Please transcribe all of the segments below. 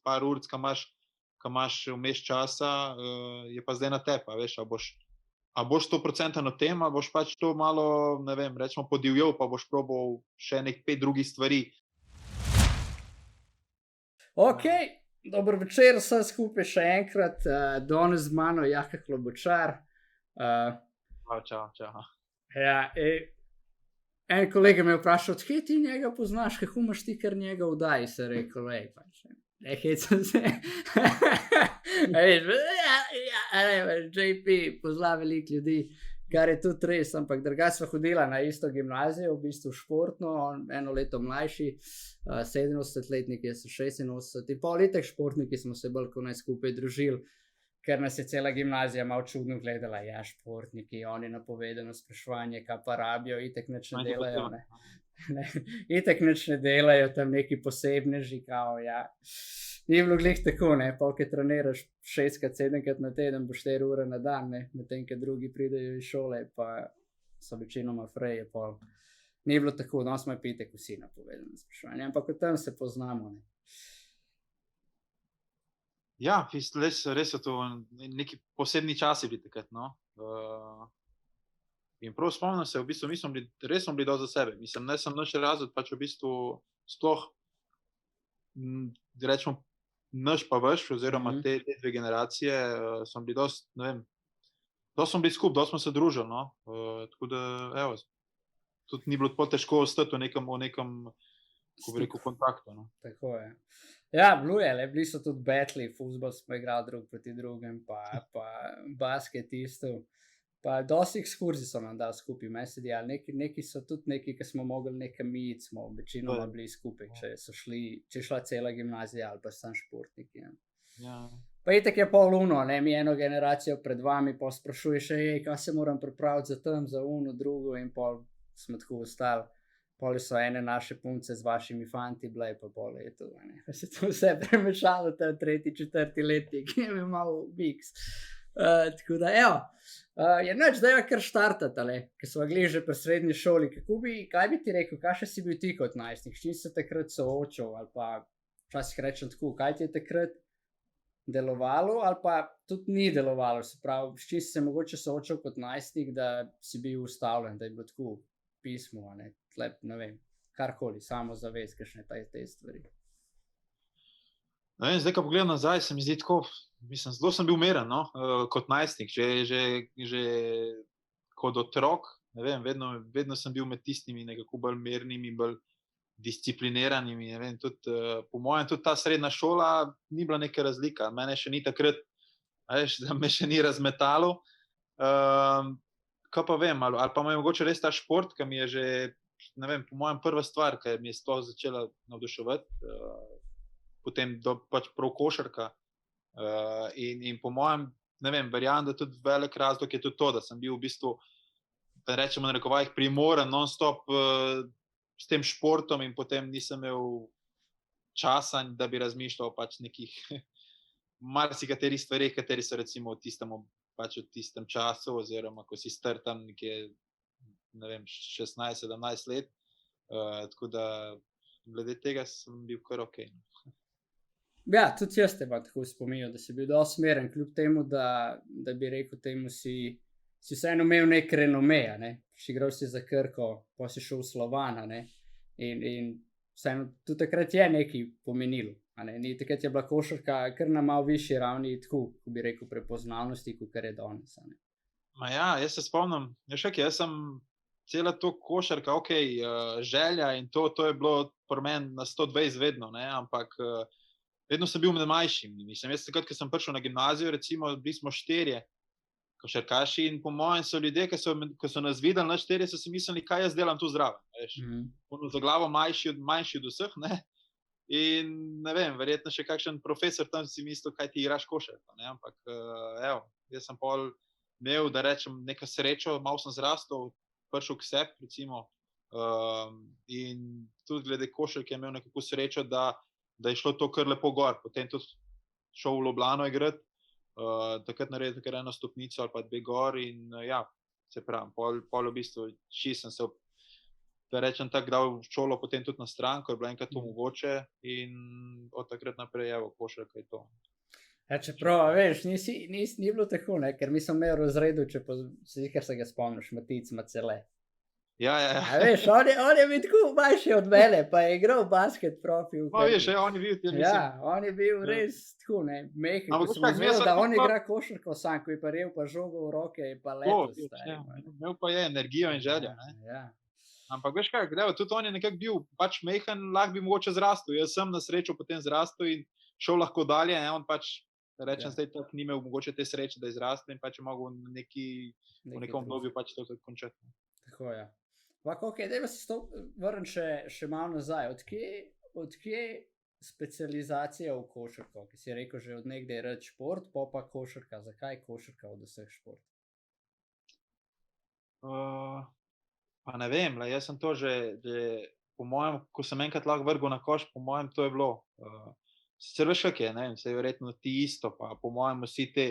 par ur, ko imaš vmes časa, je pa zdaj na tebi, veš, a boš 100% na tem, a boš pač to malo, ne vem, rečemo podivjal, pa boš probal še nek 5 drugih stvari. Ok, dober večer, vsem skupaj še enkrat, danes z mano Jaka Klobučar. Čau. Ja, en kolega me je vprašal, odkje ti njega poznaš, kako imaš ti kar njega vdaj, se rekel, pač, hecam se. JP pozna veliko ljudi, kar je tudi res, ampak drugače sva hodila na isto gimnazijo, v bistvu športno, on eno leto mlajši, 87-letnik, jaz sem 86, in pol letek športniki smo se bolj kot naj skupaj družili, ker nas je cela gimnazija malo čudno gledala, ja, športniki, oni napovedano spraševanje, kaj pa rabijo, itek nič ne delajo, ne. Itek nič ne delajo, tam neki posebneži, kao, ja. Ni bilo glih tako, ne, polke treniraš 6-krat, 7-krat na teden, bo 4 ure na dan, ne, medtem, ko drugi pridejo iz šole, pa so večinoma freje, pol. Ni bilo tako, no smo je pitek vsi napovedano spraševanje, ampak v tem se poznamo, ne. Ja, res so to neki posebni časi bili takrat, no. In prav spomnim se, v bistvu, res smo bili dosti za sebe. Mislim, ne sem naš razred, pač v bistvu sploh, rečemo, naš pa vaš, oziroma te dve generacije, smo bili dosti, ne vem, dosti smo bili skupaj, dosti smo se družili, no. Tako da, evo, tudi ni bilo tako težko ostati v nekem, ko bi rekel, kontaktu, no. Tako je. Ja, bilo je, bili so tudi betli, fuzbol smo igrali drug proti drugem, pa basket isto. Pa dosti ekskurzij so nam dali skupaj, mesedi, ali neki so tudi neki, ki smo mogli nekam iti, smo večinoma bili skupaj, če je šla cela gimnazija ali pa sam športniki. Ja. Pa itak je pol uno, ne, mi eno generacijo pred vami, pa sprašuješ, kaj se moram pripraviti za tam, za uno, drugo, in pol smo tako ostali. Pol so ene naše punce z vašimi fanti bile, pa pol je to, ne, pa se to vse premešalo, ta 3., 4. letnik, je bil malo miks. Tako da, evo, je nič, da je kar štartati, ker smo glih že pri srednji šoli, kaj bi ti rekel, kakšen si bil ti kot najstnik, s čim se takrat soočil, ali pa včasih rečem tako, kaj ti je takrat delovalo, ali pa tudi ni delovalo, se pravi, s čim si se mogoče soočil kot najstnik, da si bil ustavljen, da je bilo tako pismo, ne, tlep, ne vem, karkoli, samozavest, kakšne te stvari. Ne vem, zdaj, ko pogledam nazaj, se mi zdi tako, mislim, zelo sem bil miren, no, kot najstnik, že kot otrok, ne vem, vedno sem bil med tistimi nekako bolj mirnimi, bolj discipliniranimi, ne vem, tudi, po mojem, tudi ta srednja šola ni bila neka razlika, mene še ni takrat, veš, da me še ni razmetalo, kaj pa vem, ali pa me je mogoče res ta šport, ki mi je že, ne vem, po mojem prva stvar, ki mi je sploh začela navduševati, potem pač prav košarka, in po mojem, ne vem, verjamem, da tudi velik razlog je tudi to, da sem bil v bistvu, da rečemo na narekovajih, primoran non-stop s tem športom in potem nisem imel časa, da bi razmišljal pač nekih marsikateri stvari, kateri so recimo v tistem času, oziroma ko si star tam nekje, ne vem, 16-17 let, tako da glede tega sem bil kar okej. Ja, tudi jaz te pa tako spominjal, da si bil dosti smeren, kljub temu, da bi rekel temu si vseeno imel nek renome, ne, igral si za Krko, pa si šel v Slovan, ne, in vseeno tudi takrat je nekaj pomenilo, ne, takrat je bila košarka kar na malo višji ravni, tako, ko bi rekel, prepoznavnosti, kakor je danes, ne. Ma ja, jaz se spomnim, jaz sem cela to košarka, okej, želja in to je bilo pri meni na 120 vedno, ne, ampak vedno sem bil med mlajšimi, mislim, jaz takrat, ko sem prišel na gimnazijo, recimo, bili smo 4 košarkaši in po mojem so ljudje, ko so nas videli, nas 4, so si mislili, kaj jaz delam tu zraven, veš, za glavo manjši od vseh, ne, in ne vem, verjetno še kakšen profesor tam si mislil, kaj ti igraš košarko, ne, ampak, evo, jaz sem pol imel, da rečem, neko srečo, malo sem zrastel, prišel k sebi, recimo, in tudi glede košarke imel nekako srečo, da je šlo to kar lepo gor, potem tudi šel v Ljubljano igrati, takrat naredil kar eno stopnico ali pa 2 gor in ja, se pravim, pol v bistvu sem se da rečem tako, dal šolo potem tudi na stran, ko je bilo enkrat to mogoče in od takrat naprej, evo, košarka je to. Ja, čeprav, veš, ni bilo tako, ne, ker mi smo imeli v razredu, ker se ga spomniš, Matic, Macele. Ja. A veš, on je bil tako manjši od mene, pa je igral basket profi. No, veš, on je bil, mislim. Ja, on je bil res tako, ne, mehko. Ko sem izvedel, da on igra košarko sam, ko je pa rel pa žogo v roke, je pa leto stari. Imel pa je energijo in željo, ne. Ja. Ampak veš kaj, gledaj, tudi on je nekako bil pač mehen, lahko bi mogoče zrastel. Jaz sem na srečo potem zrastel in šel lahko dalje, ne, on pač, rečem, zdaj tako ni imel mogoče te sreče, da je zrastel in pač je mogel v nekom obdobju pač to končati. Tako, ja. Ok, dajmo se vrniti še malo nazaj. Odkje specializacija v košarko? Ki si rekel že od nekdaj rad šport, pa košarka. Zakaj košarka od vseh športov? Pa ne vem, jaz sem to že po mojem, ko sem enkrat lahko vrgel na koš, po mojem to je bilo. Sicer veš kak je, ne vem, se je verjetno ti isto, pa po mojem vsi te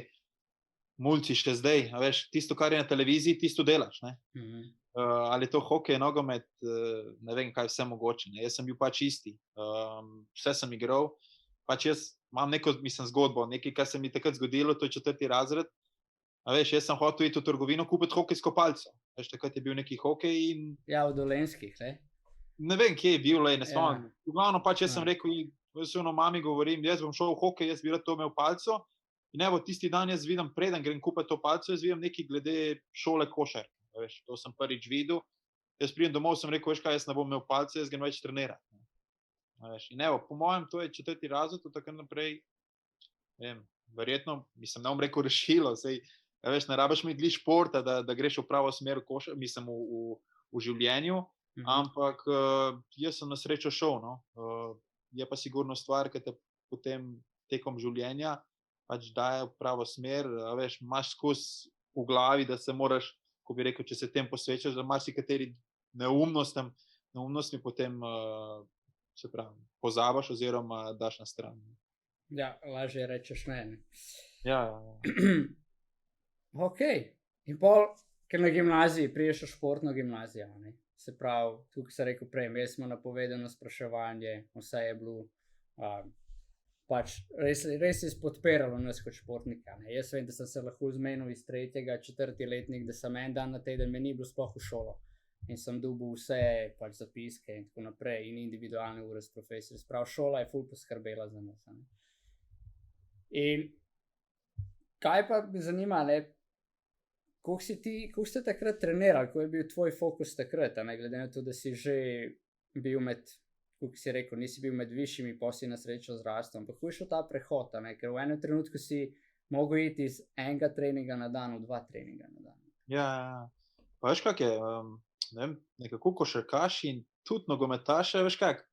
mulci še zdaj, a veš, tisto, kar je na televiziji, tisto delaš, ne. Ali to hokej, nogomet, ne vem, kaj vse mogoče, ne. Jaz sem bil pač isti, vse sem igral, pač jaz imam neko, mislim, zgodbo, nekaj, kar se mi takrat zgodilo, to je 4. razred, a veš, jaz sem hotel iti v trgovino kupiti hokejsko palco, veš, takrat je bil neki hokej in... Ja, v Dolenjskih, ne? Ne vem, kje je bil, ne spomnim, v glavno pač jaz sem rekel, jaz se mami govorim, jaz bom šel v hokej, jaz bi rad to imel palco, in evo, tisti dan jaz vidim, preden grem kupiti to palco, jaz vidim nekaj glede šole košarke. Veš, to sem prvič videl, jaz pridem domov, sem rekel, veš kaj, jaz ne bom imel palce, jaz grem več trenirati. In evo, po mojem, to je 4. razred, od takrat naprej, vem, verjetno, mislim, ne bom rekel rešilo, sej, veš, ne rabiš mi glih športa, da greš v pravo smer mislim, v življenju, ampak jaz sem na srečo šel, no. Je pa sigurno stvar, ki te potem tekom življenja pač daje v pravo smer, veš, imaš skozi v glavi, da se moraš, ko bi rekel, če se tem posvečaš, da marsikateri neumnostmi potem, se pravi, pozabaš oziroma daš na stran. Ja, lažje rečeš ne. Ja. Ok, in pol, ker na gimnaziji, priješ v športno gimnazijo, ne? Se pravi, tukaj se rekel prej, imeli smo napovedano spraševanje, vse je bilo, pač res je spodpiralo nas kot športnika. Ne? Jaz vem, da sem se lahko zmenil iz 3., 4. letnik, da sem en dan na teden, me ni bilo sploh v šolo. In sem dobil vse pač zapiske in tako naprej in individualne ure s profesorji. Sprav, šola je ful poskrbela za nas. Ne? In kaj pa me zanima, ne? Koliko ste takrat trenirali, ko je bil tvoj fokus takrat, ne? Glede na to, da si že bil med, kot si rekel, nisi bil med višjimi, pa si na srečo zrastel, ampak ko je šel ta prehod, ne? Ker v enem trenutku si mogel iti iz enega treninga na dan v 2 treninga na dan. Ja, pa veš kak je, ne vem, nekako košarkaš in tudi nogometaš, veš kak,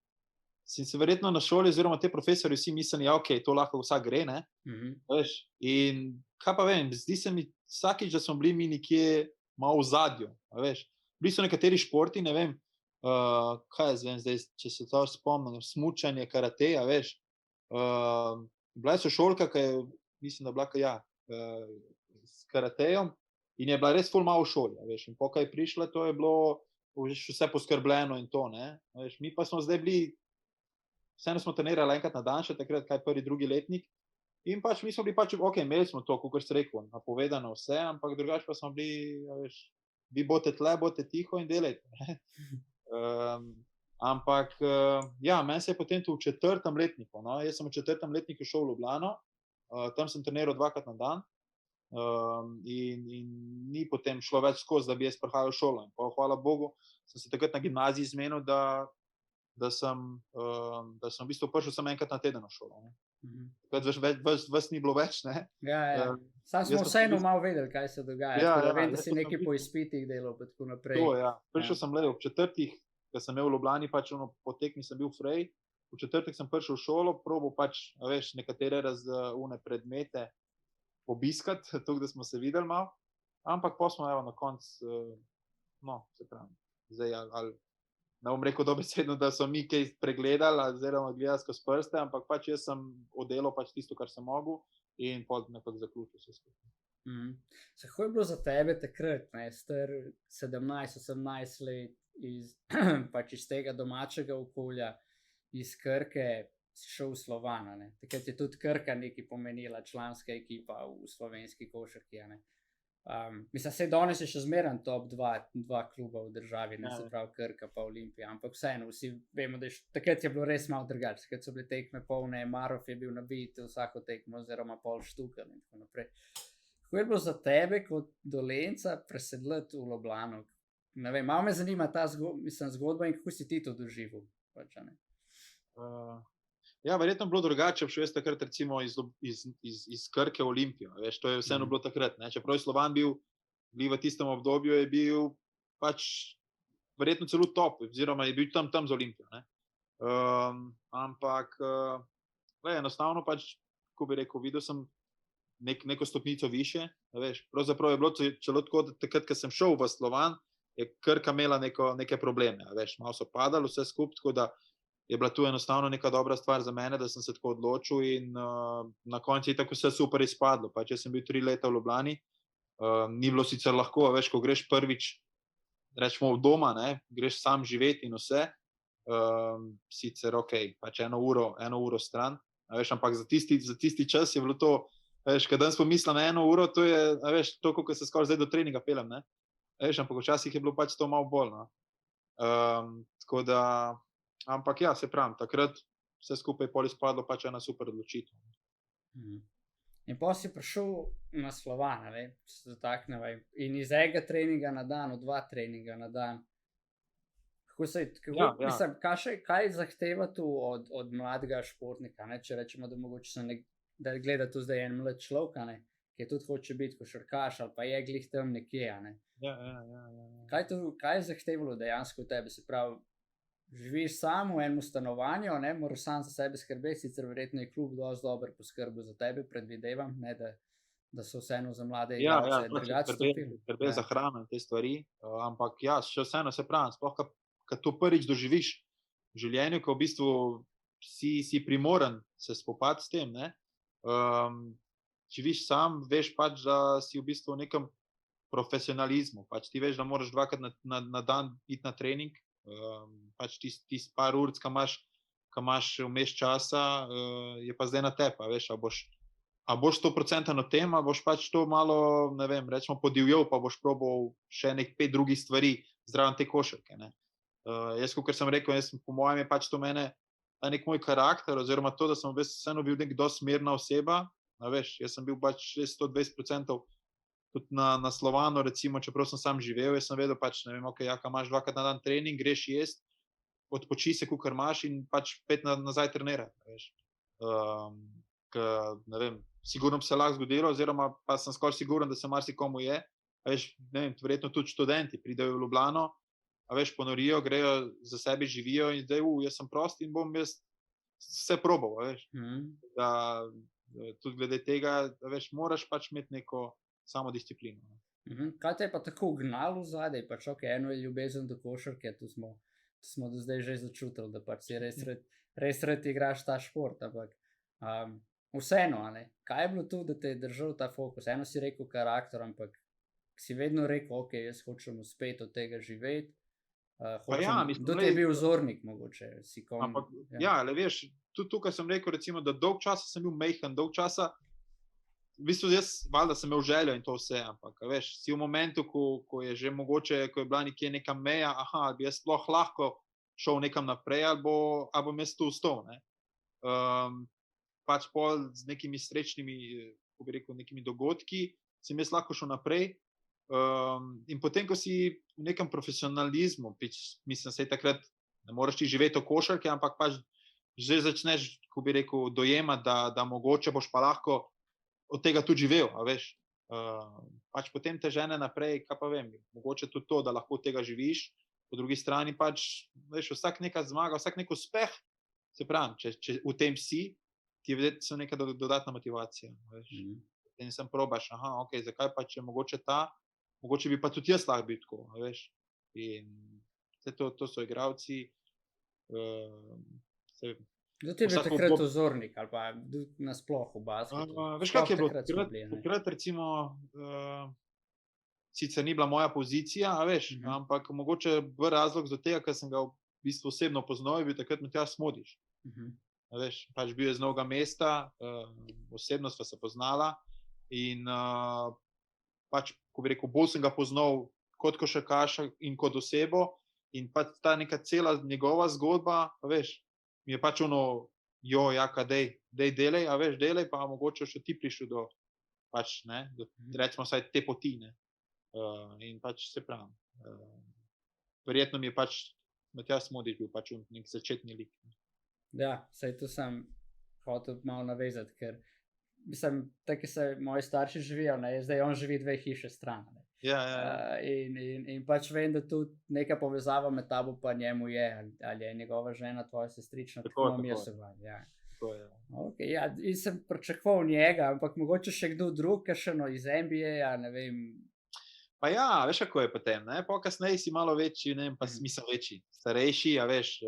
si se verjetno na šoli oziroma te profesorji vsi mislili, ja, ok, to lahko vsak gre, ne, veš, in kaj pa vem, zdi se mi vsakič, da smo bili mi nekje malo v zadju, veš, bili so nekateri športi, ne vem, kaj jaz vem zdaj, če se to spomnim, smučanje, karate, a veš, bila je sošolka, ki je, mislim, da bila, s karatejem in je bila res ful malo v šoli, a veš, in pokaj je prišla, to je bilo vse poskrbljeno in to, ne, a veš, mi pa smo zdaj bili, vseeno smo trenirali enkrat na dan, še takrat, kaj 1., 2. letnik, in pač mi smo bili pač, ok, imeli smo to, kakor si rekel, napovedano vse, ampak drugače pa smo bili, a veš, vi boste tle, boste tiho in delajte, ne. Ampak, ja, meni se je potem tu v 4. letniku, no, jaz sem v 4. letniku šel v Ljubljano, tam sem treniral 2-krat na dan, in ni potem šlo več skozi, da bi jaz prihajal v šolo, in pa hvala Bogu, sem se takrat na gimnaziji zmenil, da sem v bistvu prišel samo enkrat na teden v šolo, ne. Vas ni bilo več, ne. Ja. Sam smo vseeno malo vedeli, kaj se dogaja, tako da vem, da si nekaj po izpitih delal, pa tako naprej. To, ja. Prišel sem ob 4., ko sem imel v Ljubljani, pač po tekmi sem bil frej, v 4. sem prišel v šolo, probal pač, a veš, nekatere predmete obiskati, tako da smo se videli malo, ampak pa smo, evo, na koncu, no, se pravi, zdaj ali ne bom rekel dobesedno, da so mi kaj pregledali, oziroma gledali skozi prste, ampak pač jaz sem oddelal pač tisto, kar sem mogel in potem nekako zaključil vse skupaj. Kako je bilo za tebe takrat, ne, star 17, 18 let, pač iz tega domačega okolja, iz Krke, si šel v Slovan. Takrat je tudi Krka nekaj pomenila, članska ekipa v slovenski košarki. Mislim, se danes je še zmeren top 2 kluba v državi, ne se pravi Krka pa Olimpija, ampak vseeno, vsi vemo, da takrat je bilo res malo drugače, takrat so bile tekme polne, Marof je bil nabit vsako tekmo oziroma pol štukelj in tako naprej. Kako je bilo za tebe kot Dolenjca presedlati v Ljubljano? Ne vem, malo me zanima ta zgodba in kako si ti to doživel. Pač, Ja, verjetno bilo drugače, šel jaz takrat recimo iz Krke v Olimpijo, veš, to je vseeno bilo takrat, ne, čeprav je Slovan bil v tistem obdobju, je bil pač verjetno celo top, oziroma je bil tam z Olimpijo, ne. Ampak, enostavno pač, ko bi rekel, videl sem neko stopnico više, veš, pravzaprav je bilo celo tako, da takrat, ko sem šel v Slovan, je Krka imela neke probleme, veš, malo so padali vse skupaj, tako da je bila tu enostavno neka dobra stvar za mene, da sem se tako odločil in na koncu je tako vse super izpadlo. Pač jaz sem bil 3 leta v Ljubljani, ni bilo sicer lahko, veš, ko greš prvič, rečemo v doma, ne, greš sam živeti in vse, sicer okej, pač eno uro stran, veš, ampak za tisti čas je bilo to, veš, kad danes pomislim na 1 uro, to je, veš, to, ko se skoraj zdaj do treninga pelem, ne, veš, ampak včasih je bilo pač to malo bolj, no. Tako da, ampak ja, se pravim, takrat vse skupaj pol izpadlo pač ena super odločitev. In potem si prišel na Slovan, če se dotakneva, in iz enega treninga na dan, 2 treninga na dan. Mislim, kaj zahteva tu od mladega športnika, ne? Če rečemo, da mogoče da gleda tu zdaj en mlad človek, ne? Ki je tudi hoče biti košarkaš ali pa je glih tam nekje. Ne? Ja. Kaj je zahtevalo dejansko v tebi, se pravi, živiš sam v enem stanovanju, ne, moraš sam za sebe skrbeti, sicer verjetno je klub dosti dober poskrbel za tebe, predvidevam, ne, da so vseeno za mlade igralce drugače stopili. Skrbe za hrano in te stvari, ampak ja, še vseeno se pravim, sploh, kad to prvič doživiš v življenju, ko v bistvu si primoran se spopad s tem, ne, živiš sam, veš pač, da si v bistvu v nekem profesionalizmu, pač ti veš, da moraš 2-krat na dan iti na trening, pač tisti par uric, ko imaš vmes časa, je pa zdaj na tebi, veš, a boš 100% o tem, a boš pač to malo, ne vem, rečemo podivjal, pa boš probal še 5 drugih stvari zraven te košarke, ne. Jaz, kot sem rekel, po mojem je pač to mene, nek moj karakter, oziroma to, da sem vseeno bil nek dosti smerna oseba, veš, jaz sem bil pač 120% tudi na Slovanu, recimo, čeprav sem sam živel, jaz sem vedel pač, ne vem, ok, jaka imaš 2-krat na dan trening, greš jest, odpoči se, kakor imaš in pač 5 nazaj trenirati, veš. Ne vem, sigurno bi se lahko zgodilo, oziroma pa sem skoraj siguren, da se marsikomu je, veš, ne vem, verjetno tudi študenti pridejo v Ljubljano, a veš, ponorijo, grejo za sebe, živijo in zdaj, jaz sem prost in bom jaz vse probal, veš. Da tudi glede tega, veš, moraš pač imeti neko samodisciplino. Kaj te je pa tako gnalo zadaj? Pač ok, eno je ljubezen do košarke, to smo do zdaj že začutili, da pač si res rad igraš ta šport, ampak vseeno, ne? Kaj je bilo tu, da te je držal ta fokus? Eno si rekel karakter, ampak si vedno rekel, ok, jaz hočem spet od tega živeti, kdo ti je bil vzornik mogoče? Ampak, ja, ale veš, tudi tukaj sem rekel, recimo, da dolg časa sem bil majhen, dolg časa, v bistvu jaz, valjda sem imel željo in to vse, ampak, veš, si v momentu, ko je že mogoče, ko je bila nekje neka meja, ali bi jaz sploh lahko šel nekam naprej, ali bom jaz tu ostal, ne. Pač pol z nekimi srečnimi, ko bi rekel, nekimi dogodki, sem jaz lahko šel naprej, in potem, ko si v nekem profesionalizmu, mislim, sej takrat ne moreš ti živeti v košarki, ampak pač že začneš, ko bi rekel, dojemati, da mogoče boš pa lahko od tega tudi živel, a veš. Pač potem te žene naprej, kaj pa vem, mogoče tudi to, da lahko od tega živiš, po drugi strani pač, veš, vsak neka zmaga, vsak nek uspeh, se pravim, če v tem si, ti je so neka dodatna motivacija, veš. In sem probaš, ok, zakaj pa, če mogoče bi pa tudi jaz lahko bil tako, a veš. In to so igralci, Kdo ti je bil takrat vzornik ali pa nasploh v basketu? Veš, kak je bilo takrat, recimo, sicer ni bila moja pozicija, a veš, ampak mogoče v razlog za tega, ker sem ga v bistvu osebno poznal, je bil takrat Matjaž Smodiš. A veš, pač bil je z Novega mesta, osebno sva se poznala in pač, ko bi rekel, bolj sem ga poznal kot košarkaša in kot osebo in pač ta neka cela njegova zgodba, a veš, mi je pač jaka, dej delaj, a veš, delaj, pa mogoče še ti prišel do, pač, ne, do, recimo vsaj te poti, ne. In pač se pravim, verjetno mi je pač Matjaž Smodiš bil pač nek začetni lik. Ja, saj to sem hotel malo navezati, ker mislim, tako se moji starši živijo, ne, zdaj on živi 2 hiše stran, ne. Ja. In pač vem, da tudi neka povezava med tabo pa njemu je, ali je njegova žena tvoja sestrična, tako imam jaz se vam, ja. Okay, ja, in sem pričakoval njega, ampak mogoče še kdo drug, kakšno iz NBA, ne vem. Pa ja, veš, kako je potem, ne, pa kasneje si malo večji, ne vem, pa mislim večji, starejši, a veš,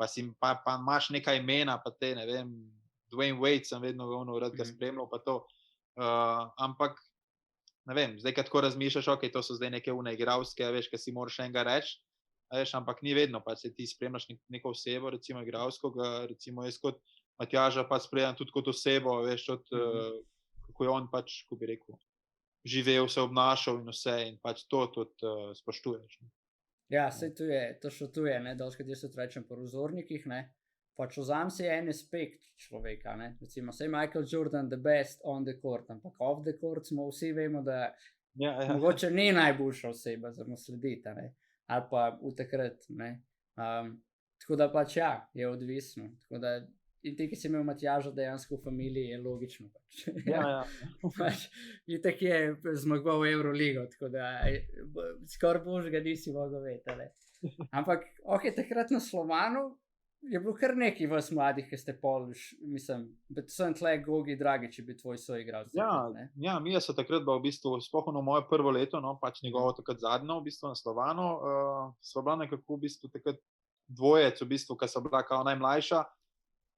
pa imaš neka imena, pa te, ne vem, Dwayne Wade sem vedno rad ga spremljal, pa to, ampak, ne vem, zdaj, kad tako razmišljaš, ok, to so zdaj neke igralske, veš, kaj si moraš enega reči, veš, ampak ni vedno, pa se ti spremljaš neko osebo, recimo igralsko, recimo jaz kot Matjaža pa spremljam tudi kot osebo, veš, kako je on pač, ko bi rekel, živel, se obnašal in vse in pač to tudi spoštuješ. Ne. Ja, sej to šutuje, ne, doskrat jaz tudi rečem po vzornikih, ne, pač vzam si en aspekt človeka, ne, recimo, sej Michael Jordan the best on the court, ampak off the court smo vsi vemo, da mogoče ni najboljša oseba za mu slediti, ne, ali pa v takrat, ne, tako da pač ja, je odvisno, tako da in ti, ki si imel Matjaža dejansko v familiji, je logično pač. Ja. Pač, itak je zmagoval Euroligo, tako da skoraj božga nisi mogel vedeti, ne. Ampak, ok, takrat na Slovanu je bilo kar nekaj vas mladih, ki ste mislim, sem tle Gogi Dragič je bil tvoj soigralec. Ja, Mija so takrat v bistvu, sploh ono moje prvo leto, no, pač njegovo takrat zadnjo, v bistvu na Slovanu, sva bila nekako v bistvu takrat dvojec, v bistvu, ker so bila kao najmlajša,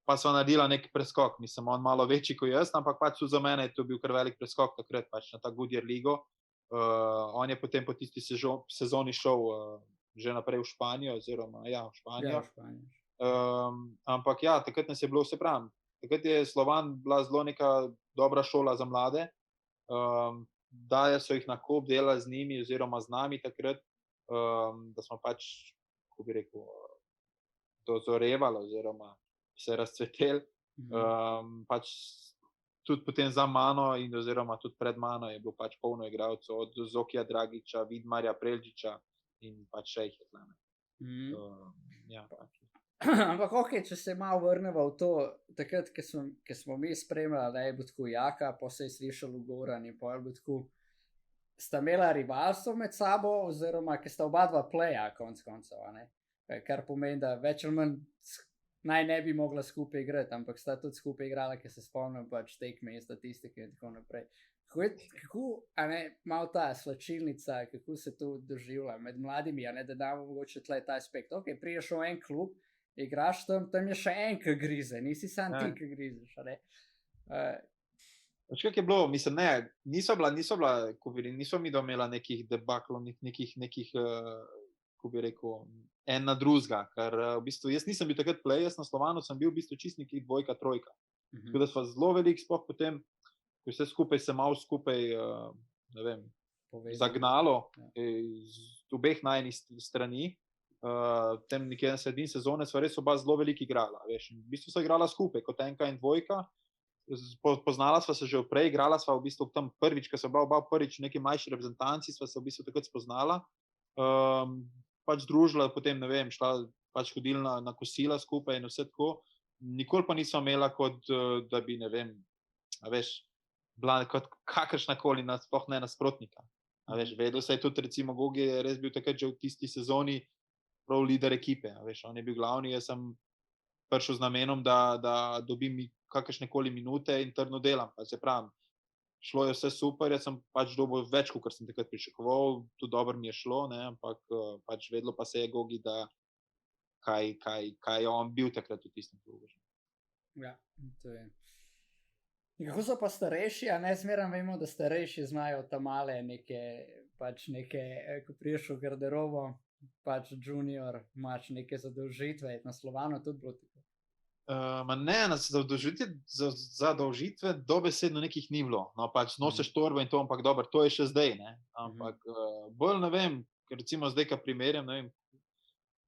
pa sva naredila nek preskok, mislim, on malo večji kot jaz, ampak pač za mene je to bil kar velik preskok takrat, pač na ta Goodyear ligo. On je potem po tisti sezoni šel že naprej v Španijo, oziroma ja, v Španijo. Ja, v Španijo. Ampak ja, takrat nas je bilo vse pravim. Takrat je Slovan bila zelo neka dobra šola za mlade, da so jih na kup delali z njimi oziroma z nami takrat, da smo pač, kako bi rekel, dozorevali oziroma se razcveteli. Pač tudi potem za mano in oziroma tudi pred mano je bilo pač polno igralcev, od Zokija Dragiča, Vidmarja Preldžiča in pač še jih je znane. Ja, pač. Ampak ok, če se malo vrnemo v to, takrat, ko smo mi spremljali, da je bilo tako jaka, pa se je slišal v Goran in pa je bilo tako, sta imela rivalstvo med sabo, oziroma, ker sta oba dva playa konc koncev, ne? Kar pomeni, da več ali manj naj ne bi mogla skupaj igrati, ampak sta tudi skupaj igrala, ker se spomnim pač tekme in statistike in tako naprej. Kako, a ne, malo ta slačilnica, kako se to doživlja med mladimi, a ne, da damo mogoče tle ta aspekt. Ok, priješ v en klub, igraš tam je še en, ki grize, nisi sam ti, ki grizeš, a ne. Pač kak je bilo, mislim, ne, niso mi domela nekih debaklov, nekih, ko bi rekel, en na drugega, ker v bistvu jaz nisem bil takrat play, jaz na Slovanu sem bil v bistvu čist nekih 2, 3. Tako da sva zelo veliko, sploh potem, ko vse skupaj se malo skupaj, ne vem, zagnalo iz obeh najnih strani, tem nekje na sredini sezone sva res oba zelo veliko igrala, veš, in v bistvu sva igrala skupaj, kot 1 in 2, poznala sva se že vprej, igrala sva v bistvu tam prvič, ko sva oba prvič v neki manjši reprezentanci, sva se v bistvu takrat spoznala, pač družila, potem, ne vem, pač hodila na kosila skupaj in vse tako. Nikoli pa nisem imela kot, da bi, ne vem, a veš, bila kot kakršnakoli, sploh ne nasprotnika. A veš, vedel se je tudi, recimo, Gogi je res bil takrat že v tisti sezoni prav lider ekipe, a veš, on je bil glavni, jaz sem prišel z namenom, da dobim kakršnekoli minute in trdno delam, pa se pravim. Šlo je vse super, jaz sem pač dobil več, kot sem takrat pričakoval, tudi dobro mi je šlo, ne, ampak pač vedelo pa se je Gogi, da kaj je on bil takrat v tistem klubu. Ja, to je. Kako so pa starejši, a ne zmeraj vemo, da starejši znajo tam male neke, ko priješ v garderobo, pač junior, imaš neke zadolžitve, na Slovanu tudi bilo tako. Ne, zadolžitve dobesedno nekih ni bilo. No, pač nosiš torbo in to, ampak dobro, to je še zdaj, ne. Ampak bolj ne vem, ker recimo zdaj, ko primerjam, ne vem,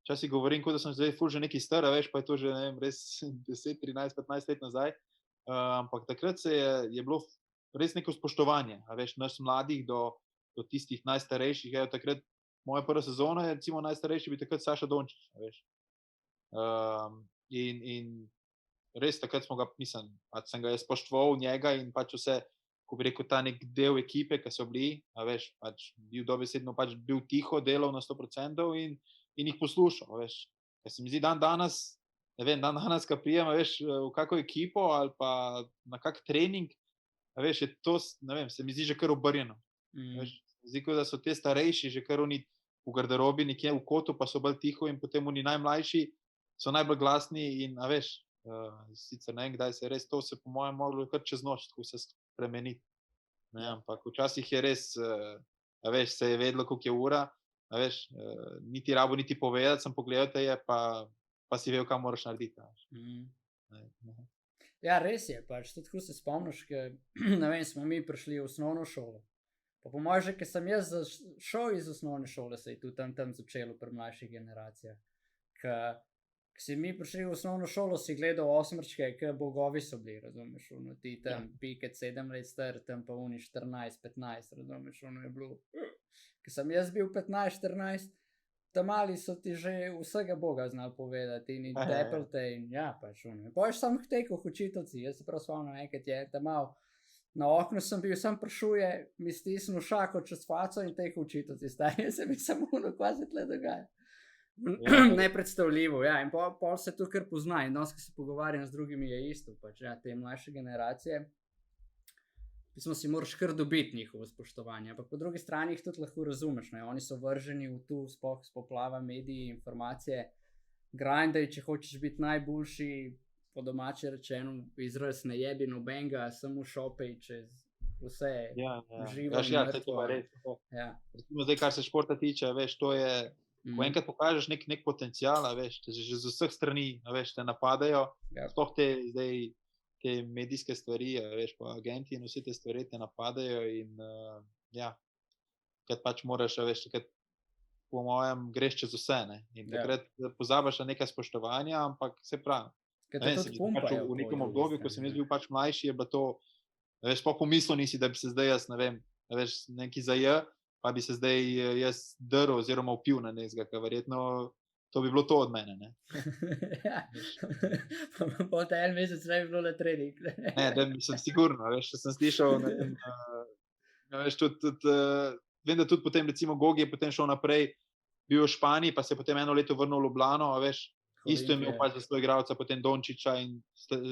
včasih govorim, kot da sem zdaj ful že neki star, veš, pa je to že, ne vem, res 10, 13, 15 let nazaj. Ampak takrat je bilo res neko spoštovanje, a veš, nas mladih do tistih najstarejših. Takrat moja prva sezona je, recimo, najstarejši bi takrat Saša Dončić, a veš. In res takrat smo ga, mislim, pač sem ga je spoštoval njega in pač vse, ko bi rekel, ta nek del ekipe, ki so bili, a veš, pač bil dobesedno, pač bil tiho, delal na 100% in jih poslušal, a veš. Ker se mi zdi danes, ne vem, danes, ko prijem, a veš, v kako ekipo ali pa na kak trening, a veš, je to, ne vem, se mi zdi že kar obrnjeno. Veš, zdi, da so te starejši že kar oni v garderobi, nekje v kotu, pa so bolj tiho in potem oni najmlajši so najbolj glasni in, a veš, sicer ne vem, kdaj se res to se po mojem moglo kar čez noč tako se spremeniti. Ne, ampak včasih je res, a veš, se je vedelo, koliko je ura, a veš, niti rabo, niti povedati, sem pogledal te je, pa si vedel, kaj moraš narediti. Ja, res je, pač tudi tako se spomniš, ker, ne vem, smo mi prišli v osnovno šolo. Pa po mojem že, ker sem jaz šel iz osnovne šole, se je tudi tam začelo pri mlajših generacijah. Ker si mi prišli v osnovno šolo, si gledal osmrčke, ker bogovi so bili, razumeš, ti tam Piket 7 let star, tam pa oni 14, 15, razumeš, je bilo. Ker sem jaz bil 15, 14, tam mali so ti že vsega boga znali povedati in tepelte in ja, pač Poješ sam htekal učitelci, jaz se prav spomnim, enkrat je tam mal, na oknu sem bil, sem prišuje, mi stisnil šako čez faco in teh učitelci stanje, se mi samo kaj se tle dogaja. Nepredstavljivo, ja, in pol se to kar pozna in danes, ko se pogovarjam z drugimi, je isto, pač, ja, te mlajše generacije, pismo si moraš kar dobiti njihovo spoštovanje, ampak po drugi strani jih tudi lahko razumeš, ne, oni so vrženi v tu spoplava mediji, informacije, grindaj, če hočeš biti najboljši, po domače rečeno, izraz ne jebi nobenga, samo šopej čez vse živo in mrtvo. Recimo zdaj, kar se športa tiče, veš, to je, ko enkrat pokažeš nek potencial, veš, že z vseh strani, veš, te napadajo, sploh te medijske stvari, veš, pa agenti in vse te stvari te napadajo in kad pač moraš, veš, kad po mojem greš čez vse, ne, in takrat pozabaš na nekaj spoštovanja, ampak se pravi, v nekem obdobju, ko sem jaz bil pač mlajši, je bilo to, veš, pa pomislil nisi, da bi se zdaj jaz, ne vem, veš, neki zaje, pa bi se zdaj jaz drl oziroma vpil na nekega, ker verjetno to bi bilo to od mene, ne. Ja, pa ta en mesec ne bi bilo na trening. Ne, da sem sigurno, veš, sem slišal, ne vem, veš, tudi, vem, da tudi potem, recimo, Gogi je potem šel naprej, bil v Španiji, pa se je potem eno leto vrnil v Ljubljano, veš, isto je imel pač za svoj igralca, potem Dončića in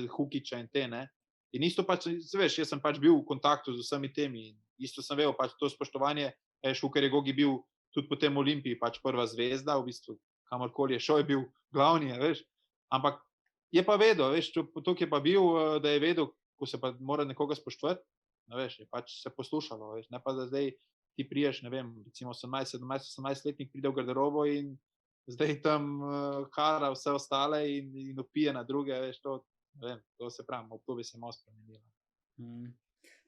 Hukića in te, ne. In isto pač, veš, jaz sem pač bil v kontaktu z vsemi temi, isto sem vedel pač to spoštovanje, ker je Gogi bil tudi potem v Olimpiji pač prva zvezda, v bistvu kamorkoli je šel, je bil glavni, veš, ampak je pa vedel, veš, to je pa bil, da je vedel, ko se pa mora nekoga spoštovati, veš, je pač se poslušalo, veš, ne pa da zdaj ti priješ, ne vem, recimo 18, 17, 18-letnik pride v garderobo in zdaj tam hara vse ostale in opije na druge, veš, to, ne vem, to se pravi, obdobje se je malo spremenilo.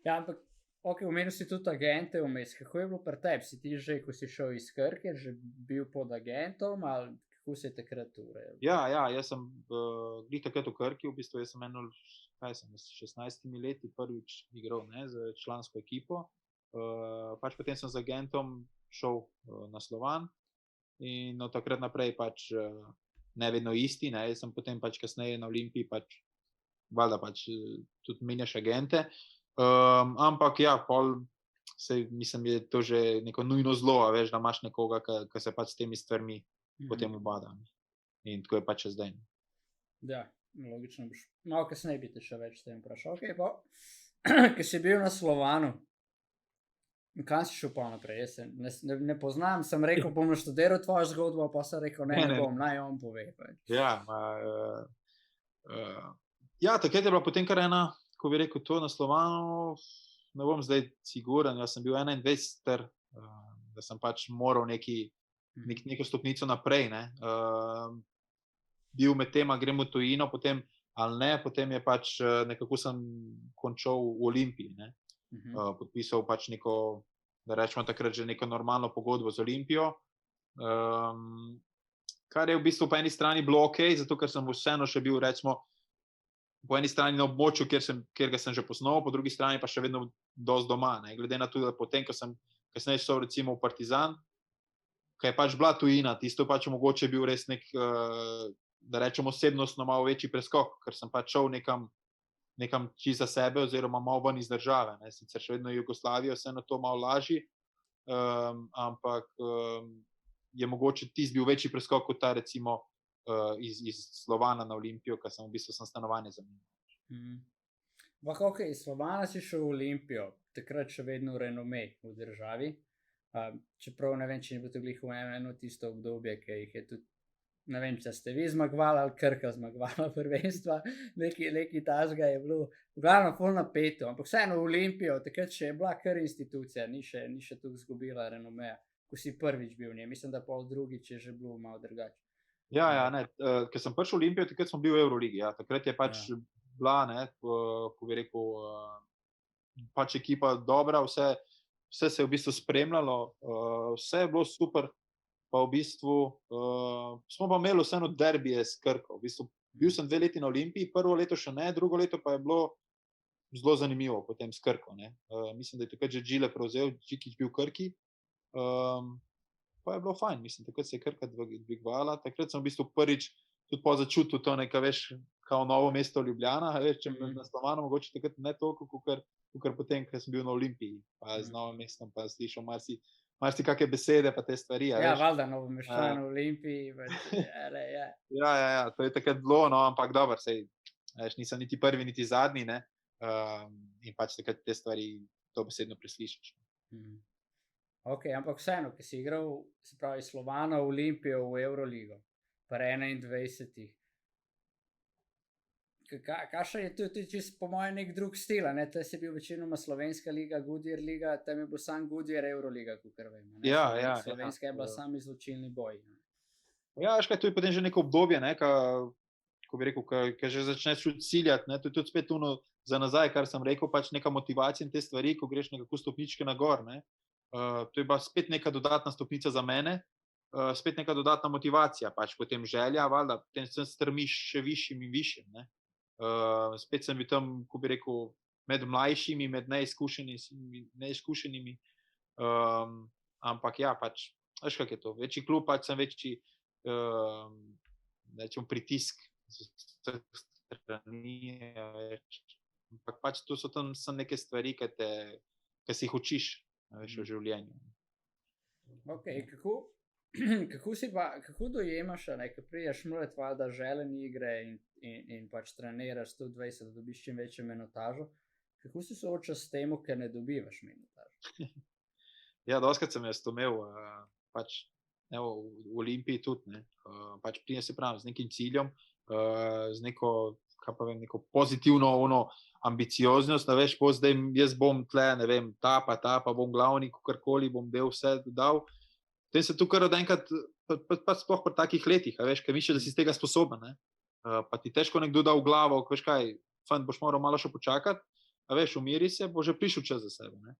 Ja, ampak omenil si tudi agente vmes, kako je bilo pri tebi? Si ti že, ko si šel iz Krke, že bil pod agentom ali kako se je takrat urejalo? Ja, jaz sem glih takrat v Krki, v bistvu jaz sem s 16 leti prvič igral, ne, z člansko ekipo, pač potem sem z agentom šel na Slovan in od takrat naprej pač ne vedno isti, ne, jaz sem potem pač kasneje na Olimpiji pač valjda pač tudi menjaš agente. Ampak ja, pol mislim, je to že neko nujno zlo, veš, da imaš nekoga, ki se pač s temi stvarmi potem ubada. In tako je pač zdaj. Ja, logično boš. Malo kasneje bi te še več s tem vprašal. Ok, pa, ki si bil na Slovanu, kam si šel pa naprej? Jaz se ne poznam, sem rekel, bom naštudiral tvojo zgodbo, pa sem rekel, ne bom, naj on pove. Ja, takrat je bila potem kar ena ko bi rekel, to na Slovanu, ne bom zdaj siguren, jaz sem bil 21, da sem pač moral neko stopnico naprej, ne. Bil med tema, grem v tujino, potem ali ne, potem je pač nekako sem končal v Olimpiji, ne. Podpisal pač neko, da rečemo takrat že neko normalno pogodbo z Olimpijo, kar je v bistvu po eni strani bilo okej, zato ker sem vseeno še bil, recimo, po eni strani na območju, kjer ga sem že poznal, po drugi strani pa še vedno dosti doma, ne, glede na to, da potem, ko sem kasneje šel recimo v Partizan, ko je pač bila tujina, tisto pač mogoče bil res nek, da rečemo osebnostno malo večji preskok, ker sem pač šel nekam čisto za sebe oziroma malo ven iz države, ne, sicer še vedno Jugoslavijo, vseeno to malo lažji, ampak je mogoče tisti bil večji preskok kot ta recimo iz Slovana na Olimpijo, ker sem v bistvu stanovanje zamenjal. Ampak okej, iz Slovana si šel v Olimpijo, takrat še vedno renome v državi, čeprav ne vem, če ni bilo to glih v eno tisto obdobje, ki jih je tudi, ne vem, če ste vi zmagovali ali Krka zmagovala prvenstva, nekaj takega je bilo, v glavnem ful napeto, ampak vseeno v Olimpijo, takrat še je bila kar institucija, ni še tukaj izgubila renomeja, ko si prvič bil v njej, mislim, da pol drugič je že bilo malo drugače. Ja, ne, ker sem prišel v Olimpijo, takrat smo bili v Euroligi, ja, takrat je pač bila, ne, ko bi rekel, pač ekipa dobra, vse se je v bistvu spremljalo, vse je bilo super, pa v bistvu smo pa imeli vseeno derbije s Krko, v bistvu bil sem 2 leti na Olimpiji, prvo leto še ne, drugo leto pa je bilo zelo zanimivo potem s Krko, ne, mislim, da je takrat že Đile prevzel, Džikić bil v Krki, pa je bilo fajn, mislim, takrat se je Krka dvigovala, takrat sem v bistvu prvič tudi začutil to nekaj, veš, kao Novo mesto Ljubljana, veš, če na Slovanu mogoče takrat ne toliko, kakor potem, ko sem bil na Olimpiji, pa z Novim mestom, pa slišal marsikake besede, pa te stvari, ja, valjda, Novomeščan v Olimpiji, ja. Ja, to je takrat bilo, no, ampak dobro, sej, veš, nisem niti prvi, niti zadnji, ne, in pač takrat te stvari dobesedno preslišiš. Ok, ampak vseeno, ki si igral, se pravi, Slovana v Olimpijo v Euroligo, pri 21. Kakšen je tudi čisto po mojem nek drug stil, ne? To je bil večinoma Slovenska liga, Goodyear liga, tam je bil sam Goodyear Euroliga, kakor vemo. Ja. Slovenska je bila sam izločilni boj. Ja, veš kaj, to je potem že neko obdobje, ne, ko bi rekel, ko že začneš ciljati, ne, to je tudi spet ono za nazaj, kar sem rekel, pač neka motivacija in te stvari, ko greš nekako stopničke nagor, ne. To je bila spet neka dodatna stopnica za mene, spet neka dodatna motivacija, pač potem želja, valjda, potem se strmiš še višjim in višjim, ne. Spet sem bil tam, ko bi rekel, med mlajšimi, med neizkušenimi, ampak ja, pač, veš kak je to, večji klub, pač sem večji, rečemo, pritisk z vseh strani, ampak pač to so tam neke stvari, ki si jih učiš, veš, v življenju. Ok, kako dojemaš, ko prideš mlad, valjda želeni igre in pač treniraš 120, da dobiš čim večjo minutažo, kako si soočaš s tem, ker ne dobivaš minutažo? Ja, dostikrat sem jaz to imel, pač, evo, v Olimpiji tudi, ne, pač pridem, se pravim, z nekim ciljem, z neko, kaj pa vem, neko pozitivno ambicioznost, da veš, zdaj jaz bom tle, ne vem, ta pa bom glavni, kakorkoli bom del vse dal. Potem se tu kar od enkrat, pa sploh pri takih letih, veš, ker misliš, da si iz tega sposoben, ne. Pa ti težko nekdo da v glavo, veš kaj, fant, boš moral malo še počakati, a veš, umiri se, bo že prišel čas za sebe, ne.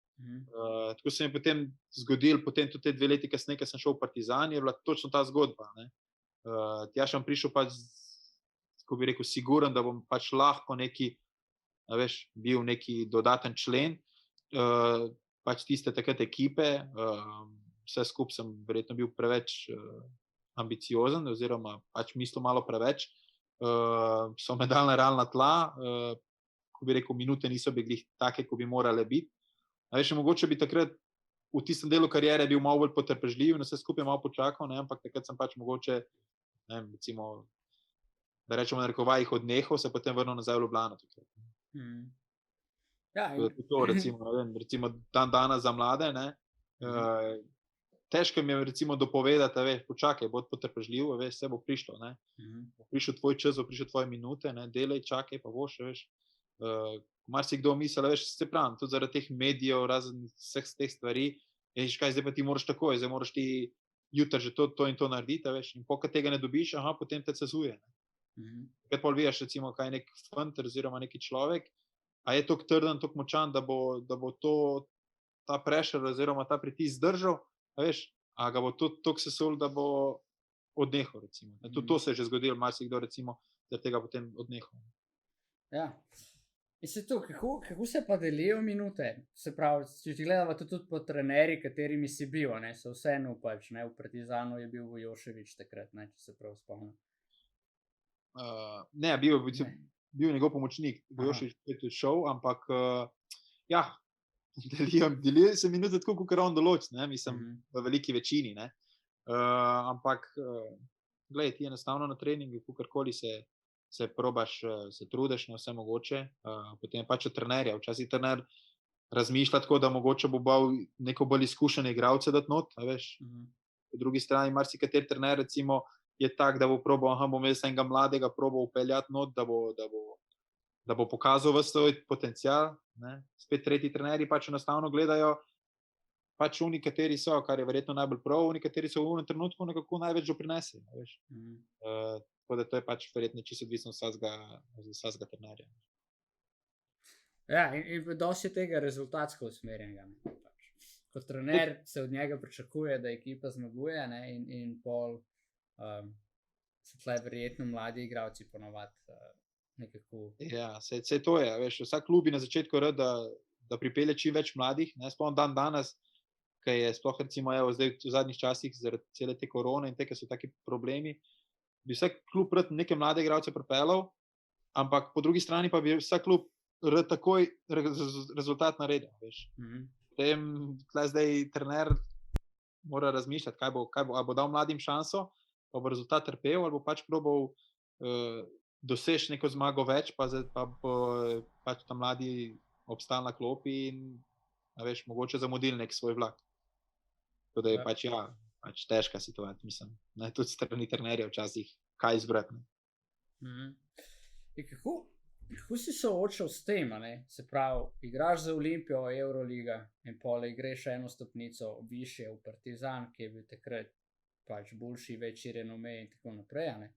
Tako se mi potem zgodilo, potem tudi te 2 leti kasneje, ko sem šel v Partizan, je bila točno ta zgodba, ne. Tja sem prišel pač, ko bi rekel, siguren, da bom pač lahko neki, a veš, bil neki dodaten člen, pač tiste takrat ekipe, vse skupaj sem verjetno bil preveč ambiciozen, oziroma pač mislil malo preveč, so me dali na realna tla, ko bi rekel, minute niso bili take, ko bi morale biti. A veš, mogoče bi takrat v tistem delu kariere bil malo bolj potrpežljiv in vse skupaj malo počakal, ne, ampak takrat sem pač mogoče, ne vem, recimo, da rečemo na narekovajih odnehal, se potem vrnil nazaj v Ljubljano. Ja, to recimo, ne vem, recimo dan danes za mlade, ne, težko mi je recimo dopovedati, veš, počakaj, bod potrpežljiv, veš, vse bo prišlo, ne. Bo prišel tvoj čas, bo prišel tvoje minute, ne, delaj, čakaj, pa boš, veš. marsikdo misli, veš, se pravim, tudi zaradi teh medijev, razen vseh teh stvari, veš kaj, zdaj pa ti moraš takoj, zdaj moraš ti jutri že to in to narediti, veš, in pokaj tega ne dobiš, potem te cezuje. Kaj pol vidiš, recimo, kaj je nek fant oziroma neki človek, a je toliko trden, toliko močan, da bo ta pressure oziroma ta pritisk zdržal, veš, a ga bo toliko sesul, da bo odnehal, recimo. Tudi to se je že zgodilo, marsikdo, recimo, da tega potem odnehal. Ja. Mislim, kako se pa delijo minute? Se pravi, če ti gledava tudi po trenerji, katerimi si bil, ne, so vseeno pač, ne, v Partizanu je bil Vujošević takrat, ne, če se prav spomnim. Ne, bil njegov pomočnik, Vujošević je tudi šel, ampak ja, delijo se minute tako, kot on določi, ne, mislim, v veliki večini, ne. Ampak, glej, ti enostavno na treningu, kakorkoli se probaš, se trudiš na vse mogoče, potem je pač od trenerja. Včasih trener razmišlja tako, da mogoče bo bal neko bolj izkušene igralce dati not, a veš. Po drugi strani marsikateri trener, recimo, je tak, da bo probal, bom jaz enega mladega probal upeljati not, da bo pokazal ves svoj potencial, ne. Spet tretji trenerji pač enostavno gledajo pač oni, kateri so, kar je verjetno najbolj prav, oni, kateri so v enem trenutku nekako največ doprinese, a veš. Tako da to je pač verjetno čisto odvisno vsakega trenerja. Ja, in dosti tega rezultatsko usmerjenega. Pač. Kot trener se od njega pričakuje, da ekipa zmaguje, ne, in pol so tle verjetno mladi igralci ponovadi nekako. Ja, sej to je, veš, vsak klub bi na začetku rad, da pripelje čim več mladih, ne, spomnim danes, ki je sploh recimo, evo, zdaj v zadnjih časih zaradi cele te korone in te, ki so taki problemi, bi vsak klub rad neke mlade igralce pripeljal, ampak po drugi strani pa bi vsak klub rad takoj rezultat naredil, veš. Potem tle zdaj trener mora razmišljati, kaj bo, ali bo dal mladim šanso, pa bo rezultat trpel, ali bo pač probal doseči neko zmago več, pa bo pač ta mladi obstal na klopi in, a veš, mogoče zamudili nek svoj vlak. Tako da je pač težka situacija, mislim, ne, tudi strani trenerja včasih, kaj izbrati. Kako si soočal s tem, ne? Se pravi, igraš za Olimpijo, Euroliga in pole greš eno stopnico višje v Partizan, ki je bil takrat pač boljši, večji renome in tako naprej, ne?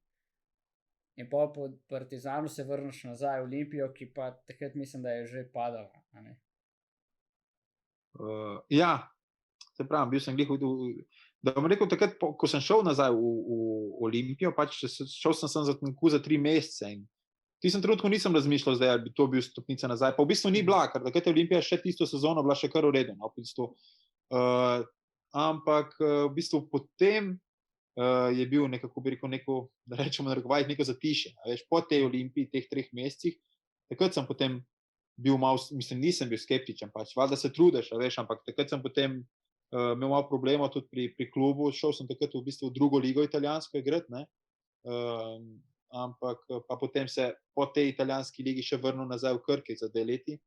In pol po Partizanu se vrneš nazaj v Olimpijo, ki pa takrat mislim, da je že padala, ne? Ja, se pravim, bil sem glih da bom rekel, takrat, ko sem šel nazaj v Olimpijo, pač šel sem za 3 mesece in v tistem trenutku nisem razmišljal zdaj, ali bi to bil stopnica nazaj, pa v bistvu ni bila, ker takrat je Olimpija še tisto sezono bila še kar v redu, no, v bistvu. Ampak v bistvu potem je bil nekako, bi rekel, da rečemo narekovajih, neko zatišje, veš, po tej Olimpiji, teh 3 mesecih, takrat sem potem bil malo, mislim, nisem bil skeptičen, pač, valjda se trudiš, veš, ampak takrat sem potem imel malo problemov tudi pri klubu, šel sem takrat v bistvu v drugo ligo italijansko igrati, ne, ampak pa potem se po tej italijanski ligi še vrnil nazaj v Krke za 2 leti.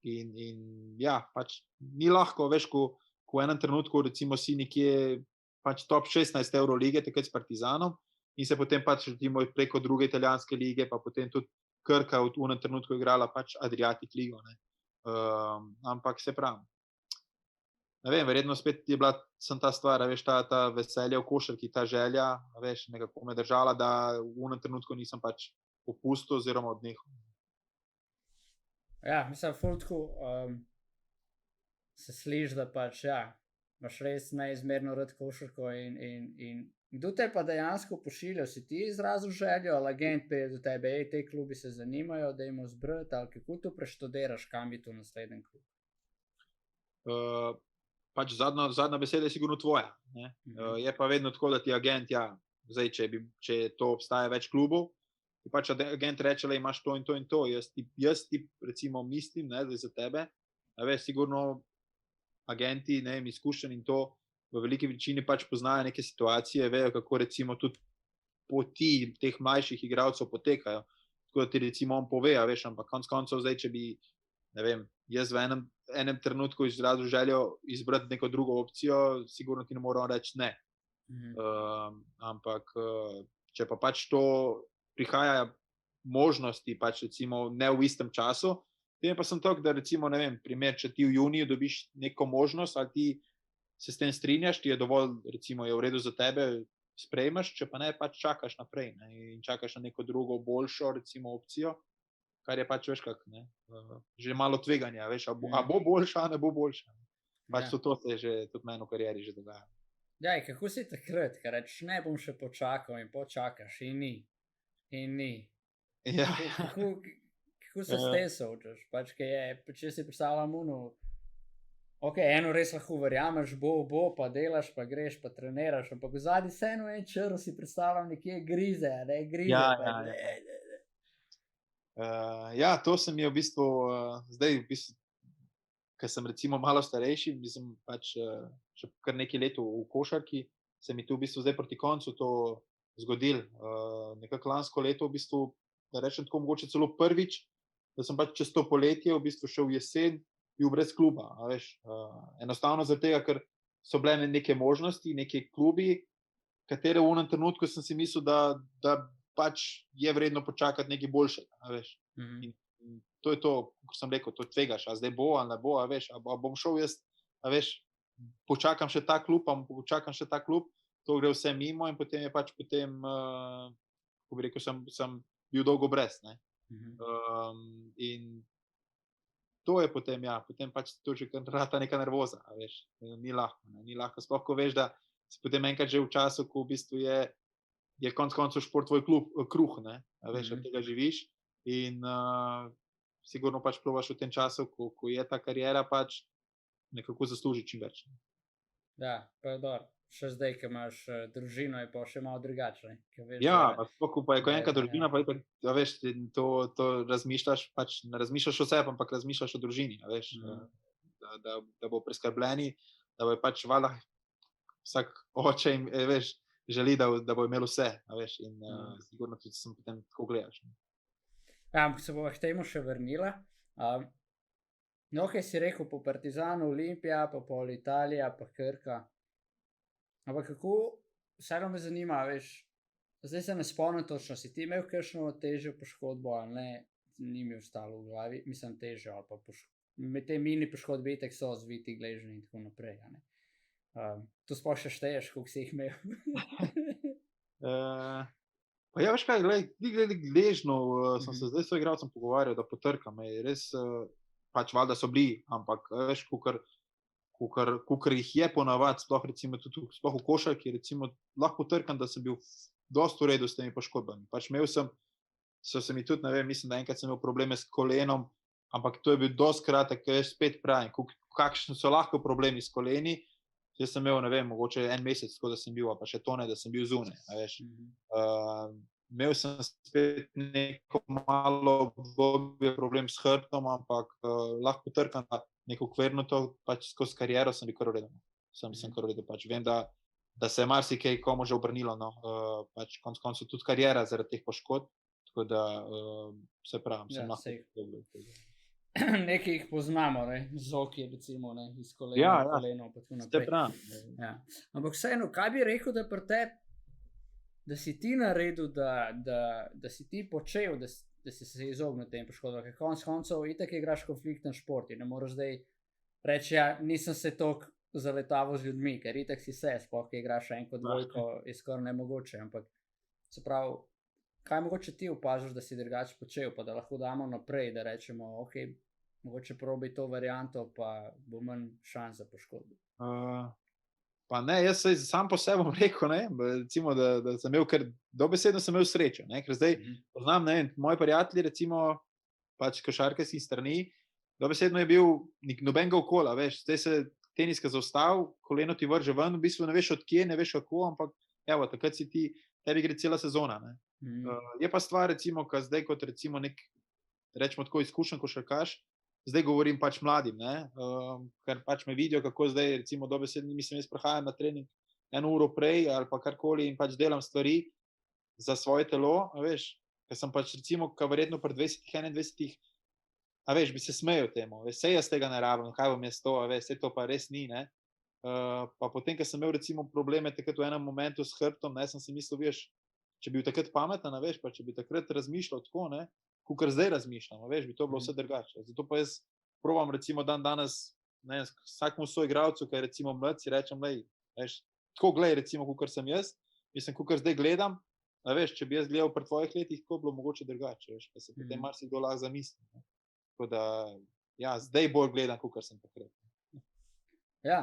In ja, pač ni lahko, veš, ko v enem trenutku recimo si nekje pač top 16 Eurolige, takrat s Partizanom, in se potem pač preko druge italijanske lige, pa potem tudi Krka v enem trenutku igrala pač Adriatic ligo, ne. Ampak se pravim, ne vem, verjetno spet je bila sem ta stvar, veš, ta veselje v košarki, ta želja, veš, nekako me držala, da v enem trenutku nisem pač popustil oziroma odnehal. Ja, mislim, ful tako se sliši, da pač, ja, imaš res neizmerno rad košarko in kdo te pa dejansko pošiljal? Si ti izrazil željo, ali agent pride do tebe, te klubi se zanimajo, da jim zbrati, ali kako to preštudiraš, kam bi to naslednji klub? Pač zadnja beseda je sigurno tvoja, ne. Je pa vedno tako, da ti agent, ja, zdaj, če to obstaja več klubov, ti pač agent reče, da imaš to in to in to, jaz ti recimo mislim, ne, zdaj za tebe, a veš, sigurno agenti, ne, izkušeni in to v veliki večini pač poznajo neke situacije, vejo, kako recimo tudi poti teh mlajših igralcev potekajo, tako da ti recimo on pove, a veš, ampak konec koncev zdaj, če bi, ne vem, jaz v enem trenutku izrazil željo izbrati neko drugo opcijo, sigurno ti ne moram reči ne. Ampak če pa pač to prihaja možnosti, pač recimo ne v istem času. Potem pa sem tako, da recimo, ne vem, primer, če ti v juniju dobiš neko možnost, ali ti se s tem strinjaš, ti je dovolj, recimo je v redu za tebe, sprejmeš, če pa ne, pač čakaš naprej, ne, in čakaš na neko drugo, boljšo, recimo, opcijo, kar je pač, veš kak, ne, že malo tveganja, veš, a bo boljša, a ne bo boljša. Pač to se je že tudi meni v karieri že dogaja. Ja, kako si takrat, ker rečeš, ne bom še počakal in počakaš in ni. Ja. Kako se s tem soočaš? Pač, če si predstavljam ok, eno res lahko verjameš, bo, pa delaš, pa greš, pa treniraš, ampak v zadnji vseeno en črv si predstavljam nekje grize, ne, grize. Ja, to se mi je v bistvu, zdaj v bistvu, ker sem recimo malo starejši, mislim pač še kar nekaj let v košarki, se mi tu v bistvu zdaj proti koncu to zgodilo. Nekako lansko leto v bistvu, da rečem tako mogoče celo prvič, da sem pač čez to poletje v bistvu šel v jesen, bil brez kluba, a veš. Enostavno zaradi tega, ker so bile neke možnosti, neke klubi, katere v enem trenutku sem si mislil, da pač je vredno počakati nekaj boljšega, a veš. In to je to, kot sem rekel, to tvegaš, a zdaj bo, ali ne bo, a veš, a bom šel jaz, a veš, počakam še ta klub, to gre vse mimo in potem je pač ko bi rekel, sem bil dolgo brez, ne. In to je potem, potem pač to že rata neka nervoza, a veš, ni lahko, sploh ko veš, da si potem enkrat že v času, ko v bistvu je konec koncev šport tvoj kruh, ne, a veš, od tega živiš in sigurno pač probaš v tem času, ko je ta kariera, pač nekako zasluži čim več. Ja, pa je dobro. Še zdaj, ko imaš družino, je pa še malo drugače. Ja, ko je enkrat družina, pa je, veš, to razmišljaš, pač ne razmišljaš o sebi, ampak razmišljaš o družini, veš, da bo preskrbljeni, da bo pač valjda vsak oče jim, veš, želi, da bo imel vse, veš, in sigurno tudi sem potem tako gledaš. Ja, ampak se bova k temu še vrnila. No, kaj si rekel, po Partizanu, Olimpija, pa pol Italija, pa Krka. Ampak kako, vseeno me zanima, veš, zdaj se ne spomnim točno, si ti imel kakšno težjo poškodbo, ali ne, ni mi ostalo v glavi, mislim težjo, ali pa med te mini poškodbe itak so zviti gležni in tako naprej, a ne. To sploh še šteješ, koliko si jih imel? Pa ja, veš kaj, glej, gležno, sem se zdaj s soigralcem pogovarjal, da potrkam, res, pač valjda so bili, ampak veš, kakor jih je ponavadi, sploh recimo tudi sploh v košarki, recimo lahko potrkam, da sem bil dosti v redu s temi poškodbami. Pač so se mi tudi, ne vem, mislim, da enkrat sem imel probleme s kolenom, ampak to je bil dosti kratek, ker spet pravim, kakšni so lahko problemi s koleni. Jaz sem imel, ne vem, mogoče en mesec, tako da sem bil, pa še to ne, da sem bil zunaj, a veš. Imel sem spet neko malo obdobje problem s hrbtom, ampak lahko potrkam neko kvernuto, pač skozi kariero sem bil kar v redu. Sem kar v redu, pač vem, da se je marsikaj komu že obrnilo, no, pač konec koncev tudi kariera zaradi teh poškodb, tako da se pravim, sem lahko dobro. Nekaj jih poznamo, ne, Zoki recimo, ne, iz kolena, koleno, pa tako naprej. Ja. Ampak vseeno, kaj bi rekel, da pri tebi, da si ti naredil, da si ti počel, da si se izognil tem poškodbam, ker konec koncev itak igraš konflikten šport in ne moreš zdaj reči, ja, nisem se toliko zavetaval z ljudmi, ker itak si se, sploh, ki igraš enko, dvojko, je skoraj nemogoče, ampak se pravi, kaj mogoče ti opažaš, da si drugače počel, pa da lahko damo naprej, da rečemo, ok, mogoče probi to varianto, pa bo manj šans za poškodbo. Pa ne, jaz se sam po sebi bom rekel, ne, recimo, da sem imel, ker dobesedno sem imel srečo, ne, ker zdaj poznam, ne, moji prijatelji, recimo, pač košarkarskih strani, dobesedno je bil nobenega okola, veš, zdaj se teniska zaustavi, koleno ti vrže ven, v bistvu ne veš od kje, ne veš kako, ampak evo, takrat si tebi gre cela sezona, ne. Je pa stvar, recimo, ko zdaj kot recimo rečemo tako izkušen košarkaš, zdaj govorim pač mladim, ne, ker pač me vidijo, kako zdaj, recimo, dobesedno, mislim, jaz prihajam na trening 1 uro prej ali pa karkoli in pač delam stvari za svoje telo, a veš, ker sem pač recimo, ko verjetno pri 20, 21, a veš, bi se smejal temu, veš, sej jaz tega ne rabim, kaj bom jaz to, a veš, sej to pa res ni, ne, pa potem, ko sem imel recimo probleme takrat v enem momentu s hrbtom, ne, sem si mislil, veš, če bi bil takrat pameten, veš, pa če bi takrat razmišljal tako, ne, kakor zdaj razmišljam, veš, bi to bilo vse drugače. Zato pa jaz probam recimo danes, ne, vsakmu soigralcu, ki je recimo mlad, si rečem, veš, tako glej recimo, kakor sem jaz, mislim, kakor zdaj gledam, veš, če bi jaz gledal pri tvojih letih, tako bilo mogoče drugače, veš, pa se potem marsikdo lahko zamisli. Ne. Tako da, ja, zdaj bolj gledam, kakor sem takrat. Ja,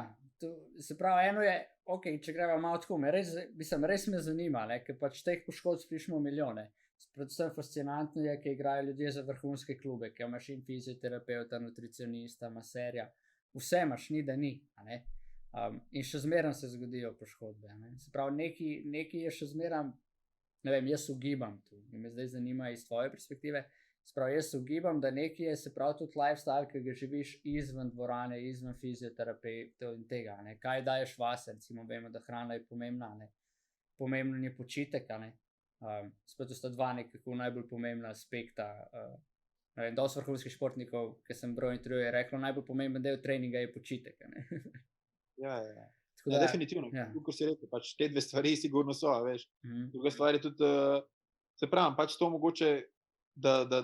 se pravi, eno je, ok, če greva malo tako, res me zanima, ker pač teh poškodb slišimo milijone. Predvsem fascinantno je, ker igrajo ljudje za vrhunske klube, ker imaš in fizioterapeuta, nutricionista, maserja, vse imaš, ni da ni, a ne? In še zmeraj se zgodijo poškodbe, a ne? Se pravi, nekaj je še zmeraj, ne vem, jaz ugibam tu, in me zdaj zanima iz tvoje perspektive, se pravi, jaz ugibam, da nekaj je, se pravi, tudi lifestyle, ki ga živiš izven dvorane, izven fizioterapeutov in tega, ne? Kaj daješ vase, recimo vemo, da hrana je pomembna, ne? Pomembno je počitek, a ne? Spet sta dva nekako najbolj pomembna aspekta. Dosti vrhunskih športnikov, ki sem bral intervjuje, je reklo, najbolj pomemben del treninga je počitek. Ja. Definitivno, kako si rekel, pač te dve stvari sigurno so, veš. Druga stvar je tudi, se pravim, pač to mogoče, da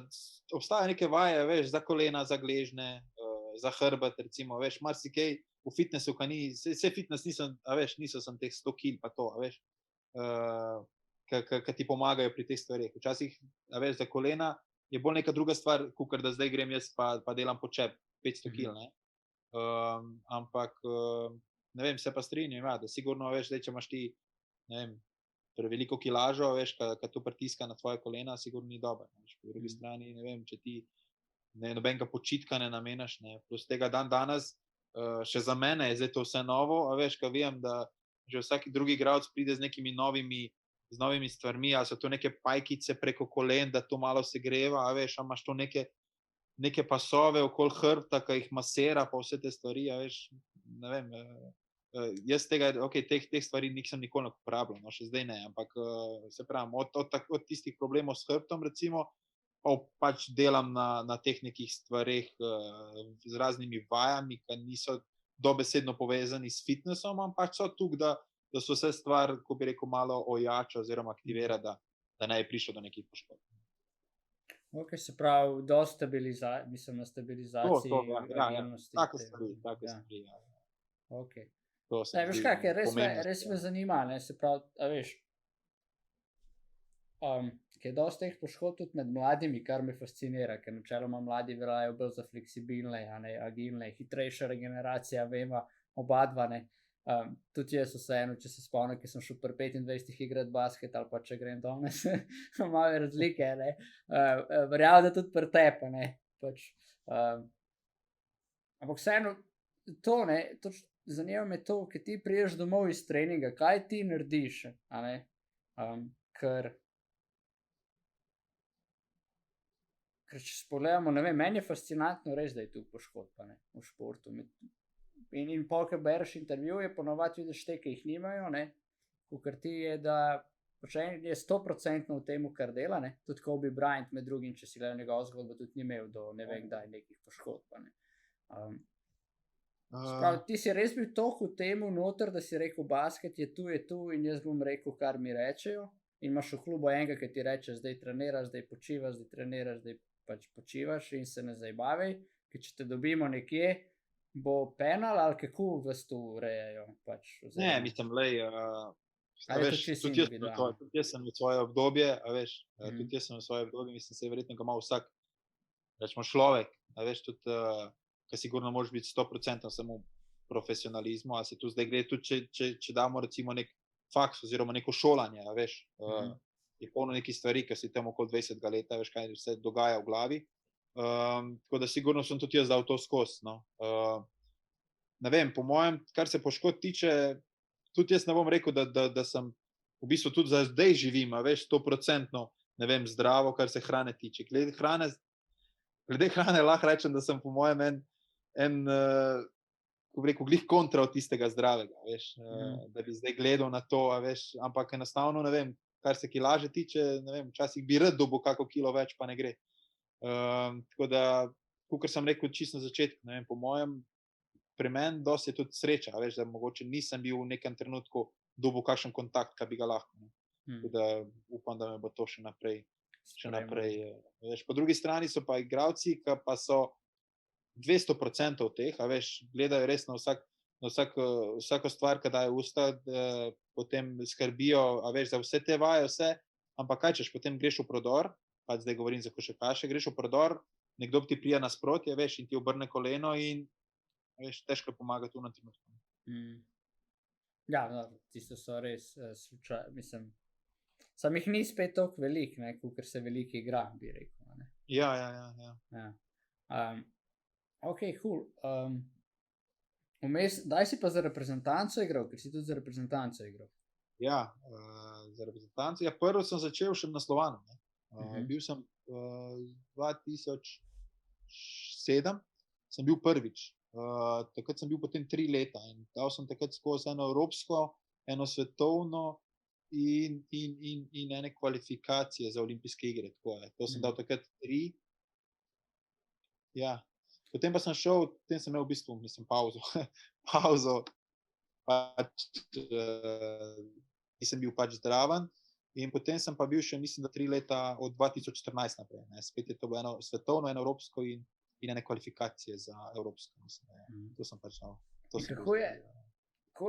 obstaja neke vaje, veš, za kolena, za gležne, za hrbet, recimo, veš, marsikaj v fitnessu, vse fitness niso sem teh 100 kil pa to, veš. Ki ti pomagajo pri teh stvarih. Včasih, veš, za kolena je bolj neka druga stvar, kakor da zdaj grem jaz pa delam počep 500 kil, ne. Ampak, ne vem, se pa strinjam, ja, da sigurno, veš, zdaj, če imaš ti, ne vem, preveliko kilažo, veš, ka to pritiska na tvoje kolena, sigurno ni dobro. Po drugi strani, ne vem, če ti nobenega počitka ne namenaš, ne, plus tega danes, še za mene je zdaj to vse novo, a veš, ka vem, da že vsaki drugi igralec pride z nekimi novimi stvarmi, ali so to neke pajkice preko kolen, da to malo segreva, a veš, a imaš to neke pasove okoli hrbta, ki jih masera, pa vse te stvari, a veš, ne vem, jaz tega, ok, teh stvari nisem nikoli uporabljal, no, še zdaj ne, ampak se pravim, od tistih problemov s hrbtom, recimo, pa pač delam na teh nekih stvareh z raznimi vajami, ki niso dobesedno povezani s fitnessom, ampak so tukaj, da so vse stvar, ko bi rekel, malo ojača oziroma aktivira, da ne je prišlo do nekih poškodb. Ok, se pravi, do na stabilizaciji agilnosti. Take stvari, ja. Ok. Veš kaj, res me zanima, ne, se pravi, a veš, ki je dosti teh poškodb tudi med mladimi, kar me fascinira, ker načeloma mladi veljajo bolj za fleksibilne, agilne, hitrejša regeneracija, vemo, oba dva, ne. Tudi jaz vseeno, če se spomnim, ki sem šel pri 25 igrati basket, ali pa če grem danes, malo razlike, ne. Verjamem, da tudi pri tebi, ne. Pač, ampak vseeno, to, ne, zanima me to, ki ti priješ domov iz treninga, kaj ti narediš, a ne, ker če spogledamo, ne vem, meni je fascinantno res, da je tu poškodba, ne, v športu. In pol, ko bereš intervjuje, ponovadi vidiš te, ki jih nimajo, ne, kakor ti je, da je 100% v tem, kar dela, ne, tudi Kobe Bryant med drugim, če si gledal njegovo zgodbo, tudi ni imel do ne vem kdaj nekih poškodb, ne. Spravi, ti si res bil toliko v temu noter, da si rekel, basket je tu in jaz bom rekel, kar mi rečejo, in imaš v klubu enega, ki ti reče, zdaj treniraš, zdaj počivaš, zdaj treniraš, zdaj pač počivaš in se ne zabavaj, ker če te dobimo nekje, bo penal ali kako vas to urejajo? Pač, ne, mislim, tudi jaz sem v svoje obdobje, tudi jaz sem v svoje obdobje, mislim, se je verjetno ga malo vsak, rečemo človek, veš, tudi, ki sigurno moraš biti 100% samo profesionalizmu, ali se tu zdaj gre tudi, če damo recimo nek faks oziroma neko šolanje, veš, je polno nekih stvari, ki si tam okoli 20 leta, veš, kaj se dogaja v glavi. Tako da sigurno sem tudi jaz dal to skozi, no. Ne vem, po mojem, kar se poškodb tiče, tudi jaz ne bom rekel, da sem v bistvu tudi zdaj živim, veš, 100%, ne vem, zdravo, kar se hrane tiče. Glede hrane lahko rečem, da sem po mojem ko bi rekel, glih kontra od tistega zdravega, veš, da bi zdaj gledal na to, veš, ampak enostavno, ne vem, kar se kilaže tiče, ne vem, včasih bi rad dobil kako kilo več, pa ne gre. Tako da, kakor sem rekel čisto na začetku, ne vem, po mojem, pri meni dosti je tudi sreča, veš, da mogoče nisem bil v nekem trenutku dobil kakšen kontakt, ki bi ga lahko. Tako da upam, da me bo to še naprej. Spremljal. Veš, po drugi strani so pa igralci, ki pa so 200% teh, a veš, gledajo res na vsako stvar, ki dajo usta, potem skrbijo, a veš, za vse te vaje, vse, ampak kaj češ, potem greš v prodor, pa zdaj govorim za košarkaše, greš v prodor, nekdo ti prija nasprotje, veš, in ti obrne koleno in veš, težko pomagati v trenutku. Ja, no, tisto so res slučaj, mislim, sam jih ni spet toliko velik, ne, ker se veliki igra, bi rekel. Ne? Ja. Ok, cool. Daj si pa za reprezentanco igral, ker si tudi za reprezentanco igral. Ja, za reprezentanco. Ja, prvo sem začel še na Slovanu. Bil sem 2007, sem bil prvič. Takrat sem bil potem 3 leta in dal sem takrat skozi eno evropsko, eno svetovno in ene kvalifikacije za olimpijske igre. To sem dal takrat 3. Ja. Potem pa sem šel, potem sem imel v bistvu, pauzo, nisem bil pač zdraven in potem sem pa bil še, mislim, da 3 leta od 2014 naprej. Ne. Spet je to bilo eno svetovno, eno evropsko in ene kvalifikacije za evropsko. Mislim, to sem pač dal. Kako je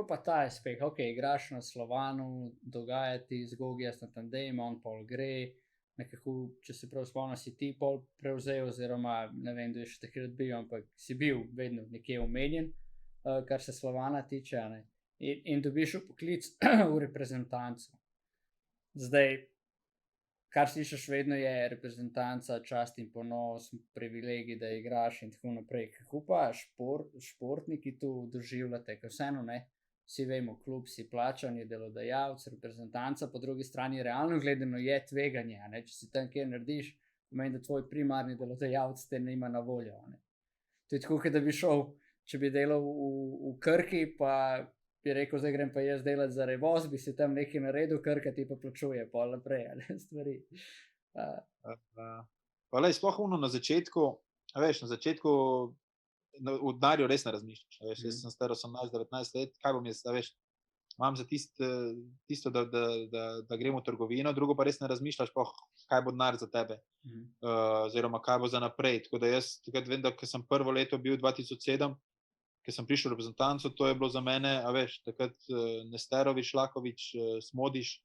pa ta aspekt? Ok, igraš na Slovanu, dogajati z Gogijas na tandem, on pol gre, nekako, če se prav spomnim, si ti pol prevzel, oziroma ne vem, da je še takrat bil, ampak si bil vedno nekje omenjen, kar se Slovana tiče, ne? In dobiš vpoklic v reprezentanco. Zdaj, kar slišiš vedno je reprezentanca, čast in ponos, privilegij, da igraš in tako naprej. Kako pa športniki tu doživljate, ker vseeno ne, vsi vemo, klub si plačan, je delodajalec, reprezentanca, po drugi strani realno gledano je tveganje, ne? Če si tam kjer narediš, pomeni, da tvoj primarni delodajalec te nima na voljo. Ne? To je tako, da bi šel, če bi delal v Krki, pa bi rekel, zdaj grem pa jaz delati za Revoz, bi si tam nekaj naredil, Krka ti pa plačuje pol naprej, ali stvari. Sploh na začetku, veš, na začetku v denarju res ne razmišljaš. Jaz sem star 18-19 let, kaj bom jaz, veš, imam za tisto, da grem v trgovino, drugo pa res ne razmišljaš, kaj bo denar za tebe, oziroma kaj bo za naprej. Tako da jaz takrat vem, da ko sem prvo leto bil 2007, ko sem prišel v reprezentanco, to je bilo za mene, a veš, takrat Nesterović, Laković, Smodiš,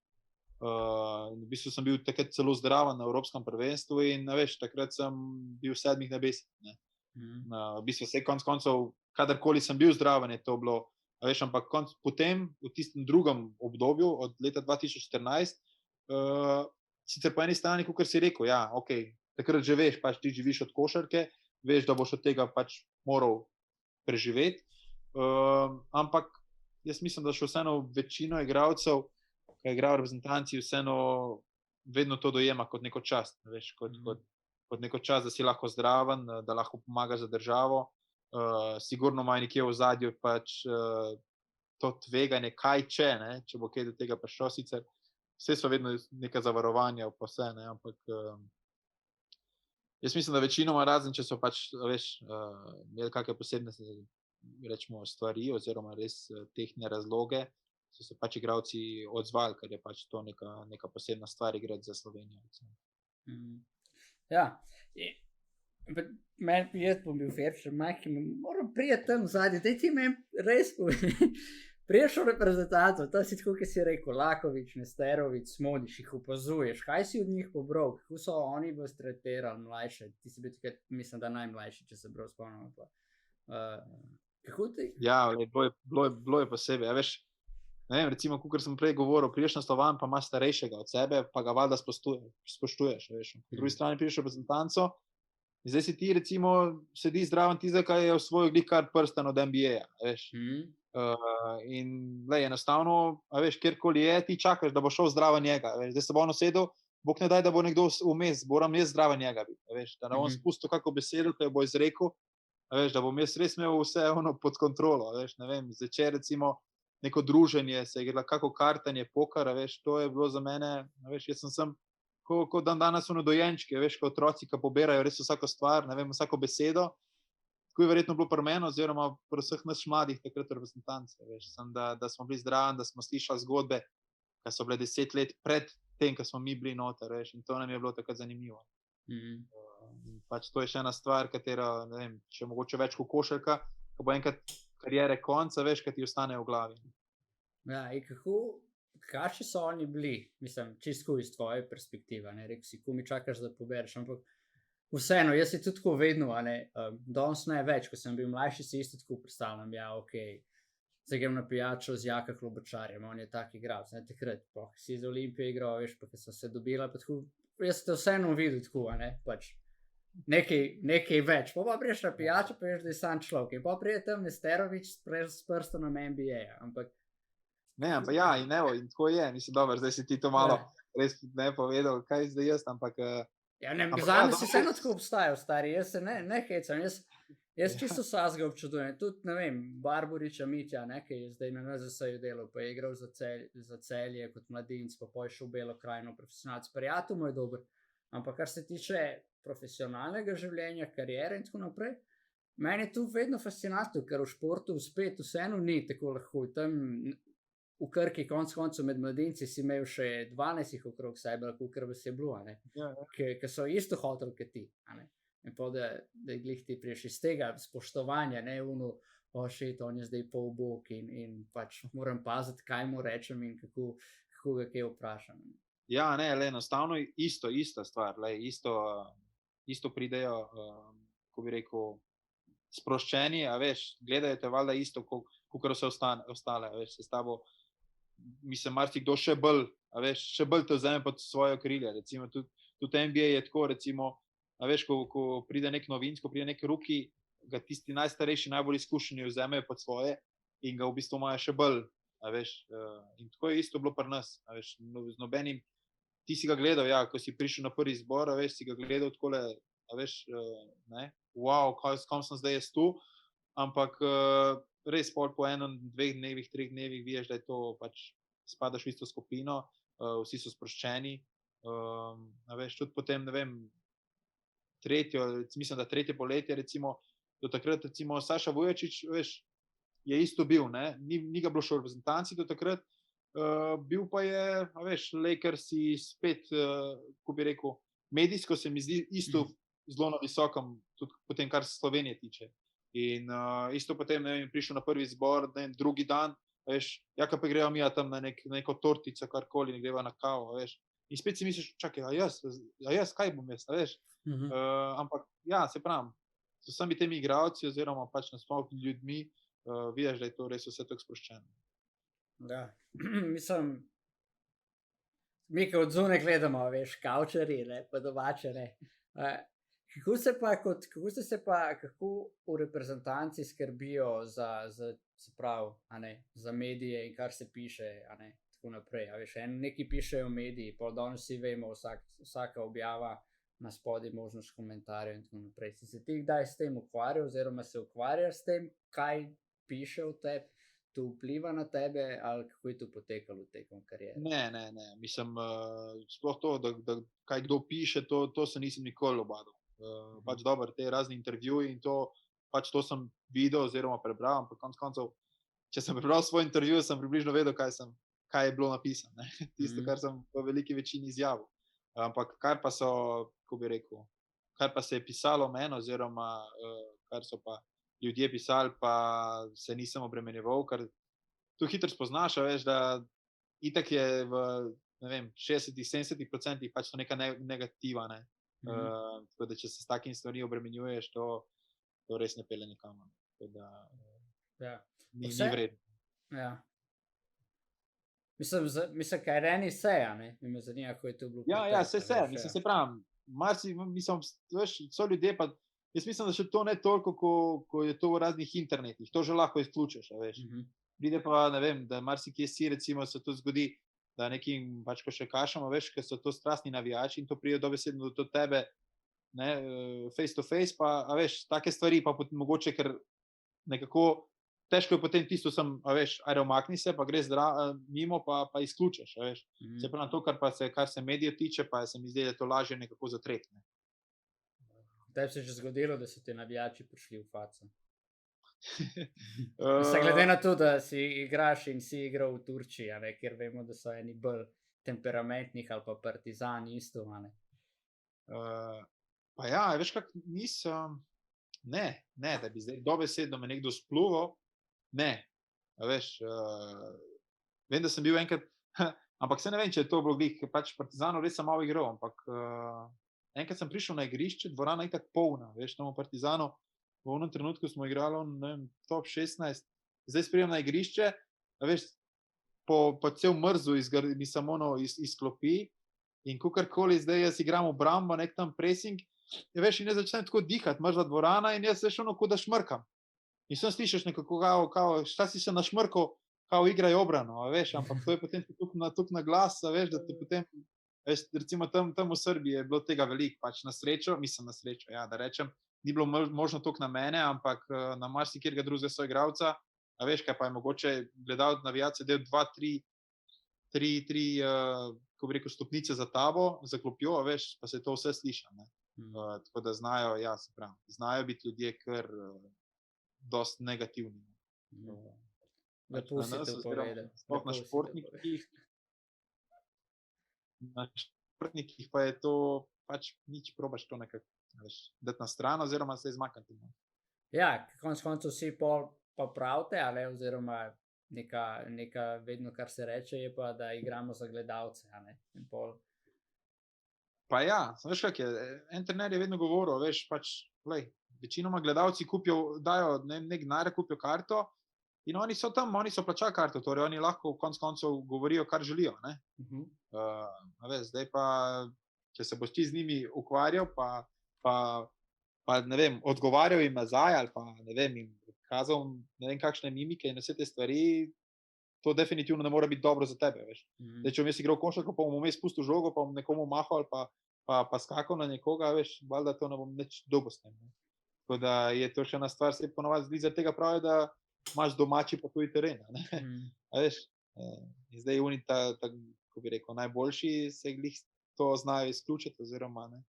v bistvu sem bil takrat celo zdraven na Evropskem prvenstvu in, a veš, takrat sem bil v 7 nebesih. V bistvu vse konc koncev, kadarkoli sem bil zdraven, je to bilo, a veš, ampak potem, v tistem drugem obdobju, od leta 2014, sicer po eni strani, kakor si rekel, ja, ok, takrat že veš, pač ti živiš od košarke, veš, da boš od tega pač moral preživeti, ampak jaz mislim, da še vseeno večino igralcev, ki igrajo v reprezentanci, vseeno vedno to dojema kot neko čast, veš, kot neko čast, da si lahko zdraven, da lahko pomagaš za državo, sigurno ima nekje v ozadju pač to tveganje, kaj če, ne, če bo kaj do tega prišlo, sicer vse so vedno neka zavarovanja pa vse, ne, ampak jaz mislim, da večinoma razen, če so pač, veš, imeli kakšne posebne, rečemo, stvari oziroma res tehtne razloge, so se pač igralci odzvali, ker je pač to neka posebna stvar igrati za Slovenijo. Ja, jaz bom bil fair, Mike, moram prijeti tam zadnji, daj ti meni res priješ v reprezentanco, to si tako, ki si rekel, Laković, Nesterović, Smodiš, jih opazuješ, kaj si od njih pobral, kako so oni vas tretirali mlajše, ti si bil takrat, mislim, da najmlajši, če se prav spomnim. Kako ti? Ja, bilo je posebej, veš, ne vem, recimo, kakor sem prej govoril, priješ na Slovan, pa imaš starejšega od sebe, pa ga valjda spoštuješ, veš, po drugi strani priješ v reprezentanco, in zdaj si ti, recimo, sedi zdraven tizek, kaj je v svoj glik kar prsten od NBA-ja, veš. In lej, enostavno, a veš, kjerkoli je, ti čakaš, da bo šel zdraven njega, veš, zdaj se bo on usedel, Bog ne daj, da bo nekdo vmes, moram jaz zdraven njega biti, veš, da ne bom spustil kako besedo, ki jo bo izrekel, veš, da bom jaz res imel vse pod kontrolo, veš, ne vem, zvečer recimo neko druženje, se je igrala kako kartanje, poker, veš, to je bilo za mene, veš, jaz sem ko danes dojenčki, veš, ko otroci, ki pobirajo res vsako stvar, ne vem, vsako besedo. Tako je verjetno bilo pri meni, oziroma pri vseh nas mladih takrat reprezentance, veš, da smo bili zdravi, da smo slišali zgodbe, ki so bile 10 let pred tem, ko smo mi bili noter, veš, in to nam je bilo takrat zanimivo. Pač to je še ena stvar, katera, ne vem, če mogoče več kot košarka, ko bo enkrat kariere konca, veš, kaj ti ostane v glavi. Ja, in kakšni so oni bili, mislim, čisto iz tvoje perspektive, ne, rekel si, ko mi čakaš, da pobereš, ampak vseeno, jaz si tudi tako vedno, danes ne več, ko sem bil mlajši, si isto tako predstavljam, ja, okej, zdaj grem na pijačo z Jaka Klobučarjem, on je tak igralec, ne, takrat, pa si iz Olimpije igral, veš, pa ko so se dobila, pa tako, jaz te vseeno videl tako, pač, nekaj več, pa priješ na pijačo, pa veš, da je sam človek, in pa prije tam Nesterović s prstom na NBA, ampak Ne, ampak ja, in evo, in tako je, mislim, dobro, zdaj si ti to malo res ne povedal, kaj zdaj jaz, ampak... Ja, ne, zame si vseeno tako obstajal, stari, jaz se ne hecam, jaz čisto vsakega občudujem, tudi, ne vem, Barboriča Mitja, ki je zdaj na NZS-ju delal, pa je igral za Celje kot mladinec, pa je šel v Belo krajino profesionalc, prijatelj mu je dober, ampak kar se tiče profesionalnega življenja, kariere in tako naprej, meni je to vedno fascinantno, ker v športu spet vseeno ni tako lahko, tam v Krki konc koncev med mladinci si imel še 12 okrog sebe, kakor vas je bilo, ki so isto hoteli kot ti, in pa da glih ti priješ iz tega spoštovanja, shit, on je zdaj polbog in pač moram paziti, kaj mu rečem in kako ga kaj vprašam. Ja, ne, le enostavno ista stvar, isto pridejo, ko bi rekel, sproščeni, a veš, gledajo te valjda isto, kakor vse ostale, a veš, se s tabo, mislim, marsikdo še bolj te vzame pod svoje okrilje, recimo, tudi NBA je tako, recimo, a veš, ko pride nek novinc, ko pride nek rookie, ga tisti najstarejši, najbolj izkušeni vzamejo pod svoje in ga v bistvu imajo še bolj, a veš, in tako je isto bilo pri nas, a veš, z nobenim, ti si ga gledal, ja, ko si prišel na prvi izbor, a veš, si ga gledal takole, a veš, ne, wow, s kom sem zdaj jaz tu, ampak res po enem, 2 dnevih, 3 dnevih vidiš, da je to pač spadaš v isto skupino, vsi so sproščeni, a veš, tudi potem, ne vem, mislim, da tretje poletje, recimo, do takrat, recimo, Saša Vujačić, veš, je isto bil, ne, ni ga bilo še v reprezentanci do takrat, bil pa je, a veš, Lakersi spet, ko bi rekel, medijsko se mi zdi isto zelo na visokem, tudi potem, kar se Slovenije tiče. In isto potem, ne vem, prišel na prvi izbor, ne vem, drugi dan, veš, jaka pa greva mi tam na neko tortico, karkoli, ne greva na kavo, veš. In spet si misliš, čakaj, a jaz, kaj bom jaz, veš. Ampak, ja, se pravim, s vsemi temi igralci oziroma pač nasploh ljudmi, vidiš, da je to res vse tako sproščeno. Da, mislim, mi ko od zunaj gledamo, veš, kavčari, pa domače, Kako v reprezentanci skrbijo za medije in kar se piše, tako naprej. Veš, nekaj pišejo mediji, pa danes vsi vemo, vsaka objava na spodaj možnost komentarjev in tako naprej. Si se ti kdaj s tem ukvarjal, oziroma se ukvarjaš s tem, kaj piše o tebi, to vpliva na tebe, ali kako je to potekalo tekom kariere? Ne, mislim, sploh to, da kaj kdo piše, to se nisem nikoli obadal. Pač dobro, te razne intervjuje in to, pač to sem videl oziroma prebral, ampak konec koncev, če sem prebral svoj intervju, sem približno vedel, kaj je bilo napisano, ne? Tisto, kar sem v veliki večini izjavil. Ampak kar pa so, ko bi rekel, kar pa se je pisalo o meni, oziroma kar so pa ljudje pisali, pa se nisem obremenjeval, ker tu hitro spoznaš, veš, da itak je v, ne vem, 60-70% pač to neka negativa, ne? Tako da, če se s takim stvari obremenjuješ, to res ne pelje nikamor. Tako da, ni vredno. Ja. Mislim, kaj reni seja, ne? Me zanima, kako je to bilo. Ja, se mislim, se pravim, mislim, veš, so ljudje, pa jaz mislim, da še to ne toliko, ko je to v raznih internetih, to že lahko izključiš, veš. Pride pa, ne vem, da marsikje si, recimo, se to zgodi, da nekim pač košarkašem, veš, ker so to strastni navijači in to pride dobesedno do tebe, ne, face to face, pa, a veš, take stvari pa mogoče, ker nekako težko je potem tisto sem, a veš, ajde omakni se, pa gre mimo, pa izključiš, a veš. Se pravi to, kar se medijev tiče, pa se mi zdi, da je to lažje nekako zatreti, ne. Tebi se je že zgodilo, da so te navijači prišli v faco? Mislim, glede na to, da si igraš in si igral v Turčiji, a ne, kjer vemo, da so eni bolj temperamentnih ali pa partizani isto, a ne. Pa ja, veš kak, nisem, ne, da bi zdaj dobesedno me nekdo spluval, ne, a veš, vem, da sem bil enkrat, ampak se ne vem, če je to bilo glih, pač Partizanov res sem malo igral, ampak enkrat sem prišel na igrišče, dvorana je tako polna, veš, tam v Partizanu, v onem trenutku smo igrali, ne vem, top 16, zdaj sprijem na igrišče, a veš, po cel mrzu nisem ono iz klopi in kakorkoli zdaj jaz igram obrambo, nek tam pressing, ja, veš, in jaz začnem tako dihati, mrzla dvorana in jaz veš ono, kot da šmrkam. In sem slišiš nekako, kao, šta si se našmrkal, kao igraj obrano, a veš, ampak to je potem tuk na glas, a veš, da te potem, veš, recimo tam v Srbiji je bilo tega veliko, pač na srečo, ja, da rečem, ni bilo možno tok na mene, ampak na marsikjerga drugega soigralca, a veš, kaj pa je mogoče gledal navijače, del 2, 3, ko bi rekel, stopnice za tabo, za klopjo, a veš, pa se to vse sliša, ne. Tako da znajo, ja, se pravi, znajo biti ljudje kar dosti negativni. Lepo si to povedal. Sploh na športnikih pa je to pač nič, probaš to nekako dati na stran oziroma se izmakniti. Ja, konec koncev vsi pol pa pravite, ali oziroma neka vedno, kar se reče, je pa, da igramo za gledalce, a ne, in pol. Pa ja, veš kak je, en trener je vedno govoril, veš, pač, glej, večinoma gledalci dajo nek denar, kupijo karto in oni so tam, oni so plačali karto, torej oni lahko konec koncev govorijo, kar želijo, ne. A veš, zdaj pa, če se boš ti z njimi ukvarjal, pa ne vem, odgovarjal jim nazaj ali pa ne vem, jim kazal ne vem kakšne mimike in vse te stvari, to definitivno ne mora biti dobro za tebe, veš. Zdaj, če bom jaz igral košarko, pa bom vmes pustil žogo, pa bom nekomu mahal ali pa skakal na nekoga, veš, valjda to ne bom nič dolgo s tem. Tako da je to še ena stvar, se ponovadi zdi, zaradi tega pravijo, da imaš domači pa tuji teren, ne. A veš, in zdaj oni ko bi rekel, najboljši se glih to znajo izključiti oziroma, ne.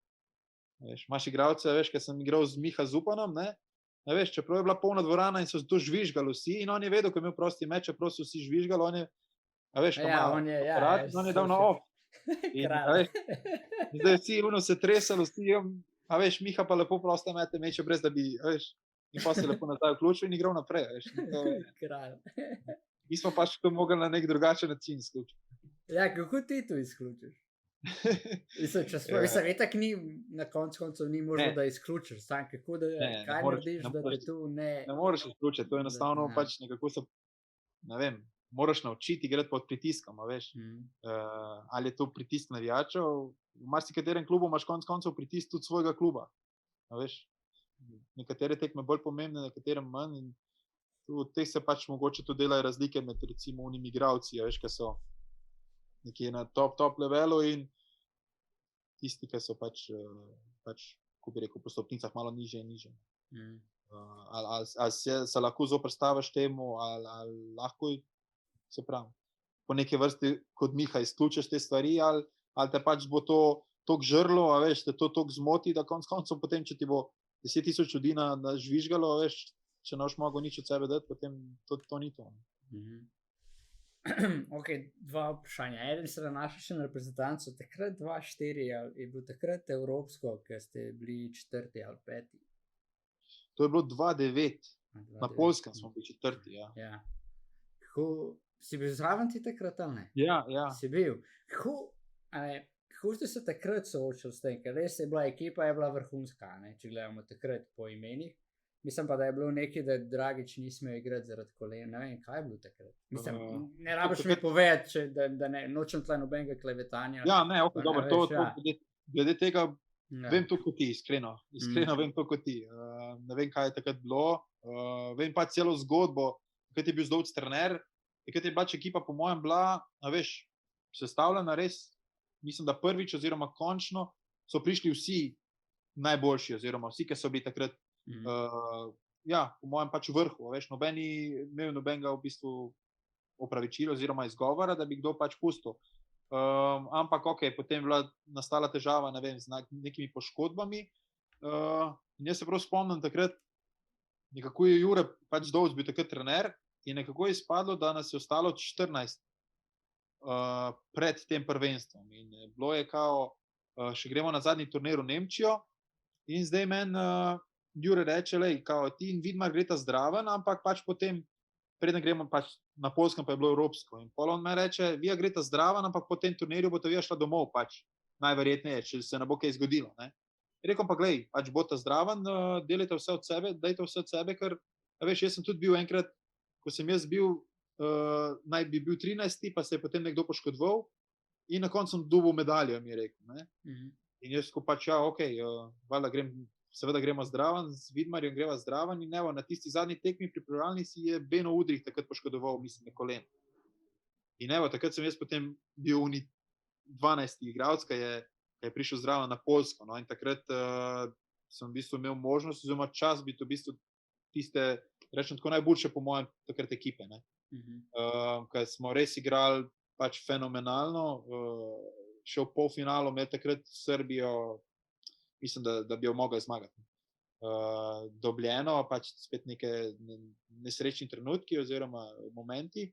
Veš, imaš igralce, veš, ker sem igral z Miha Zupanom, ne, veš, čeprav je bila polna dvorana in so to žvižgali vsi in on je vedel, ko je imel prosti meč, čeprav so vsi žvižgali, on je, a veš, on je dal na off. In, a veš, zdaj vsi se tresali, vsi, a veš, Miha pa lepo prosto mete meče, brez da bi, a veš, in pa se lepo nazaj vključil in igral naprej, a veš. Mi smo pač to mogli na nek drugačen način izključiti. Ja, kako ti to izključiš? Mislim, etak ni, na koncu ni možno, da izključiš, sam kako da, kaj narediš, da te tu ne... Ne moreš izključiti, to je enostavno pač nekako se, ne vem, moraš naučiti igrati pod pritiskom, a veš. Ali je to pritisk navijačev, v marsikaterem klubu imaš konec koncev pritisk tudi svojega kluba, a veš. Nekatere tekme bolj pomembne, nekatere manj in v teh se pač mogoče tudi delajo razlike med recimo unimi igralci, a veš, ki so nekje na top levelu in tisti, ki so pač, ko bi rekel, po stopnicah malo nižje in nižje. Ali se lahko zoperstaviš temu, ali lahko, se pravi, po neke vrsti kot Miha izključiš te stvari, ali te pač bo to toliko žrlo, a veš, te to toliko zmoti, da konec koncev potem, če ti bo 10,000 ljudi nažvižgalo, a veš, če ne boš mogel nič od sebe dati, potem to ni to. Ok, dva vprašanja. Eden se nanaša še na reprezentanco. Takrat 2-4 je bilo takrat evropsko, ker ste bili 4. ali 5. To je bilo 2-9. Na Poljskem smo bili 4. Ja. Si bil zraven ti takrat, ali ne? Ja. Si bil. Kako ste se takrat soočili s tem? Ker res je bila ekipa, je bila vrhunska, ne? Če gledamo takrat po imenih. Mislim pa, da je bilo nekaj, da Dragič ni smel igrati zaradi kolen. Ne vem, kaj je bilo takrat. Mislim, ne rabiš mi povedati, da ne nočem tle nobenega klevetanja. Ja, ne, ok, dobro, glede tega vem to kot ti, iskreno vem to kot ti. Ne vem, kaj je takrat bilo, vem pa celo zgodbo, kad je bil Zdovc trener, kad je pač ekipa po mojem bila, a veš, sestavljena res, mislim, da prvič oziroma končno so prišli vsi najboljši oziroma vsi, ki so bili takrat ja, po mojem pač vrhu, veš, noben ni imel nobenega v bistvu opravičila oziroma izgovora, da bi kdo pač pustil. Ampak ok, potem je bila nastala težava, ne vem, z nekimi poškodbami. In jaz se prav spomnim takrat, nekako je Jure pač Dovc bil takrat trener in nekako je izpadlo, da nas je ostalo 14 pred tem prvenstvom. In bilo je kao, še gremo na zadnji turnir v Nemčijo in zdaj meni Jure reče, lej, kao, ti in Vidmar greta zdraven, ampak pač potem, preden gremo pač na Poljskem, pa je bilo evropsko. In pol on me reče, vi greta zdraven, ampak po tem turnirju boste vi šla domov, pač najverjetneje, če se ne bo kaj zgodilo. Ne? Rekom pa, glej, pač boste zdraven, delajte vse od sebe, dajte vse od sebe, ker, veš, jaz sem tudi bil enkrat, ko sem jaz bil, naj bi bil 13, pa se je potem nekdo poškodoval in na koncu sem dobil medaljo, mi je rekel. Ne? In jaz ko pač, ja, ok, valjda seveda gremo zdraven, z Vidmarjem greva zdraven in evo, na tisti zadnji tekmi pri pripravljalnici je Beno Udrih takrat poškodoval, mislim, na kolen. In evo, takrat sem jaz potem bil 12. igralec, ki je prišel zdraven na Poljsko, no, in takrat sem v bistvu imel možnost, oziroma čas biti v bistvu tiste, rečem tako, najboljše po mojem takrat ekipe, ne. Ker smo res igrali pač fenomenalno, še v polfinalu imeli takrat Srbijo, mislim, da bi jo mogli zmagati. Dobljeno, pač spet neke nesrečni trenutki oziroma momenti.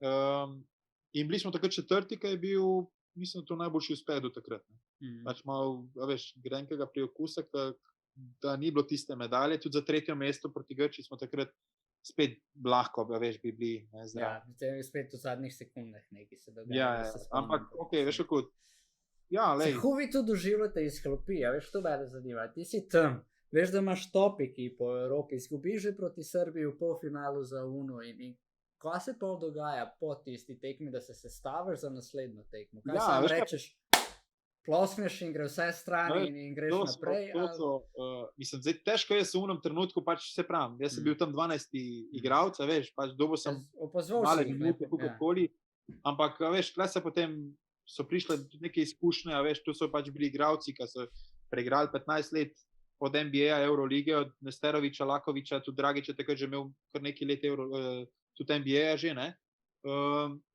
In bili smo takrat 4., ki je bil, mislim, to najboljši uspeh do takrat. Pač malo, veš, grenkega priokusa, da ni bilo tiste medalje, tudi za 3. mesto proti Grčiji smo takrat spet lahko, veš, bi bili. Ne, ja, spet v zadnjih sekundah nekaj se dogaja. Ja, ampak, ok, veš, kako. Ja, se huvi tudi doživljate iz klopi, ja, veš, to mene zanima. Ti si tam, veš, da imaš top ekipo v Evropi, izgubiš že proti Srbiji v polfinalu za UNO in kaj se pa dogaja po tisti tekmi, da se sestaviš za naslednjo tekmo? Kaj sam rečeš, ploskneš in gre vse strani in greš naprej? Mislim, zdaj težko je se v unem trenutku, pač se pravim, jaz sem bil tam 12. igralec, veš, pač dobil sem male minute, kakorkoli, ampak, veš, tle se potem so prišle tudi neke izkušnje, veš, tu so pač bili igralci, ki so preigrali 15 let od NBA, Eurolige, od Nesteroviča, Lakoviča, tudi Dragiča, takrat že imel kar nekaj let tudi NBA že, ne?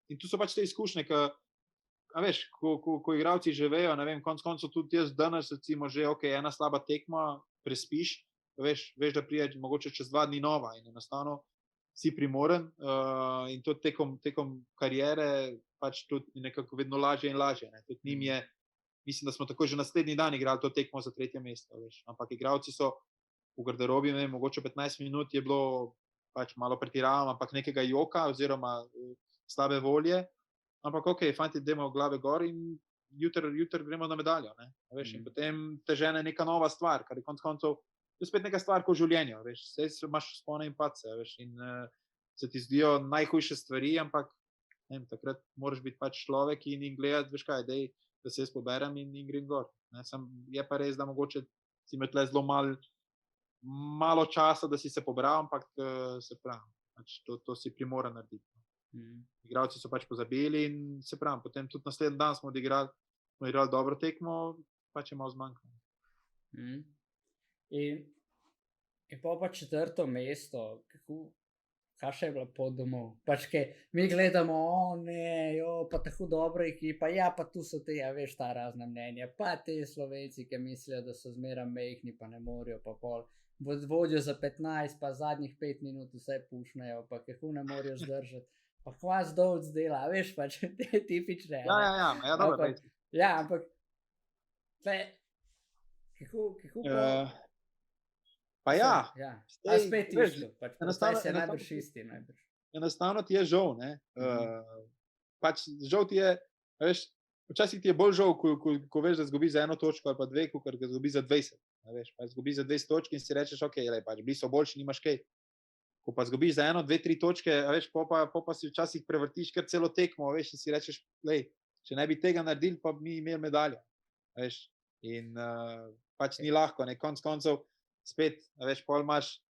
In tu so pač te izkušnje, a veš, ko igralci že vejo, ne vem, konc koncev tudi jaz danes, recimo že, ok, ena slaba tekma, prespiš, veš, da prije mogoče čez 2 dni nova in enostavno si primoren in to tekom kariere pač tudi nekako vedno lažje in lažje. Ne. Tudi njim je, mislim, da smo tako že naslednji dan igrali to tekmo za 3. mesto, veš. Ampak igralci so v garderobi, ne vem, mogoče 15 minut je bilo pač malo pretiravam, ampak nekega joka oziroma slabe volje. Ampak ok, fanti, dajmo glave gor in jutri gremo na medaljo, ne. Veš, in potem te žene neka nova stvar, kar je konec koncev je spet neka stvar kot v življenju, veš, saj imaš spone in padce, veš, in se ti zdijo najhujše stvari, ampak vem, takrat moraš biti pač človek in gledati, veš kaj, dej, da se jaz poberem in grem gor. Ne, je pa res, da mogoče si imel tle zelo malo časa, da si se pobral, ampak se pravi, pač to si primoran narediti. Igralci so pač pozabili in se pravi, potem tudi naslednji dan smo igrali dobro tekmo, pač je malo zmanjkalo. In pa 4. mesto, kaj še je bila pot domov? Pač, mi gledamo, pa tako dobra ekipa, ja, pa tu so te, ja, veš, ta razna mnenja, pa te Slovenci, ki mislijo, da so zmeraj mehni, pa ne morejo, pa pol vodijo za 15, pa zadnjih 5 minut vse pušnejo, pa kako ne morejo zdržati, pa kvas Dovc dela, veš, pač te tipične. Ja, dobro. Ja, ampak, kako pa... Pa ja, spet isto, pač proces je najbrž isti. Enostavno ti je žal, ne. Pač žal ti je, veš, včasih ti je bolj žal, ko veš, da zgubi za 1 točko ali pa 2, kot ga zgubi za 20. Veš, pa zgubi za 20 točk in si rečeš, ok, pač bili so boljši, nimaš kaj. Ko pa zgubiš za 1, 2, 3 točke, veš, pa si včasih prevrtiš kar celo tekmo, veš, in si rečeš, če ne bi tega naredili, pa bi imeli medaljo. Veš, in pač ni lahko, ne, konc koncev spet, veš, pol imaš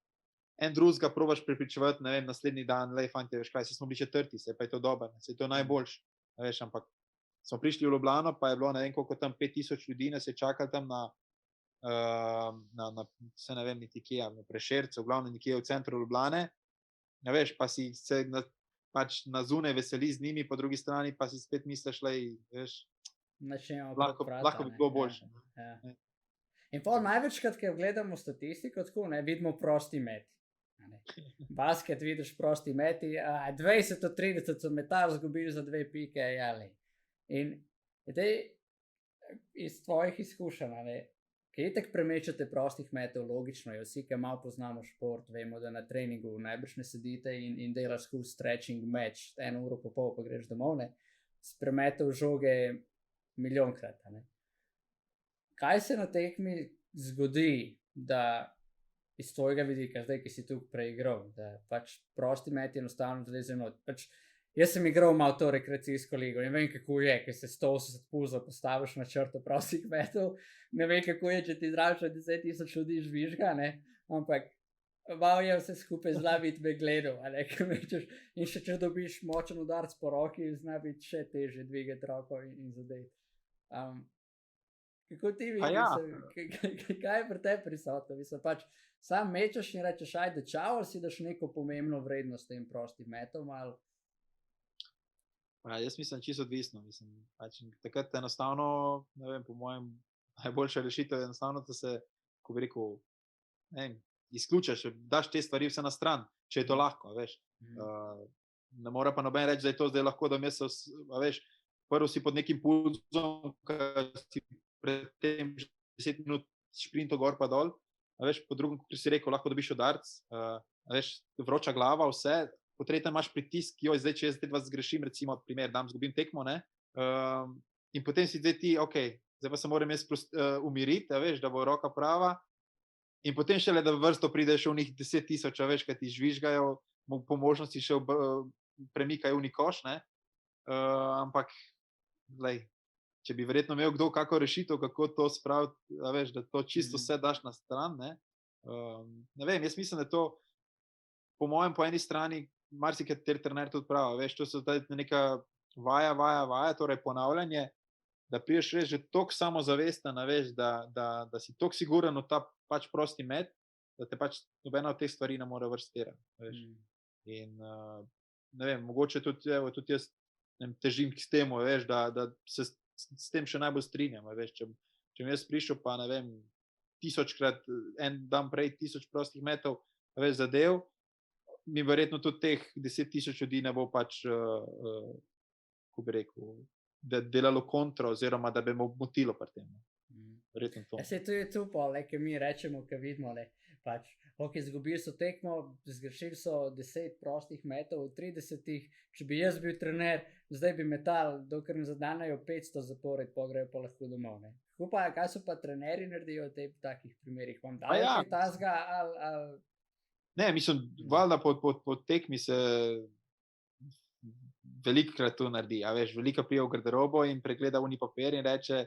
en drugega probaš prepričevati, ne vem, naslednji dan, fanti, veš kaj, smo bili 4, se pa je to dobro, se je to najboljši, veš, ampak smo prišli v Ljubljano, pa je bilo, ne vem, koliko tam 5000 ljudi, nas je čakali tam se ne vem, niti kje, na Prešercu, v glavnem nekje v centru Ljubljane, ne veš, pa si se pač na zunaj veseli z njimi, po drugi strani pa si spet misliš, veš, lahko bi bilo boljše. In pa največkrat, ker gledamo statistiko, tako, ne, vidimo prosti met. Ne. Basket vidiš prosti meti, 20 od 30 so metal, zgubili za 2 pike, jale. In zdaj iz tvojih izkušenj, ki itak premečate prostih metov, logično je, vsi, ki malo poznamo šport, vemo, da na treningu najbrž ne sedite in delaš skozi stretching match, 1 uro pa pol, pa greš domov, ne, spremetov žoge milijonkrat, ne. Kaj se na tekmi zgodi, da iz tvojega vidika, zdaj, ki si tu preigral, da pač prosti meti enostavno zleze not. Pač, jaz sem igral malo to rekreacijsko ligo in vem, kako je, ker se 180 pulzov postaviš na črto prostih metov, ne vem, kako je, če ti zraven 10,000 ljudi žvižga, ne, ampak malo je vse skupaj zna biti me gledal, a ne, ker mečeš, in še če dobiš močen udarc po roki, zna biti še teže dvigati roko in zadeti. Kako ti vidiš, kaj je pri tebi prisotno? Mislim, pač sam mečeš in rečeš, ajde čau, ali si daš neko pomembno vrednost tem prostim metom, ali? Jaz mislim, čisto odvisno. Pač, takrat enostavno, ne vem, po mojem, najboljša rešitev je enostavno, da se, ko bi rekel, ne vem, izključaš, daš te stvari vse na stran, če je to lahko, veš. Ne mora pa noben reči, da je to zdaj lahko, da veš, prvo si pod nekim pulzom, ker si predtem 10 minut šprinto gor pa dol, veš, po drugem, kot si rekel, lahko dobiš udarc, veš, vroča glava, vse, po tretjem imaš pritisk, zdaj, če jaz zdaj vas zgrešim, recimo, primer, zgubim tekmo, ne, in potem si zdaj ti, zdaj pa se moram jaz umiriti, veš, da bo roka prava, in potem šele, da v vrsto prideš v njih 10,000, veš, kaj ti žvižgajo, po možnosti še premikajo v koš, ne, ampak, glej, če bi verjetno imel kdo kako rešitev, kako to spraviti, veš, da to čisto vse daš na stran, ne vem, jaz mislim, da to po mojem, po eni strani, marsikateri trener tudi pravi, veš, to so neka vaja, torej ponavljanje, da priješ res že toliko samozavesten, veš, da si toliko siguren v ta pač prosti met, da te pač nobena od teh stvari ne more vrstirati, veš. In, ne vem, mogoče tudi jaz težim k temu, veš, da se s tem še najbolj strinjam, veš, če mi jaz prišel pa, ne vem, 1000-krat, en dan prej 1000 prostih metov, veš, zadev, mi verjetno tudi teh 10,000 ljudi ne bo pač, ko bi rekel, da delalo kontra, oziroma da bi me motilo pri tem. Verjetno to. Se to je tu pol, ki mi rečemo, ki vidimo, pač, izgubili so tekmo, zgrešili so 10 prostih metov v 30, če bi jaz bil trener, zdaj bi metal, dokler ne zadenejo 500 zapored, pa grejo pa lahko domov, ne. Kaj so pa trenerji naredijo v takih primerih? Vam dajo kaj tazga, ali? Ne, mislim, valjda po tekmi se velikokrat to naredi, a veš, velika prije v garderobo in pregleda oni papir in reče,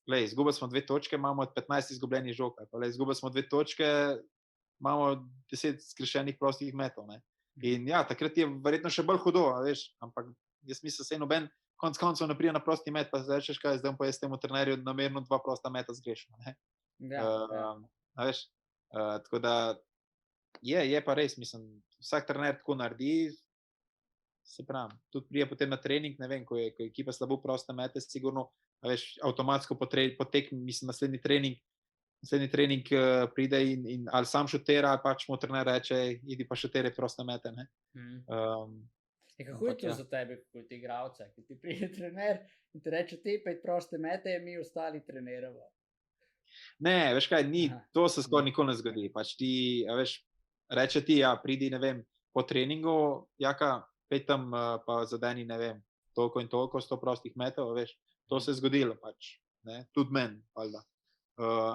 glej, izgubili smo 2 točke, imamo 15 izgubljenih žog, izgubili smo 2 točke, imamo 10 zgrešenih prostih metov, ne. In ja, takrat je verjetno še bolj hudo, a veš, ampak jaz mislim, se noben konec koncev ne pride na prosti met, pa rečeš, kaj, zdaj pa jaz temu trenerju namerno 2 prosta meta zgrešil, ne. A veš, tako da je pa res, mislim, vsak trener tako naredi, se pravim, tudi prije potem na trening, ne vem, ko je ekipa slabo proste mete, sigurno, a veš, avtomatsko po tekmi, mislim, naslednji trening pride in ali sam šutera, ali pač mu trener reče, idi pa šutere proste mete, ne. Kako je to za tebe, kot igralca, ki ti pride trener in ti reče, ti pa proste mete, mi ostali treniramo? Ne, veš kaj, to se skoraj nikoli ne zgodi, pač ti, a veš, reče ti, ja, pridi, ne vem, po treningu, Jaka, pej tam pa zadeni, ne vem, toliko in toliko 100 prostih metov, veš, to se je zgodilo pač, ne, tudi meni, valjda.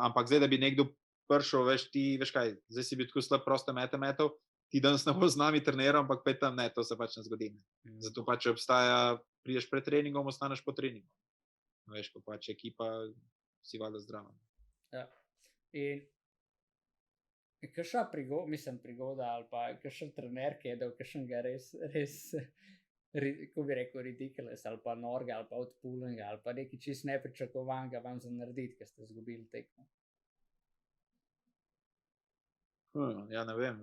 Ampak zdaj, da bi nekdo prišel, veš, ti, veš kaj, zdaj si bi tako slab proste metov, ti danes ne bo z nami treniral, ampak pej tam ne, to se pač ne zgodi. Zato pač obstaja, prideš pred treningom, ostaneš po treningu. Veš, pa pač ekipa si valjda zdrava. Ja, in kakšna prigoda ali pa kakšen trener, ki je dal kakšnega res, ko bi rekel, ridiculous ali pa norga ali pa odpulenga ali pa nekaj čist nepričakovanega vam za narediti, ker ste izgubili tekmo? Ja, ne vem,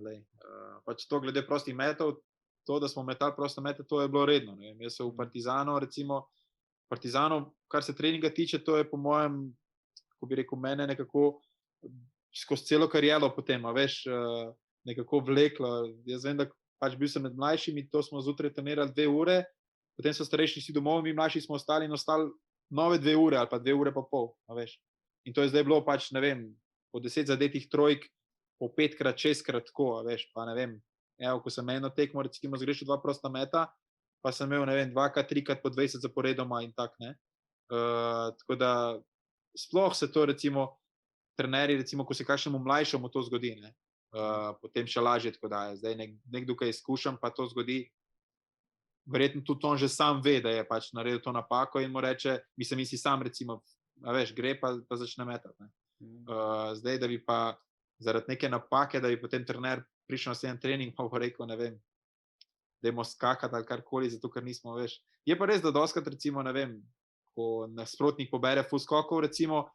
pač to glede prostih metov, to, da smo metali proste mete, to je bilo redno, ne vem, jaz sem v Partizanu, recimo, kar se treninga tiče, to je po mojem, ko bi rekel, mene nekako skozi celo kariero potem, a veš, nekako vleklo. Jaz vem, da pač bil sem med mlajšimi, to smo zjutraj trenirali 2 ure, potem so starejši si domov, mi mlajši smo ostali in ostali nove 2 ure ali pa 2 ure pa pol, a veš. In to je zdaj bilo pač, ne vem, po 10 zadetih trojk, po 5krat, 6krat tako, a veš, pa ne vem. Evo, ko sem eno tekmo, recimo zgrešil 2 prosta meta, pa sem imel, ne vem, 2krat, 3krat po 20 zaporedoma in tak, ne. Tako da sploh se to recimo trenerji, recimo, ko se kakšnemu mlajšemu to zgodi, ne, potem še lažje, tako da zdaj nekdo, ki izkušam, pa to zgodi, verjetno tudi on že sam ve, da je pač naredil to napako in mu reče, mislim, si sam recimo, a veš, gre pa začne metati, ne. Zdaj, da bi pa zaradi neke napake, da bi potem trener prišel na naslednji trening, pa bo rekel, ne vem, dajmo skakati ali karkoli, zato ker nismo, veš. Je pa res, da dostikrat recimo, ne vem, ko nasprotnik pobere ful skokov, recimo,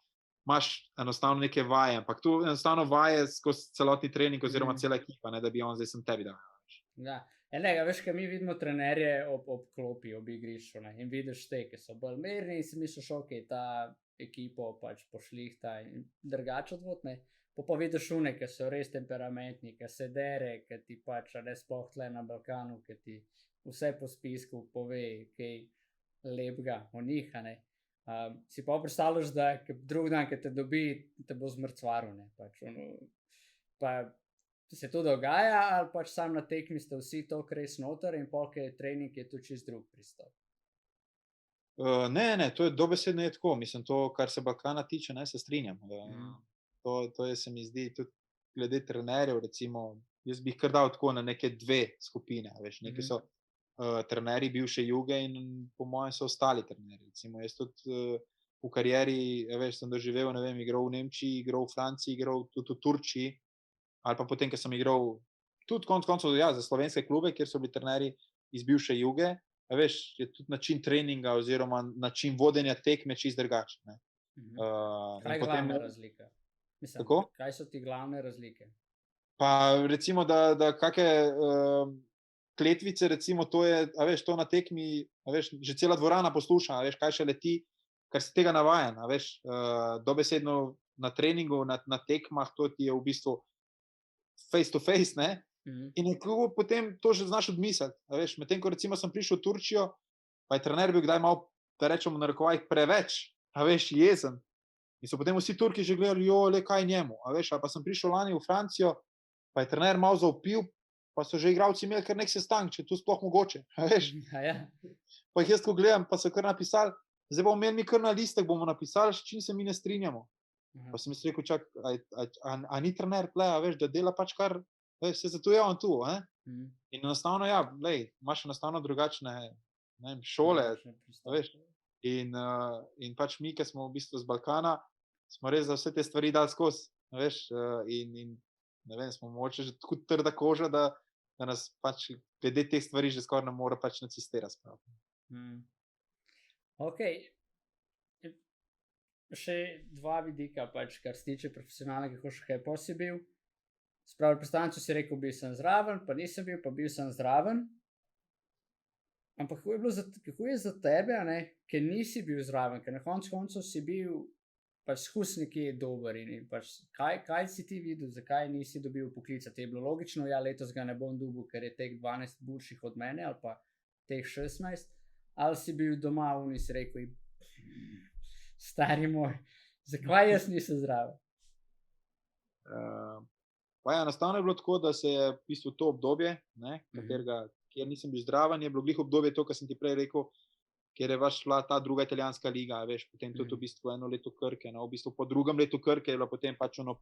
imaš enostavno neke vaje, ampak tu enostavno vaje skozi celotni trening oziroma cela ekipa, ne, da bi on zdaj sem tebi dal. Ja, enega, veš, kaj mi vidimo trenerje ob klopi, ob igrišču, ne, in vidiš te, ki so bolj mirni in si misliš, ok, ta ekipo pač pošlihta in drugače odvod, ne. Pa vidiš une, ki so res temperamentni, ki se dere, ki ti pač, ne, sploh tle na Balkanu, ki ti vse po spisku pove, kaj lepega o njih, a ne. Si pa predstavljaš, da drug dan, ki te dobi, te bo zmrcvaril, ne, pač ono, pa se to dogaja, ali pač sam na tekmi ste vsi toliko res noter in pol, ki je trening, je to čist drug pristop. Ne, to je dobesedno je tako, mislim, to, kar se Balkana tiče, ne, se strinjam. To je, se mi zdi, tudi glede trenerjev, recimo, jaz bi jih kar dal tako na neke 2 skupine, veš, neki so trenerji bivše Juge in po mojem so ostali trenerji. Recimo, jaz tudi v karieri, veš, sem doživel, ne vem, igral v Nemčiji, igral v Franciji, igral tudi v Turčiji, ali pa potem, ko sem igral tudi konec koncev, ja, za slovenske klube, kjer so bili trenerji iz bivše Juge, a veš, je tudi način treninga oziroma način vodenja tekme čist drugačen, ne. Kaj je glavna razlika? Mislim, kaj so ti glavne razlike? Pa recimo, da kake kletvice, recimo, to je, a veš, to na tekmi, a veš, že cela dvorana posluša, a veš, kaj še leti, ker si tega navajen, a veš, dobesedno na treningu, na tekmah, to ti je v bistvu face to face, ne, in nekako potem to že znaš odmisliti, a veš, medtem ko recimo sem prišel v Turčijo, pa je trener bil kdaj malo, da rečemo na narekovajih, preveč, a veš, jezen. In so potem vsi Turki že gledali, le kaj njemu, a veš, ali pa sem prišel lani v Francijo, pa je trener malo zavpil, pa so že igralci imeli kar nek sestank, če je to sploh mogoče, a veš. Ja. Pa jih jaz ko gledam, pa so kar napisali, zdaj bomo imeli mi kar na listek, bomo napisali, s čim se mi ne strinjamo. Pa sem jaz rekel, čak, a ni trener tle, a veš, da dela pač kar, veš, se zato je on tu, ne. In enostavno, ja, glej, imaš enostavno drugačne, ne vem, šole, a veš. In pač mi, ki smo v bistvu z Balkana, smo res za vse te stvari dali skozi, veš, in ne vem, smo mogoče že tako trda koža, da nas pač glede teh stvari že skoraj ne more pač nacistera spraviti. Ok. Še 2 vidika, pač, kar se tiče profesionalnega košarkarja, pa si bil, spravi predstavnico si rekel, bil sem zraven, pa nisem bil, pa bil sem zraven. Ampak kako je za tebe, ne, ker nisi bil zraven, ker na koncu si bil pač skus nekje dober in pač kaj si ti videl, zakaj nisi dobil poklica? Te je bilo logično, ja, letos ga ne bom dobil, ker je teh 12 boljših od mene ali pa teh 16, ali si bil doma in si rekel, stari moj, zakaj jaz nisem zraven? Pa ja, enostavno je bilo tako, da se je v bistvu to obdobje, ne, kjer nisem bil zraven, je bilo glih obdobje to, kar sem ti prej rekel, kjer je šla ta druga italijanska liga, veš, potem tudi v bistvu 1 leto Krke, no, v bistvu po drugem letu Krke je bila potem pač ono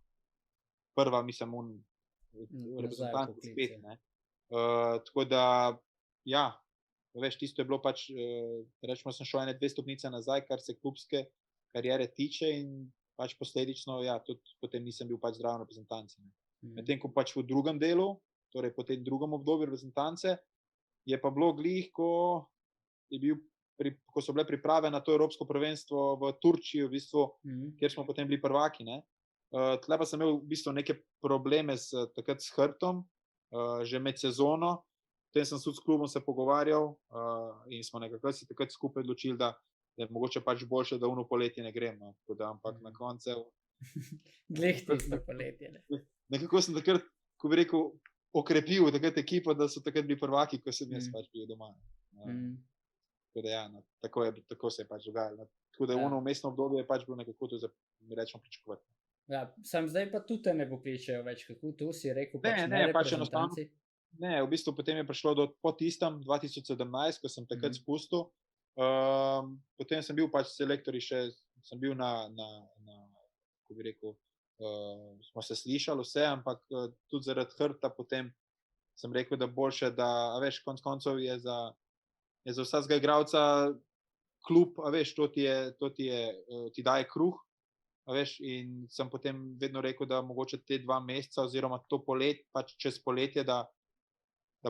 prva, mislim, reprezentant spet, ne. Tako da, ja, veš, tisto je bilo pač, rečemo, sem šel 1-2 stopnice nazaj, kar se klubske kariere tiče in pač posledično, ja, tudi potem nisem bil pač zraven reprezentance, ne. Medtem ko pač v drugem delu, torej po tem drugem obdobju reprezentance, je pa bilo glih, ko so bile priprave na to evropsko prvenstvo v Turčiji, v bistvu, kjer smo potem bili prvaki, ne. Tle pa sem imel v bistvu neke probleme takrat s hrbtom, že med sezono, potem sem tudi s klubom se pogovarjal in smo nekako se takrat skupaj odločili, da je mogoče pač boljše, da uno poletje ne grem, no, ampak na koncu... Glih tisto poletje, ne. Nekako sem takrat ko bi rekel, okrepil takrat ekipo, da so takrat bili prvaki, ko sem jaz pač bil doma. Tako da ja, no, tako se je pač dogajalo. Tako da ono vmesno obdobje je pač bilo nekako to, mi rečemo, pričakovati. Ja, sam zdaj pa tudi te ne pokličejo več, kako tu si rekel, pač ne, pač enostavno. Ne, v bistvu potem je prišlo do po tistem 2017, ko sem takrat spustil. Potem sem bil pač selektor, sem bil kako bi rekel, smo se slišali vse, ampak tudi zaradi hrbta potem sem rekel, da boljše, da, a veš, konc koncev je za vsakega igralca klub, a veš, to ti daje kruh, a veš, in sem potem vedno rekel, da mogoče te 2 meseca oziroma to pač čez poletje, da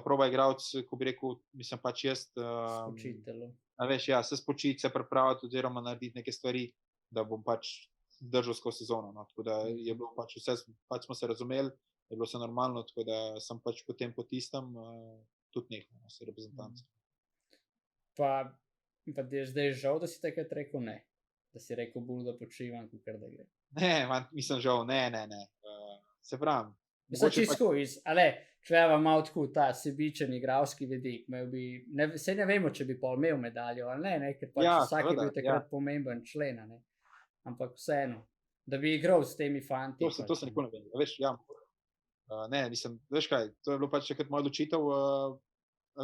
proba igralec, ko bi rekel, mislim pač jaz, a veš, ja, se spočiti, se pripraviti oziroma narediti neke stvari, da bom pač držal skozi sezono, no, tako da je bilo pač vse, pač smo se razumeli, je bilo vse normalno, tako da sem pač potem po tistem tudi nehal s reprezentanco. Pa ti je zdaj žal, da si takrat rekel ne? Da si rekel bolj, da počivam, kakor da gre? Ne, nisem žal, ne. Se pravim. Mislim, čisto čujeva malo tako ta sebičen igralski vidik, saj ne vemo, če bi pol imel medaljo, ali ne, ker pač vsak je bil takrat pomemben člen, ne, ampak vseeno, da bi igral s temi fanti. To se nikoli ne vem, veš, ja, ne, mislim, veš kaj, to je bilo pač takrat moja odločitev,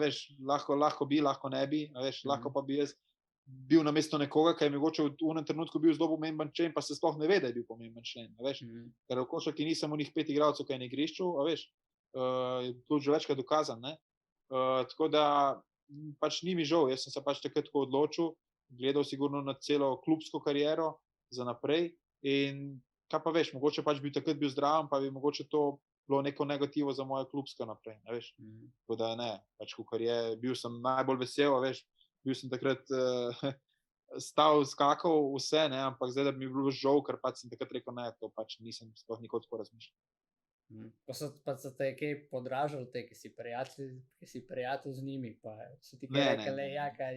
veš, lahko bi, lahko ne bi, veš, lahko pa bi jaz bil namesto nekoga, ki je mogoče v unem trenutku bil zelo pomemben člen, pa se sploh ne ve, da je bil pomemben člen, veš, ker v košarki nisem onih 5 igralcev, ki je na igrišču, veš, je to že večkrat dokazan, ne, tako da pač ni mi žal, jaz sem se pač takrat tako odločil, gledal sigurno na celo klubsko kariero za naprej in kaj pa veš, mogoče pač bi takrat bil zdrav, pa bi mogoče to bilo neko negativo za mojo klubsko naprej, ne veš, tako da ne, pač kakor je, bil sem najbolj vesel, veš, bil sem takrat stal, skakal vse, ne, ampak zdaj, da bi mi bilo žal, ker pač sem takrat rekel ne, to pač nisem sploh nikoli tako razmišljal. Pa so te kaj podražali te, ki si prijatelj z njimi, pa so ti kaj rekali, ja, kaj...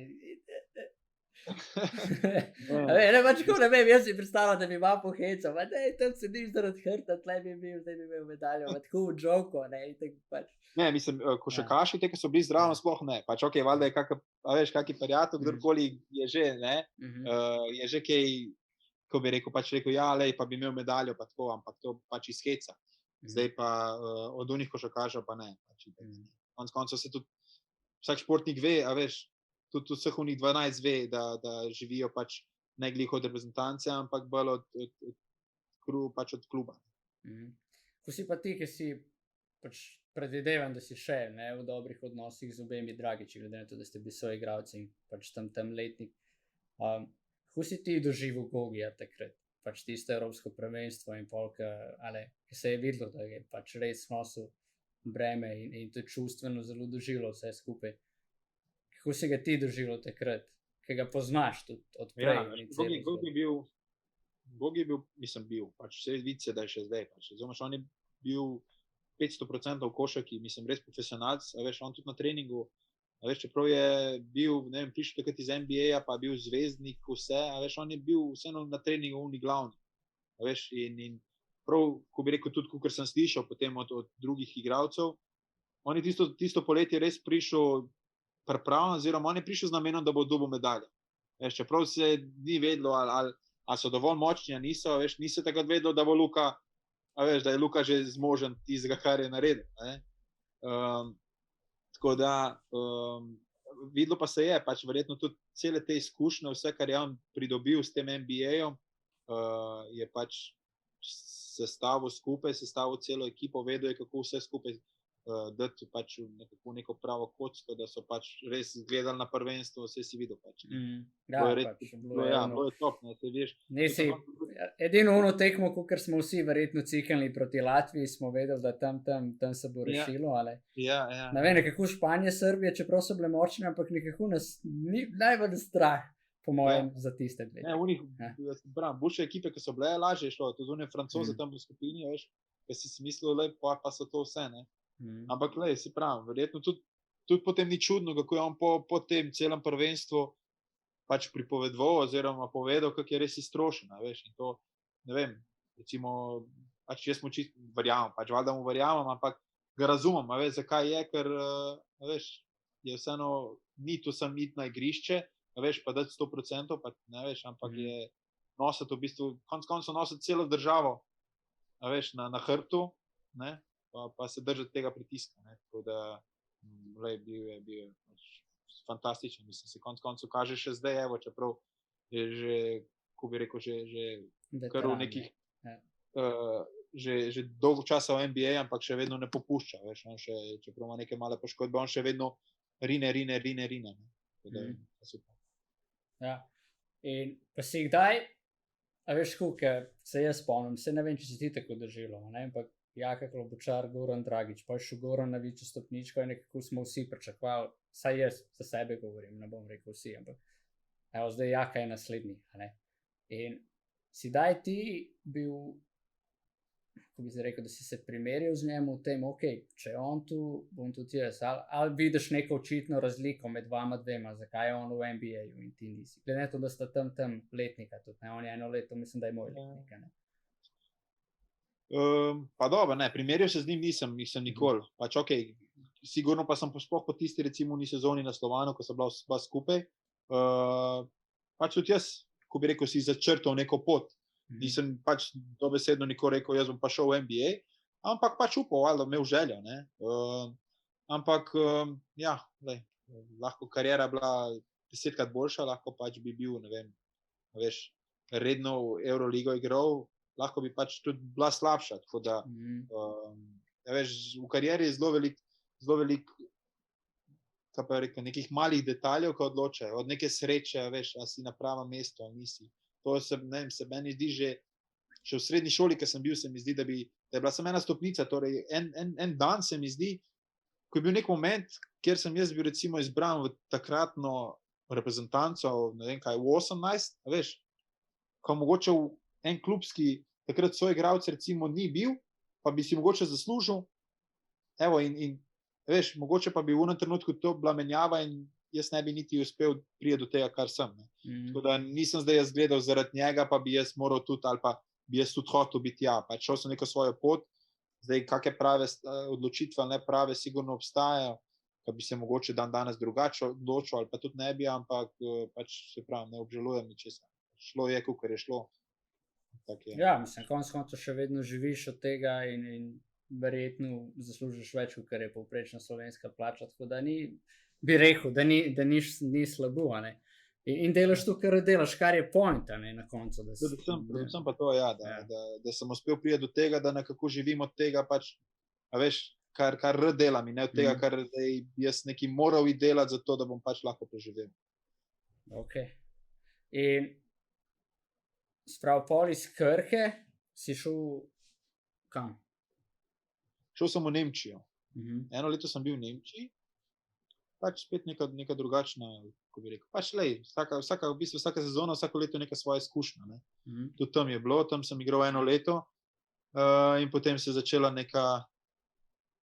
Ne, pač ko ne vem, jaz si predstavljam, da bi malo pohecal, pa ne, tam sediš zaradi hrta, tle bi imel medaljo, pa tako v džoko, ne, in tako pač. Ne, mislim, košarkaši, te, ki so bili zdravo, sploh ne, pač ok, valjda je kaki prijatelj, kdorkoli je že, ne, je že kaj, ko bi rekel, pač rekel, ja, lej, pa bi imel medaljo, pa tako, ampak to pač iz heca. Zdaj pa od unih košarkašev pa ne, pač konec koncev se tudi vsak športnik ve, a veš, tudi vseh unih 12 ve, da živijo pač ne glih od reprezentance, ampak bolj pač od kluba. Ko si pa ti, ki si pač predvidevam, da si še v dobrih odnosih z obemi Dragiči, glede na to, da ste bili soigralci in pač tam letnik. Kako si ti doživel Gogija takrat? Pač tisto evropsko prvenstvo in polk, ki se je videlo, da je pač res nosil breme in to čustveno zelo doživelo vse skupaj. Kako si ga ti doživel takrat, ki ga poznaš tudi odprej? Ja, Gogi je bil, pač vse vice, da je še zdaj, pač, razumeš, on je bil 500% v košarki, mislim, res profesionalc, a veš, on tudi na treningu, a veš, čeprav je bil, ne vem, prišel takrat iz NBA-ja, pa bil zvezdnik, vse, a veš, on je bil vseeno na treningu oni glavni, a veš, in prav, ko bi rekel tudi, kakor sem slišal potem od drugih igralcev, on je tisto poletje res prišel pripravljen, oziroma on je prišel z namenom, da bo dobil medaljo. Veš, čeprav se ni vedlo, ali so dovolj močni, ali niso, veš, ni se takrat vedlo, da bo Luka, a veš, da je Luka že zmožen tistega, kar je naredil, ne. Tako da, videlo pa se je, pač verjetno tudi cele te izkušnje, vse, kar je on pridobil s tem NBA-om, je pač sestavil celo ekipo, vedel je, kako vse skupaj dati pač v neko pravo kocko, da so pač res gledali na prvenstvo, vse si videl pač. Bilo je top, ne, te veš. Edino ono tekmo, kakor smo vsi verjetno cikali proti Latviji, smo vedeli, da tam se bo rešilo, ali? Ja. Ne vem, nekako Španija, Srbija, čeprav so bile močne, ampak nekako nas ni najbolj strah, po mojem, za tiste dve. Ne, boljše ekipe, ki so bile, lažje je šlo, tudi one Francoze tam v skupini, veš, ki si mislil, pa so to vse, ne. Ampak, lej, si pravim, verjetno tudi potem ni čudno, kako je on po tem celem prvenstvu pač pripovedoval oziroma povedal, kako je res iztrošen, veš, in to, ne vem, recimo, pač jaz mu verjamem, pač valjda mu verjamem, ampak ga razumem, a veš, zakaj je, ker, a veš, je vseeno, ni to sam iti na igrišče, a veš, pa dati 100%, pa ne veš, ampak je nositi v bistvu, konec koncev nositi celo državo, a veš, na hrbtu, ne, pa se držati tega pritiska, ne, tako da, bil je fantastičen, mislim, se konec koncev kaže še zdaj, evo, čeprav je že, ko bi rekel, že kar v nekih, že dolgo časa v NBA, ampak še vedno ne popušča, veš, on še, čeprav ima neke male poškodbe, on še vedno rine, ne, tako da, super. Ja, in pa si kdaj, a veš, kako se jaz spomnim, se ne vem, če si ti tako držilo, ne, ampak Jaka Klobučar, Goran Dragić, pa še Goran na večjo stopničko in nekako smo vsi pričakovali, saj jaz za sebe govorim, ne bom rekel vsi, ampak evo, zdaj Jaka je naslednji, ne. In si daj ti bil, ko bi se rekel, da si se primerjal z njemu v tem, ok, če je on tu, bom tudi jaz, ali vidiš neko očitno razliko med vama dvema, zakaj je on v NBA-ju in ti nisi, glede na to, da sta tam letnika tudi, ne, on je eno leto, mislim, da je moj letnika, ne. Pa dobro, ne, primerjal se z njim nisem nikoli, pač ok, sigurno pa sem sploh po tisti recimo v sezoni na Slovanu, ko so bila skupaj, pač tudi jaz, ko bi rekel, si začrtal neko pot, nisem pač dobesedno nikoli rekel, jaz bom pa šel v NBA, ampak pač upal, ali imel željo, ne, ampak, ja, lahko karijera bila 10-krat boljša, lahko pač bi bil, ne vem, veš, redno v Euroligo igral, lahko bi pač tudi bila slabša, tako da, ja veš, v karieri je zelo velik, kaj pa rekel, nekih malih detaljev, ko odločajo, od neke sreče, veš, a si na pravem mestu, ali nisi. To se, ne vem, se meni zdi že v srednji šoli, ko sem bil, se mi zdi, da je bila samo ena stopnica, torej en dan se mi zdi, ko je bil nek moment, kjer sem jaz bil recimo izbran v takratno reprezentanco, ne vem kaj, v 18, veš, ko mogoče en klubski, takrat soigralec recimo ni bil, pa bi si mogoče zaslužil, evo, in veš, mogoče pa bi v enem trenutku to bila menjava in jaz ne bi niti uspel priti do tega, kar sem, ne. Tako da nisem zdaj jaz gledal zaradi njega, pa bi jaz moral tudi, ali pa bi jaz tudi hotel biti pač šel sem neko svojo pot, zdaj kakšne prave odločitve, ne prave, sigurno obstajajo, pa bi se mogoče danes drugače odločil, ali pa tudi ne bi, ampak pač se pravi, ne obžalujem ničesar. Šlo je, kakor je šlo. Ja, mislim, konec koncev še vedno živiš od tega in verjetno zaslužiš več, kot je povprečna slovenska plača, tako da bi rekel, da ni slabo, ne. In delaš to, kar delaš, kar je point, ne, na koncu. Predvsem pa to, da sem uspel priti do tega, da nekako živim od tega, pač, a veš, kar delam in ne od tega, kar jaz nekaj moral iti delati, zato da bom pač lahko preživel. Ok. In sprav pol iz Krke si šel kam? Šel sem v Nemčijo. Eno leto sem bil v Nemčiji, pač spet neka drugačna, ko bi rekel. Pač vsaka sezona, vsako leto neka svoja izkušnja, ne. Tudi tam je bilo, tam sem igral eno leto in potem se je začela neka,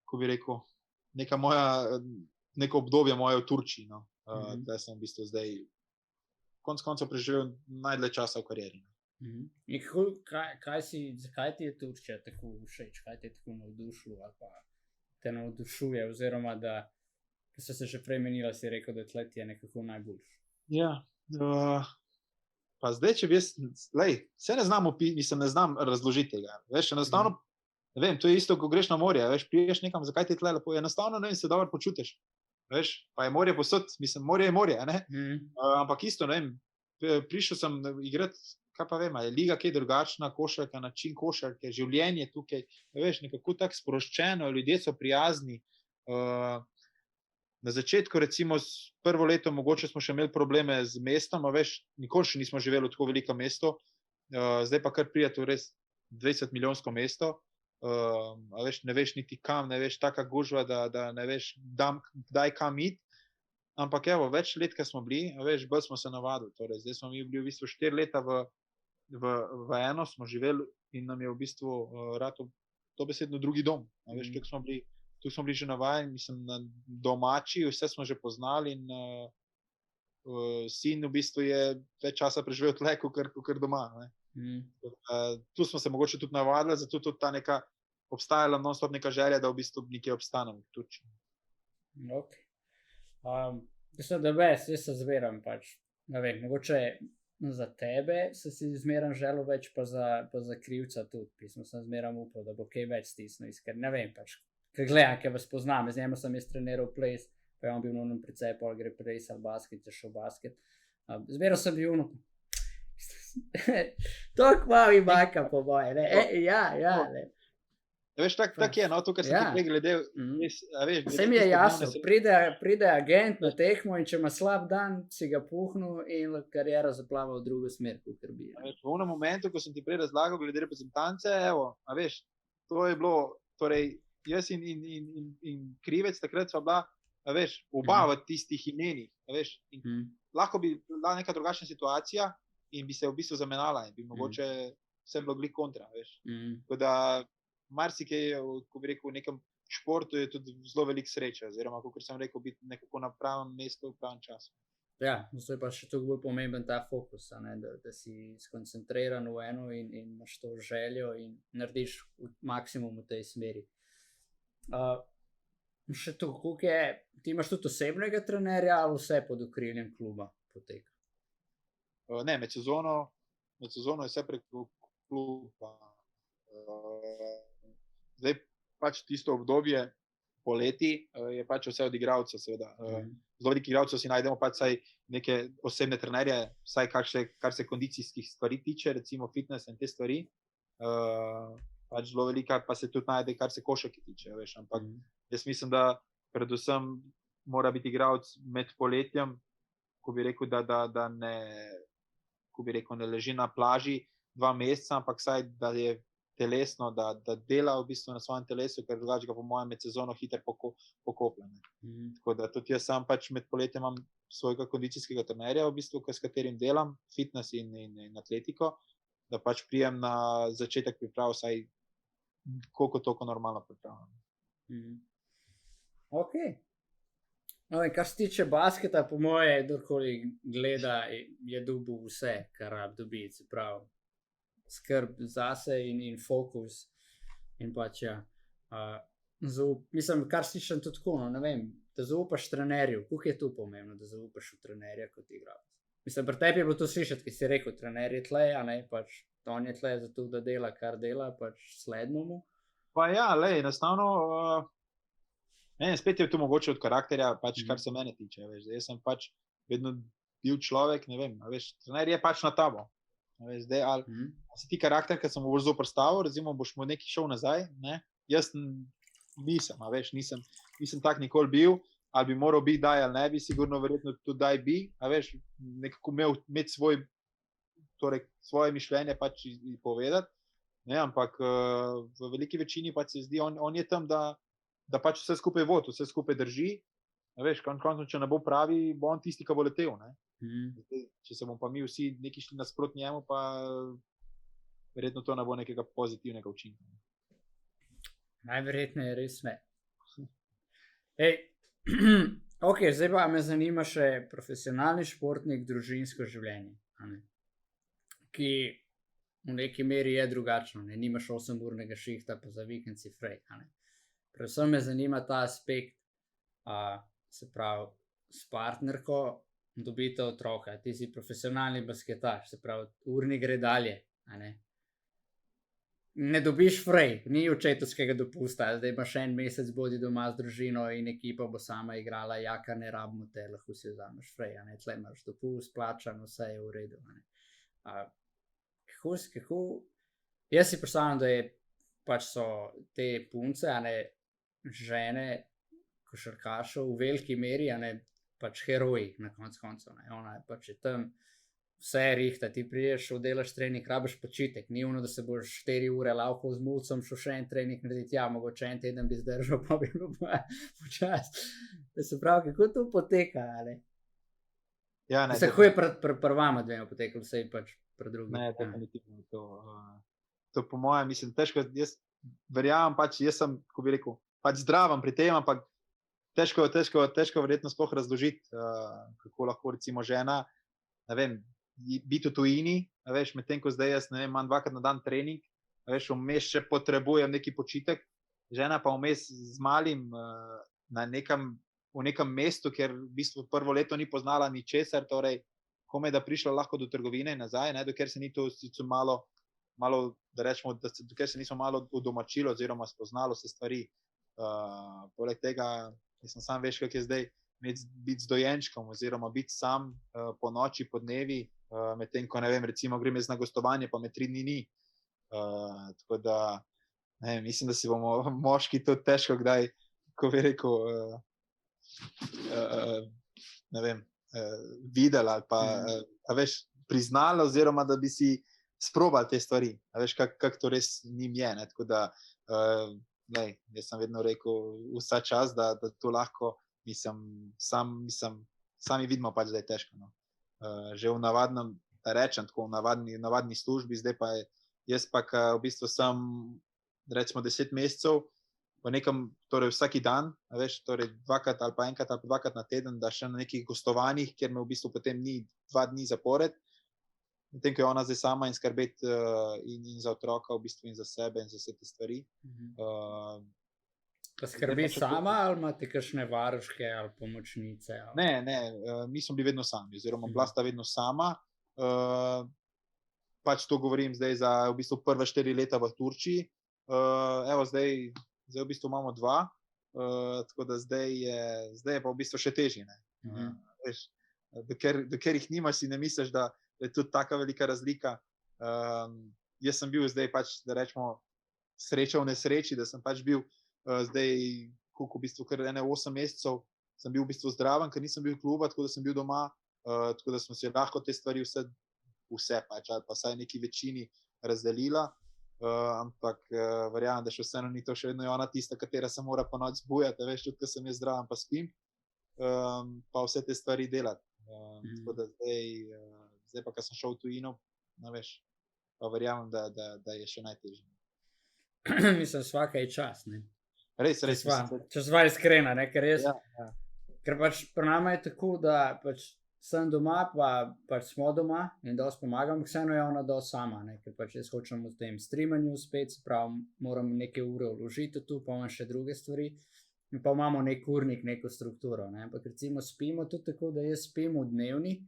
ko bi rekel, neko obdobje moje v Turčiji, no. Da sem v bistvu zdaj konec koncev preživel najdlje časa v karieri. In zakaj ti je Turčija tako všeč, kaj te je tako navdušilo ali pa te navdušuje, oziroma da, ko so se že prej menila, si rekel, da tle ti je nekako najboljš? Ja, pa zdaj, če bi jaz, se ne znam razložiti tega, veš, enostavno, ne vem, to je isto, ko greš na morje, veš, priješ nekam, zakaj ti je tle lepo, enostavno, ne vem, se dobro počutiš, veš, pa je morje posod, mislim, morje je morje, ne, ampak isto, ne vem, prišel sem igrati, kaj pa vem, je liga kaj drugačna, košarka, način košarke, življenje tukaj, veš, nekako tako sproščeno, ljudje so prijazni. Na začetku, recimo, prvo leto mogoče smo še imeli probleme z mestom, a veš, nikoli še nismo živeli v tako velikem mestu, zdaj pa kar prijeti v res 20-milijonsko mesto, a veš, ne veš niti kam, ne veš, taka gužva, da ne veš, kdaj kam iti. Ampak evo, več let, ko smo bili, veš, bolj smo se navadili, torej zdaj smo mi bili v bistvu 4 leta v eno, smo živeli in nam je v bistvu ratal dobesedno drugi dom, veš, tukaj smo bili že navajeni, mislim, domači, vse smo že poznali in sin v bistvu je več časa preživel tle, kakor doma, ne. Tu smo se mogoče tudi navadili, zato tudi ta neka obstajala non-stop neka želja, da v bistvu nekje obstanem. Ok. Mislim, da jaz se zmeram pač, ne vem, mogoče za tebe se si zmeram želel več, pa za krivca tudi, pismo sem zmeram upal, da bo kaj več stisnil, ker ne vem pač, ker gledam, ker vas poznam, z njemu sem jaz treniral ples, pa je on bil na precepu, ali gre ples ali basket, je šel basket. Zmeral sem bil toliko malo imaka po moje, ne? Ja, ne. Veš, tak je, no, to, kar sem ti prej gledal. Vse mi je jasno, pride agent na tekmo in če ima slab dan, si ga puhnil in karijera zaplava v drugo smer, kakor bi. V onem momentu, ko sem ti prej razlagal glede reprezentance, evo, to je bilo, torej, jaz in krivec takrat sva bila, oba v tistih imenih, lahko bi bila neka drugačna situacija in bi se v bistvu zamenjala in bi mogoče vse bilo glik kontra, Tako da marsikaj, ko bi rekel, v nekem športu je tudi zelo velik sreča, oziroma, kot sem rekel, biti nekako na pravem mestu v pravem času. Ja, to je pa še toliko bolj pomemben ta fokus, da si skoncentriran v eno in imaš to željo in narediš maksimum v tej smeri. Še to, koliko je, ti imaš tudi osebnega trenerja ali vse pod okriljem kluba poteka? Ne, med sezono je vse prek kluba. Zdaj pač tisto obdobje poleti je pač vse od igralca, seveda. Zelo veliko igralcev si najdemo pač saj neke osebne trenerje, vsaj kar se kondicijskih stvari tiče, recimo fitness in te stvari. Pač zelo velika pa se tudi najde, kar se košarke tiče, ampak jaz mislim, da predvsem mora biti igralec med poletjem, ko bi rekel, da ne, ko bi rekel, ne leži na plaži 2 meseca, ampak saj, da je telesno, da dela v bistvu na svojem telesu, ker drugače ga po mojem med sezono hitro pokoplje. Tako da tudi jaz sam pač med poletjem imam svojega kondicijskega trenerja, v bistvu, s katerim delam, fitness in atletiko, da pač prijem na začetek priprav vsaj koliko toliko normalno pripravljam. Ok. No, in kar se tiče basketa, po moje, kdorkoli gleda, je dobil vse, kar rab dobiti, se pravi, skrb zase in fokus in pač ja. Mislim, kar slišam tudi tako, no, ne vem, da zaupaš trenerju, koliko je to pomembno, da zaupaš v trenerja kot igralec? Mislim, pri tebi je bilo to slišati, ki si rekel, trener je tle, a ne, pač on je tle zato, da dela, kar dela, pač sledimo mu. Pa ja, enostavno, spet je to mogoče od karakterja, pač kar se mene tiče, jaz sem pač vedno bil človek, ne vem, trener je pač na tabo. Zdaj, ali si ti karakter, ki sem bo zoprstavil, recimo boš mu neki šel nazaj, ne? Jaz nisem, nisem tak nikoli bil, ali bi moral biti daj ali ne bi, sigurno verjetno tudi daj bi, nekako imeti svoje mišljenje pač povedati, ne? Ampak v veliki večini pač se zdi, on je tam, da pač vse skupaj vodi, vse skupaj drži, končno, če ne bo pravi, bo on tisti, ki bo letel, ne? Če se bomo pa mi vsi neki šli nasprot njemu, pa verjetno to ne bo nekega pozitivnega učinka. Najverjetneje res ne. Ok, zdaj pa me zanima še profesionalni športnik, družinsko življenje, ki v neki meri je drugačno, nimaš 8-urnega šihta, pa za vikend si frej. Predvsem me zanima ta aspekt, se pravi, s partnerko dobite otroka, ti si profesionalni basketaš, se pravi, urni gre dalje, ne dobiš frej, ni očetovskega dopusta, zdaj imaš 1 mesec bodi doma z družino in ekipa bo sama igrala, jaka ne rabimo te, lahko si vzameš frej, tle imaš dopust, plačan, vse je v redu. Kako, jaz si predstavljam, da pač so te punce, žene košarkašev v veliki meri, pač heroji na koncu, ona je pač tam vse rihta, ti priješ, oddelaš trening, rabiš počitek, ni ono, da se boš 4 ure laufal z mulcem, šel še en trening narediti, mogoče 1 teden bi zdržal, pa bi bilo počas. Se pravi, kako to poteka, Ja, ne. Kako je pri vama dvema potekalo, vse pač pri drugim? Ne, definitivno to po mojem, mislim, težko, jaz verjamem, pač jaz sem, ko bi rekel, pač zdravam pri tem, ampak težko verjetno sploh razložiti, kako lahko recimo žena, ne vem, biti v tujini, a veš, medtem ko zdaj jaz, ne vem, imam 2-krat na dan trening, a veš, vmes še potrebujem neki počitek, žena pa vmes z malim v nekem mestu, kjer v bistvu prvo leto ni poznala ničesar, torej komaj da prišla lahko do trgovine in nazaj, ne, dokler se ni to malo, da rečemo, dokler se nismo malo udomačili oziroma spoznalo se stvari. Poleg tega, mislim, sam veš, kak je zdaj biti z dojenčkom oziroma biti sam po noči, po dnevi, medtem ko, ne vem, recimo grem jaz na gostovanje, pa me 3 dni ni. Tako da, ne vem, mislim, da si bomo moški to težko kdaj, ko bi rekel, ne vem, videli ali pa, a veš, priznali oziroma da bi si sprobali te stvari, a veš, kak to res njim je, ne, tako da, jaz sem vedno rekel vsa čas, da to lahko, sami vidimo pač, da je težko, no. Že v navadnem, da rečem tako, v navadni službi, zdaj pa jaz pa, v bistvu sem, recimo 10 mesecev, v nekem, torej vsaki dan, a veš, torej 2-krat ali pa 1-krat ali pa 2-krat na teden, da še na nekih gostovanjih, kjer me v bistvu potem ni 2 dni zapored, medtem ko je ona zdaj sama in skrbeti in za otroka v bistvu in za sebe in za vse te stvari. Pa skrbi sama ali imate kakšne varuške ali pomočnice? Ali? Ne, mi smo bili vedno sami, oziroma bila sta vedno sama. Pač to govorim zdaj za v bistvu prva 4 leta v Turčiji. Evo, zdaj v bistvu imamo 2, tako da zdaj je pa v bistvu še težje, ne. Veš, dokler jih nimaš, si ne misliš, da je tudi taka velika razlika. Jaz sem bil zdaj pač, da rečemo, sreča v nesreči, da sem pač bil zdaj, koliko v bistvu, kar 8 mesecev sem bil v bistvu zdraven, ker nisem bil kluba, tako da sem bil doma, tako da smo si lahko te stvari vse pač, ali pa vsaj neki večini razdelila, ampak verjamem, da še vseeno ni to še vedno je ona tista, katera se mora po noč zbujati, veš, tudi, ko sem jaz zdraven, pa spim, pa vse te stvari delati. Tako da zdaj pa, ko sem šel v tujino, ne veš, pa verjamem, da je še najtežje. Mislim, svaka je čas, ne? Res. Če sva iskrena, ne, ker jaz, Ja. ker pač pri nama je tako, da pač sem doma, pa pač smo doma in dosti pomagam, vseeno je ona dosti sama, ne, ker pač jaz hočem v tem streamanju spet, se pravi, moram neke ure vložiti tu, pa imam še druge stvari in pa imamo nek urnik, neko strukturo, ne, ampak recimo spimo tudi tako, da jaz spim v dnevni,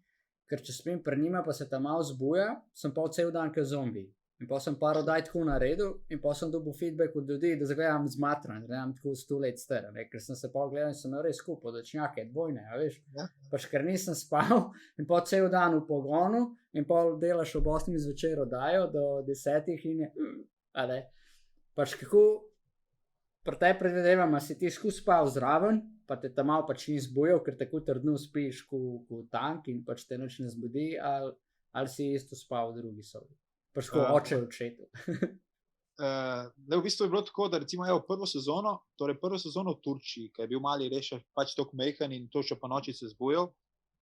ker če spim pri njima, pa se tam malo zbuja, sem pa cel dan kot zombi. In pa sem par oddaj tako naredil in pa sem dobil feedback od ljudi, da zagledam zmatran, da imam tako 100 let star, ker sem se pa gledal in sem res skupaj, dačnjake, dvojne, a veš, pač ker nisem spal in pa cel dan v pogonu in pa delaš ob 8 zvečer oddajo do 10 in je, pač kako, pri tej predvidevam, si ti skus spal zraven, pa te tam malo pač ni zbujal, ker tako trdno spiš kot tank in pač te noč ne zbudi, ali si isto spal v drugi sobi. Pač ko oče očetu. V bistvu je bilo tako, da recimo prvo sezono v Turčiji, ki je bil mali res pač toliko mejhan in to še po noči se zbujal,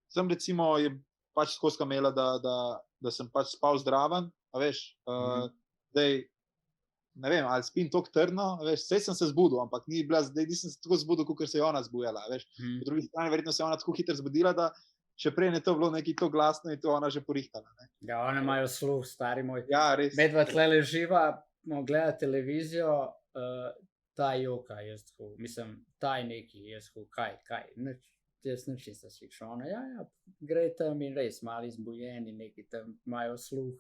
sem recimo je pač skozi imela, da sem pač spal zdraven, a veš, zdaj, ne vem, ali spim toliko trdno, veš, saj sem se zbudil, ampak nisem se tako zbudil, kot se je ona zbujala, veš. Po drugi strani verjetno se je ona tako hitro zbudila, da še prej je to bilo nekaj to glasno in to ona že porihtala. Ne? Ja, one imajo sluh, stari moj. Ja, res. Medva tle leživa, gleda televizijo, ta joka, jaz tako, mislim, taj neki, jaz tako, kaj, jaz nič nisem slišal. Ona, ja, gre tam in res, mali zbujeni, neki tam imajo sluh,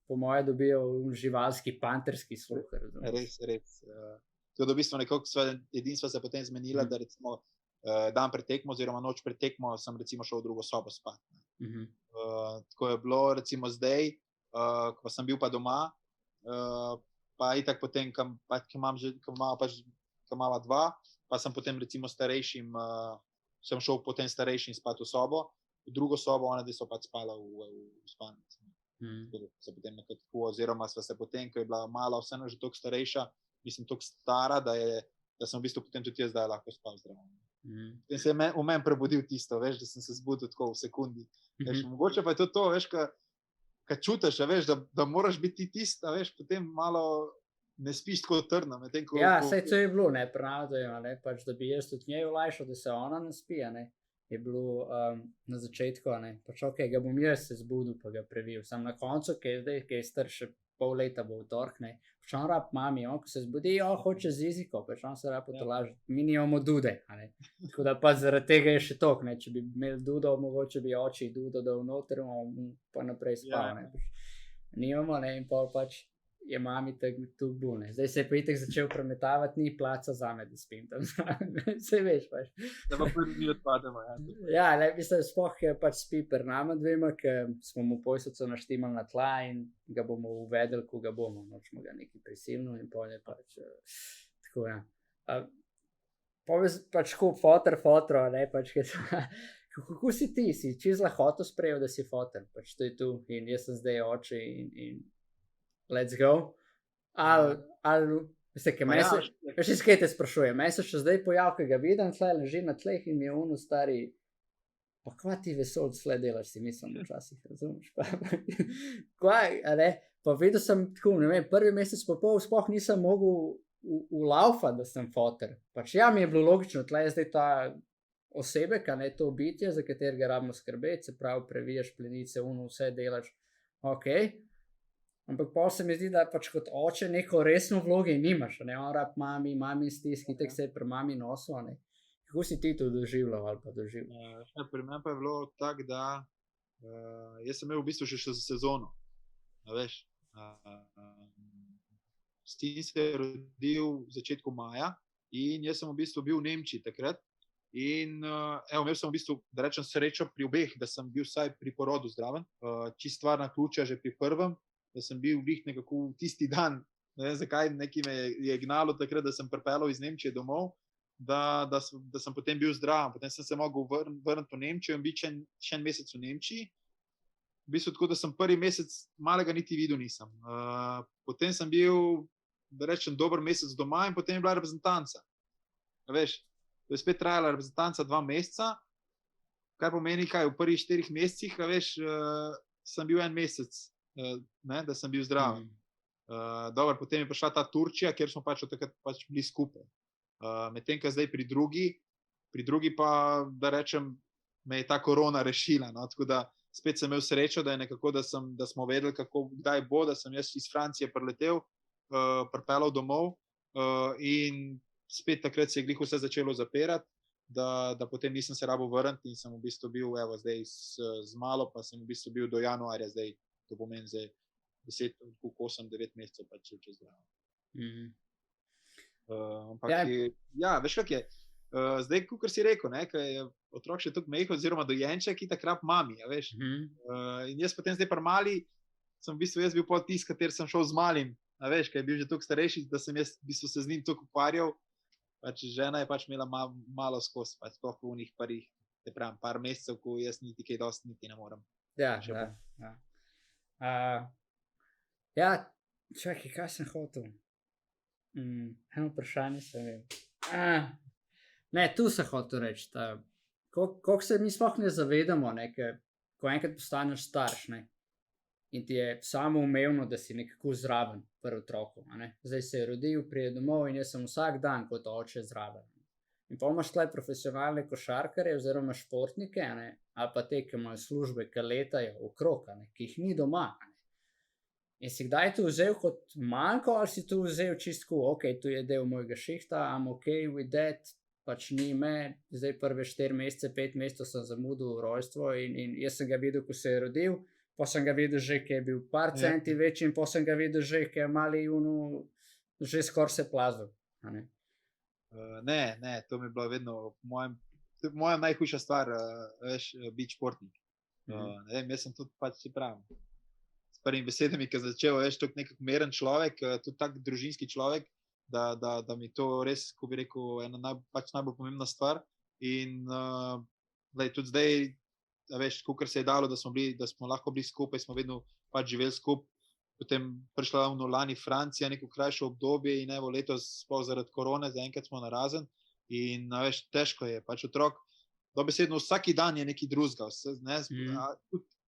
po moje dobijo živalski, panterski sluh. Res. Tako da v bistvu nekako edinstva se potem zmenila, da recimo dan pred tekmo oziroma noč pred tekmo sem recimo šel v drugo sobo spat. Tako je bilo recimo zdaj, ko sem bil pa doma, pa itak potem, ko imava 2, pa sem potem recimo starejšim, sem šel potem starejšim spat v sobo, v drugo sobo, ona so pač spala v spalnici. Se potem nekako, oziroma sva se potem, ko je bila mala vseeno že toliko starejša, mislim toliko stara, da sem v bistvu potem tudi jaz zdaj lahko spal zdravo. In se je v meni prebudil tisto, veš, da sem se zbudil tako v sekundi. Veš, mogoče pa je to, veš, kad čutiš, veš, da moraš biti ti tist, veš, potem malo ne spiš tako trdno. Ja, saj to je bilo, ne, pravno, pač, da bi jaz tudi njej olajšal, da se ona ne spija, ne. je bilo na začetku, ne, pač ok, ga bom jaz se zbudil, pa ga previl. Sam na koncu, ki je zdaj, ki je star še pol leta, bo v torek, ne, pač on rab mami, on ko se zbudi, hoče z jeziko, pač on se rab potolaži, mi nimamo dude, a ne. Tako da pa zaradi tega je še tok, ne, če bi imeli dudo, mogoče bi oči dudo dal noter, pa naprej spal, ne, pač nimamo, ne, in pol pač je mami tu bil, ne. Zdaj se je pa itek začel premetavati, ni placa zame, da spim tam, saj veš, pač. Da pa prvi mi odpademo, ja. Ja, ne, mislim, sploh je pač spi pri nama dvema, ker smo mu pojsovco naštimali na tla in ga bomo uvedeli, ko ga bomo, nočemo ga nekaj prisilno in pol je pač, tako, ja. Pač ko fotro, ne, pač, kako si ti, si čisto lahko sprejel, da si fotor, pač to je tu in jaz sem zdaj oče in let's go. Ali, veste, kaj me se, veš, kaj te sprašujem, me se še zdaj pojav, ki ga vidim, tle leži na tleh in mi je ono stari, pa kva ti vesel tle delaš, si mislim včasih, razumeš, kvaj, a ne, pa videl sem tako, ne vem, prvi mesec pa pol sploh nisem mogel ulaufati, da sem fotor, pač ja, mi je bilo logično, tle je zdaj ta osebek, a ne to bitje, za katerega rabimo skrbeti, se pravi, previjaš plenice, ono vse delaš, okej. Ampak pa se mi zdi, da pač kot oče neko resno vloge nimaš, ne, on rab mami stiski, tek se je pri mami nosil, ne. Kako si ti to doživljal ali pa doživljal? Pri meni pa je bilo tako, da jaz sem imel v bistvu še sezono, veš. Stin se je rodil v začetku maja in jaz sem v bistvu bil v Nemčiji takrat in imel sem v bistvu, da rečem, srečo pri obeh, da sem bil vsaj pri porodu zdraven, čist stvar naključja že pri prvem, da sem bil nekako tisti dan, ne vem zakaj, nekaj me je gnalo takrat, da sem pripeljal iz Nemčije domov, da sem potem bil zdrav, potem sem se mogel vrniti v Nemčijo in biti še en mesec v Nemčiji. V bistvu tako, da sem prvi mesec malega niti videl nisem. Potem sem bil, da rečem, dober mesec doma in potem je bila reprezentanca. Veš, to je spet trajala reprezentanca 2 meseca, kar pomeni, kaj v prvih 4 mesecih, veš, sem bil en mesec, ne, da sem bil zdrav. Dobro, potem je prišla ta Turčija, kjer smo pač od takrat pač bili skupaj. Medtem, ko zdaj pri drugi pa, da rečem, me je ta korona rešila, no, tako da spet sem imel srečo, da je nekako, da smo vedeli, kdaj bo, da sem jaz iz Francije priletel, pripeljal domov in spet takrat se je glih vse začelo zapirati, da potem nisem se rabo vrniti in sem v bistvu bil, evo, zdaj z malo, pa sem v bistvu bil do januarja zdaj. To pomeni zdaj 10, 8, 9 mesecev pač čez zdravo. Ampak ja, veš kak je, zdaj, kakor si rekel, ne, ko je otrok še tako mehko, oziroma dojenček, ki takrat mami, a veš. In jaz potem zdaj pri mali, sem v bistvu jaz bil pod tisk, kater sem šel z malim, a veš, ko je bil že toliko starejši, da sem jaz v bistvu se z njim toliko ukvarjal, pač žena je pač imela malo skozi, pač sploh v unih parih, te pravim, par mesecev, ko jaz niti kaj dosti niti ne morem. Ja. Ja, čakaj, kaj sem hotel? Eno vprašanje sem imel. Ne, tu sem hotel reči, koliko se mi sploh ne zavedamo, ne, ko enkrat postaneš starš, ne, in ti je samoumevno, da si nekako zraven pri otroku, a ne. Zdaj se je rodil, pride domov in jaz sem vsak dan kot oče zraven. In pa imaš tle profesionalne košarkarje oziroma športnike, a ne, ali pa te, ki imajo službe, ki letajo okrog, a ne, ki jih ni doma, a ne. In si kdaj to vzel kot manjko ali si to vzel čistko, ok, tu je del mojega šihta, I'm ok with that, pač ni me, zdaj prve 4 mesece, 5 mesecev sem zamudil rojstvo in jaz sem ga videl, ko se je rodil, pa sem ga videl že, ki je bil par centi večji in pa sem ga videl že, ki je mali že skoraj se plazil, a ne. Ne, to mi je bilo vedno moja najhujša stvar, veš, biti športnik. Ne vem, jaz sem tudi pač si pravim, s prvimi besedami, ki začel, veš, tako nekak meren človek, tudi tak družinski človek, da mi to res, ko bi rekel, ena pač najbolj pomembna stvar in tudi zdaj, veš, kakor se je dalo, da smo lahko bili skupaj, smo vedno pač živeli skupaj. Potem prišla lani Francija, neko krajše obdobje in evo letos zaradi korone, zaenkrat smo narazen in veš, težko je, pač otrok, dobesedno vsaki dan je neki drugega,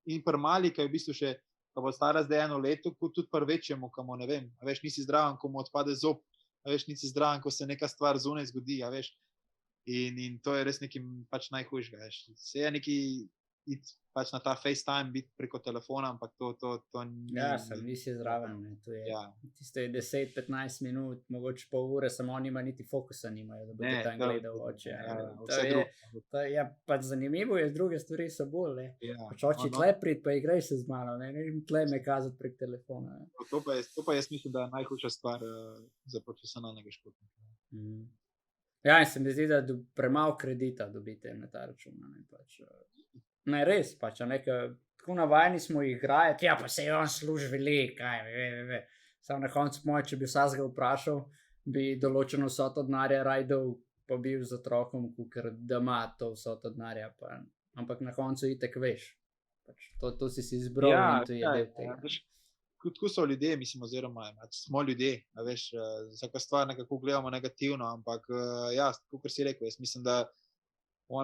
in pri mali, ki je v bistvu še, ko bo stara zdaj 1 leto, tudi pri večjemu, ko mu, ne vem, veš, nisi zdraven, ko mu odpade zob, veš, nisi zdraven, ko se neka stvar zunaj zgodi, veš, in to je res nekaj pač najhujšega. Vse je neki iti pač na ta FaceTime, biti preko telefona, ampak to ni... Ja, nisi zraven, ne. To je, Ja. tisto je 10-15 minut, mogoče pol ure, samo oni niti fokusa nimajo, da bi te tam gledal v oči. vse drugo. To je pač zanimivo, je, druge stvari so bolj, ne. Ja. Pač oči tle prid, pa igraj se z mano, ne tle me kazati prek telefona. Ne. To pa jaz mislim, da je najhujša stvar za profesionalnega športnika. Ja, in se mi zdi, da premalo kredita dobite na ta račun. Ne, pač, ne res, pač, tako navajeni smo igrati, ja, pa se je on služi veliko, ve. Samo na koncu moj, če bi vsakega vprašal, bi določeno vsoto denarja rajdal pa bil z otrokom, ker da ima to vsoto denarja, ampak na koncu itek veš. Pač, to si izbral in to je del tega. Tako so ljudje, mislim, oziroma smo ljudje, veš, vsaka stvar nekako gledamo negativno, ampak ja, kot si rekel, jaz mislim, da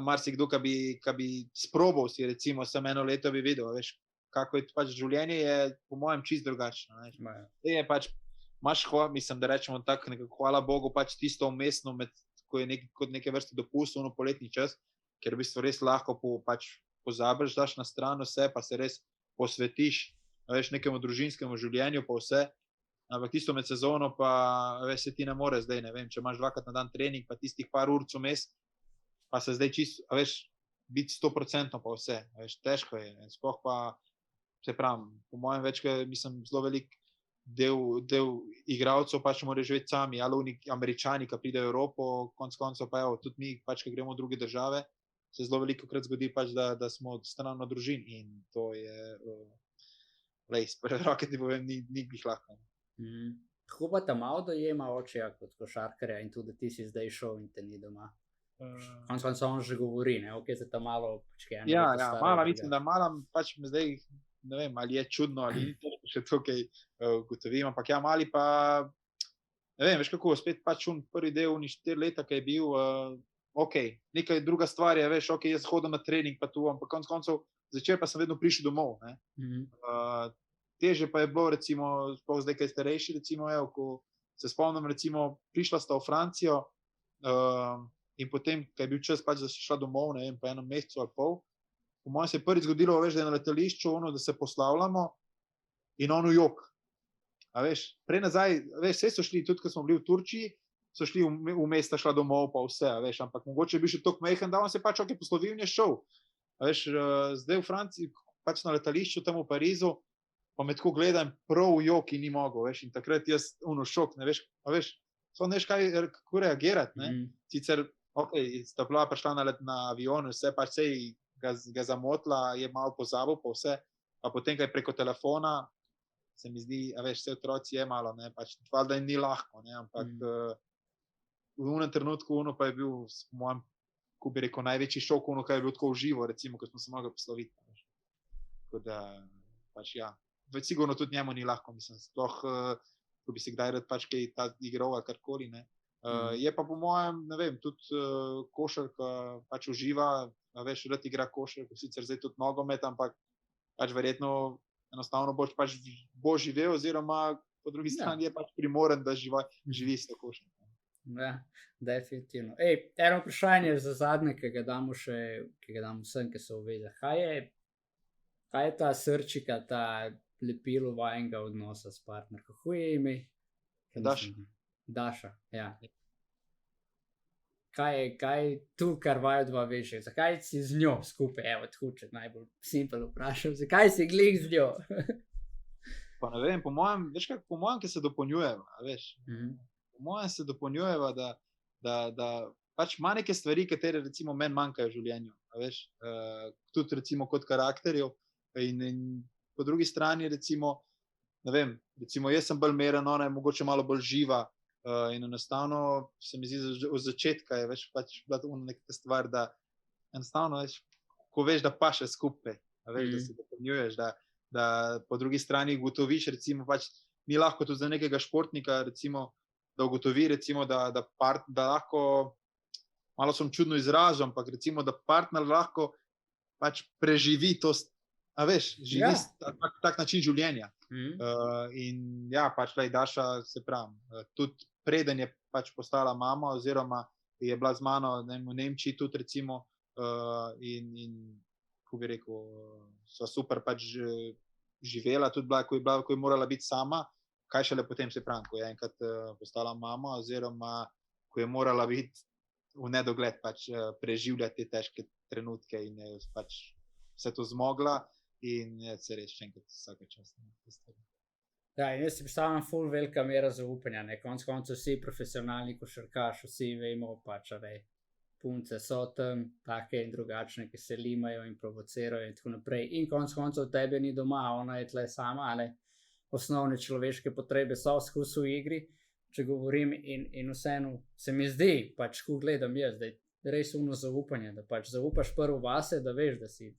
marsikdo, ki bi sprobal si, recimo, samo eno leto bi videl, veš, kako je pač življenje, je po mojem čist drugačno. Je pač, imaš, mislim, da rečemo tako, nekako, hvala Bogu, pač tisto umestno, ko je kot neke vrste dopust, poletni čas, ker v bistvu res lahko pač pozabiš, daš na stran vse, pa se res posvetiš, veš, nekemu družinskemu življenju, pa vse, ampak tisto med sezono pa, veš, se ti ne more zdaj, ne vem, če imaš 2krat na dan trening, pa tistih par ur vmes, pa se zdaj čisto, veš, biti 100% pa vse, veš, težko je, sploh pa, se pravim, po mojem večkrat, mislim, zelo velik del igralcev pač mora živeti sami, ali Američani, ki pridejo v Evropo, konc koncev pa evo, tudi mi, pač, ki gremo v druge države, se zelo velikokrat zgodi pač, da smo stran od družin in to je, lej, prve roke ti povem, ni glih lahko. Kako pa ta malo dojema očeja kot košarkarja in tudi, da ti si zdaj šel in te ni doma? Konec koncev on že govori, ne, ok, se ta malo počke. Ja, mala, mislim, da mala pač me zdaj, ne vem, ali je čudno, ali ni še tukaj ugotovim, ampak ja, mali pa, ne vem, veš kako, spet pač prvi del 4 leta, ki je bil, ok, nekaj druga stvar je, veš, ok, jaz hodim na trening pa tu, ampak konec koncev, začer pa sem vedno prišel domov, ne. Teže pa je bilo, recimo, sploh zdaj, kaj starejši, recimo, evo, ko se spomnim, recimo, prišla sta v Francijo in potem, kaj je bil čas pač, da se šla domov, ne vem, po enem mesecu ali pol, po mojem se je prvič zgodilo, veš, da je na letališču, da se poslavljamo in on v jok. A veš, prej nazaj, veš, vse so šli, tudi ko smo bili v Turčiji, so šli v mesta, šla domov pa vse, a veš, ampak mogoče je bil še toliko mehen, da on se pač ok poslovil in je šel. A veš, zdaj v Franciji, pač na letališču tam v Parizu, pa me tako gledam prav v jok in ni mogel, veš, in takrat jaz šok, ne veš, a veš, so ne veš, kako reagirati, ne. Sicer, ok, sta bila prišla na avion, vse pač sej ga zamotila, je malo pozabil pa vse, pa potem, kaj preko telefona, se mi zdi, a veš, vse otroci je malo, ne, pač valjda jim ni lahko, ne, ampak v unem trenutku pa je bil, po mojem, ko bi rekel, največji šok, kaj je bilo tako v živo, recimo, ko smo se mogli posloviti. Tako da, pač ja, sigurno tudi njemu ni lahko, mislim, sploh, ko bi se kdaj rad pač kaj igral ali karkoli, ne. Je pa po mojem, ne vem, tudi košarka pač uživa, veš, rad igra košarko, sicer zdaj tudi nogomet, ampak pač verjetno enostavno bo živel, oziroma po drugi strani je pač primoren, da živi s to košarko. Ja, definitivno. Eno vprašanje za zadnje, ki ga damo vsem, ki so v vezah. Kaj je ta srčika, ta lepilo vajenega odnosa s partnerko? Kako je ime? Daša, ja. Kaj je tu, kar vaju dva veže? Zakaj si z njo skupaj? Evo, tako, če najbolj simpel vprašam. Zakaj si glih z njo? Pa ne vem, po mojem, veš kak, po mojem, ki se dopolnjujeva, veš. Po mojem se dopolnjujeva, da pač ima neke stvari, katere recimo meni manjkajo v življenju, veš. Tudi recimo kot karakterjev in po drugi strani recimo, ne vem, recimo jaz sem bolj meren, ona je mogoče malo bolj živa, in enostavno se mi zdi, od začetka je pač bila neka stvar, da enostavno veš, ko veš, da paše skupaj, veš, da se dopolnjuješ, da po drugi strani ugotoviš, recimo pač ni lahko tudi za nekega športnika, recimo, da ugotovi, recimo, da lahko, malo sem čudno izrazil, ampak recimo, da partner lahko pač preživi to, a veš, živi tak način življenja. In ja, pač Daša, se pravim, tudi preden je pač postala mama, oziroma je bila z mano v Nemčiji tudi recimo in kako bi rekel, so super pač živela, tudi bila, ko je morala biti sama, kaj šele potem se pravim, ko je enkrat postala mama oziroma ko je morala biti v nedogled pač preživljati te težke trenutke in je pač vse to zmogla in je se res še enkrat vsake čas. Ja, in jaz si predstavljam ful velika mera zaupanja, ne, konc koncev vsi profesionalni košarkaši, vsi vemo pač, punce so tam take in drugačne, ki se limajo in provocirajo in tako naprej. In konc koncev tebe ni doma, ona je tle sama, ali osnovne človeške potrebe so skozi v igri, če govorim in vseeno se mi zdi, pač ko gledam jaz, da je res uno zaupanje, da pač zaupaš prvo vase, da veš, da si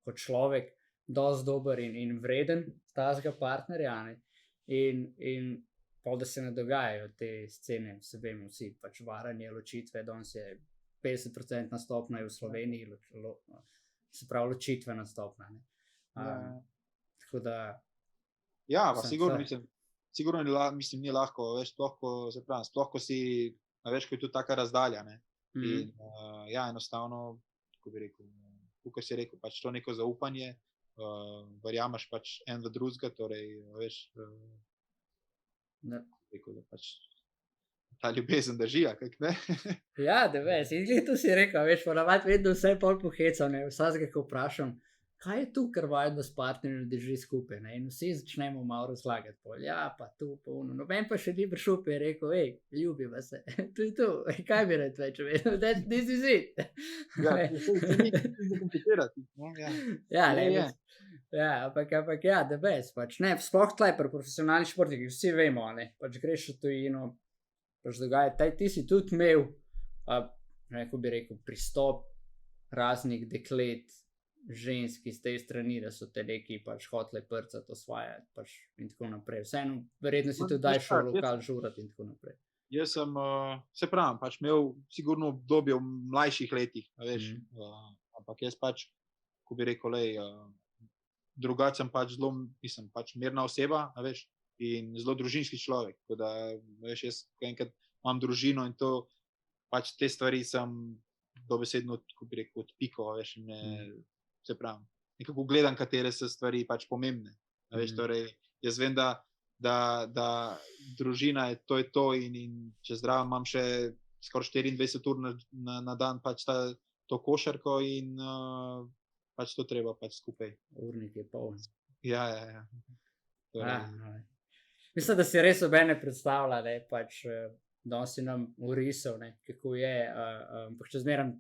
kot človek dosti dober in vreden tazga partnerja, in da se ne dogajajo te scene, se vemo vsi, pač varanje, ločitve, danes je 50% stopnja v Sloveniji, se pravi ločitvena stopnja. Tako da... Ja, pa sigurno ni lahko, veš, sploh ko si, veš, ko je tu taka razdalja, ne. In ja, enostavno, kako bi rekel, kako si rekel, pač to neko zaupanje, verjameš pač en v drugega, torej, veš, rekel, da pač ta ljubezen drži, kak ne? Ja, da veš, in to si rekel, veš, ponavadi vedno vse pol pohecam, vsakega, ko vprašam, kaj je tu, kar vajno s partnerjem drži skupaj, ne, in vsi začnemo malo razlagati pol, ja, pa tu, pa ono, noben pa še ni prišel, pa je rekel, ljubiva se, tu je tu, kaj bi rad več, this is it. Ja, to ni komplicirati, no, ja. Ja, ne, ja, ampak ja, da veš, pač ne, sploh tle pri profesionalnih športnikih, vsi vemo, ne, pač greš v tujino, pač dogaja, ti si tudi imel, kako bi rekel, pristop raznih deklet, ženski z te strani, da so te neki pač hotele prcati, osvajati, pač in tako naprej. Vseeno, verjetno si tudi daj šel lokal žurati in tako naprej. Jaz sem, se pravim, pač imel sigurno obdobje v mlajših letih, veš, ampak jaz pač, ko bi rekel, drugače sem pač zelo, mislim, pač mirna oseba, veš, in zelo družinski človek, tako da, veš, jaz enkrat imam družino in to, pač te stvari sem dobesedno, ko bi rekel, odpiko, veš, in se pravim, nekako gledam, katere so stvari pač pomembne, veš, torej, jaz vem, da družina je to in če zdravo imam še skoraj 24 ur na dan pač to košarko in pač to treba pač skupaj. Urnik je poln. Ja. Mislim, da si res obene predstavlja, ne, pač danes si nam urisal, ne, kako je, ampak če zmeram,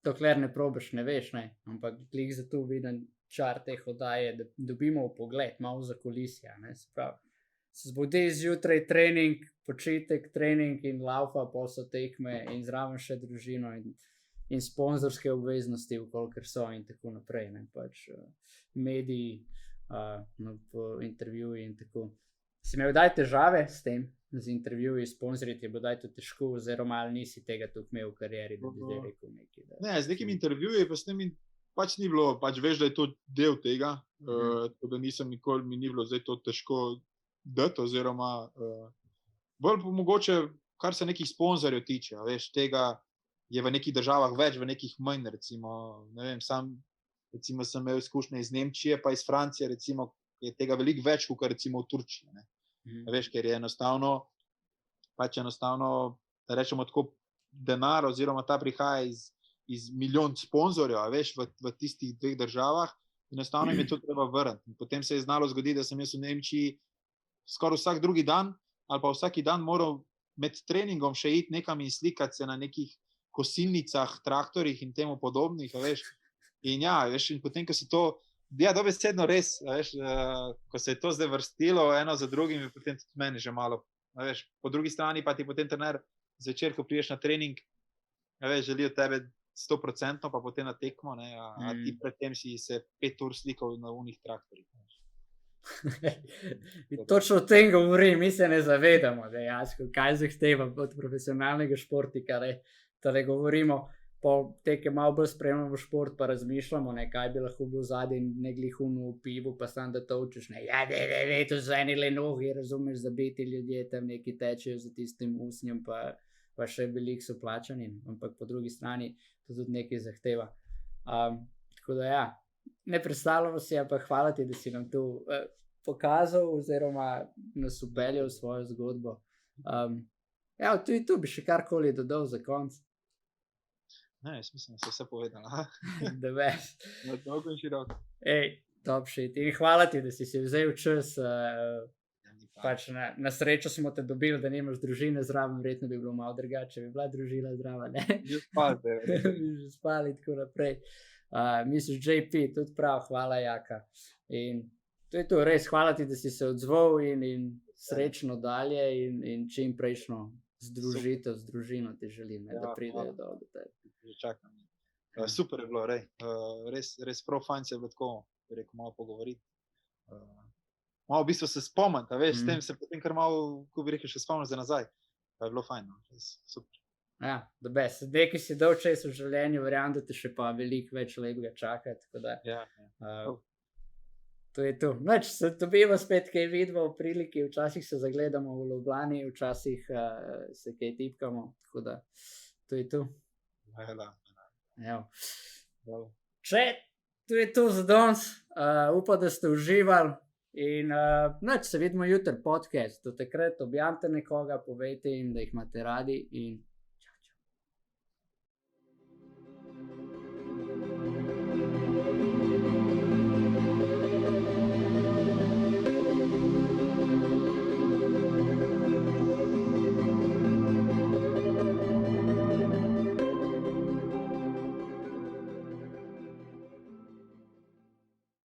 dokler ne probaš, ne veš, ne, ampak klik za to vidim čar teh oddaje, da dobimo pogled, malo za kulisja, ne, se pravi, se zbudi zjutraj trening, počitek, trening in laufa, pol so tekme in zraven še družino in sponzorske obveznosti, kolikor so in tako naprej, ne, pač mediji, intervjuji in tako. Si imel daj težave s tem, z intervjuji, sponzoriti, je bilo daj to težko, oziroma ali nisi tega tukaj imel v karieri, da bi zdaj rekel nekaj? Ne, z nekim intervjuji pa s tem pač ni bilo, pač veš, da je to del tega, tako da nisem nikoli, mi ni bilo zdaj to težko dati, oziroma bolj pa mogoče, kar se nekih sponzorjev tiče, veš, tega je v nekih državah več, v nekih manj, recimo, ne vem, recimo sem imel izkušnje iz Nemčije, pa iz Francije, recimo, je tega veliko več, kot recimo v Turčiji, ne. Veš, ker je enostavno, da rečemo tako, denar oziroma ta prihaja iz milijon sponzorjev, veš, v tistih dveh državah, enostavno jim je to treba vrniti. In potem se je znalo zgoditi, da sem jaz v Nemčiji skoraj vsak drugi dan ali pa vsaki dan moral med treningom še iti nekam in slikati se na nekih kosilnicah, traktorjih in temu podobnih, veš. In ja, veš, in potem, ko se to, ja, dobesedno res, veš, ko se je to zdaj vrstilo eno za drugim, je potem tudi meni že malo, veš, po drugi strani pa ti potem trener zvečer, ko priješ na trening, veš, želi od tebe 100%, pa potem na tekmo, ne, a ti predtem si se 5 ur slikal na unih traktorjih. Točno o tem govorim, mi se ne zavedamo dejansko, kaj zahteva od profesionalnega športnika, da govorimo, po teke malo bolj spremljamo šport, pa razmišljamo, ne, kaj bi lahko bil zadnji, ne glihunu v pivu, pa sam da točeš, ne, ja, to so eni le nogi, razumeš, zabiti ljudje tam neki tečejo za tistim usnjem, pa pa še veliko so plačani, ampak po drugi strani to tudi nekaj zahteva. Tako da ja, ne predstavljamo si, ampak hvala ti, da si nam tu pokazal oziroma nas upeljal v svojo zgodbo. Ja, tu bi še karkoli dodal za konc. Ne, jaz mislim, da se vse povedala. The best. Dolgo in široko. Top shit. In hvala ti, da si vzel čas. Pač na srečo smo te dobili, da nimaš družine zraven, verjetno bi bilo malo drugače, bi bila družina zdrava, ne? Že spali. Bi že spali, tako naprej. Misliš, JP, tudi prav, hvala Jaka. In to je to, res, hvala ti, da si se odzval in srečno dalje in čim prejšnjo združitev z družino ti želim, da pridejo do tebe. Že čakam. Super je bilo, res prav fajn se je bilo tako, bi rekel, malo pogovoriti. Malo v bistvu se spomniti, veš, s tem se potem kar malo, ko bi rekel, še spomnil za nazaj. Pa je bilo fajn, super. Ja, the best. Zdaj, ki si dal čas v življenju, verjamem, da te še pa veliko več lepega čaka, tako da to je to. Noč, se dobimo spet kaj vidimo v priliki, včasih se zagledamo v Ljubljani, včasih se kaj tipkamo, tako da to je to. Če to je to za danes, upam, da ste uživali. In se vidimo jutri podcast, do takrat objavite nekoga, povejte jim, da jih imate radi in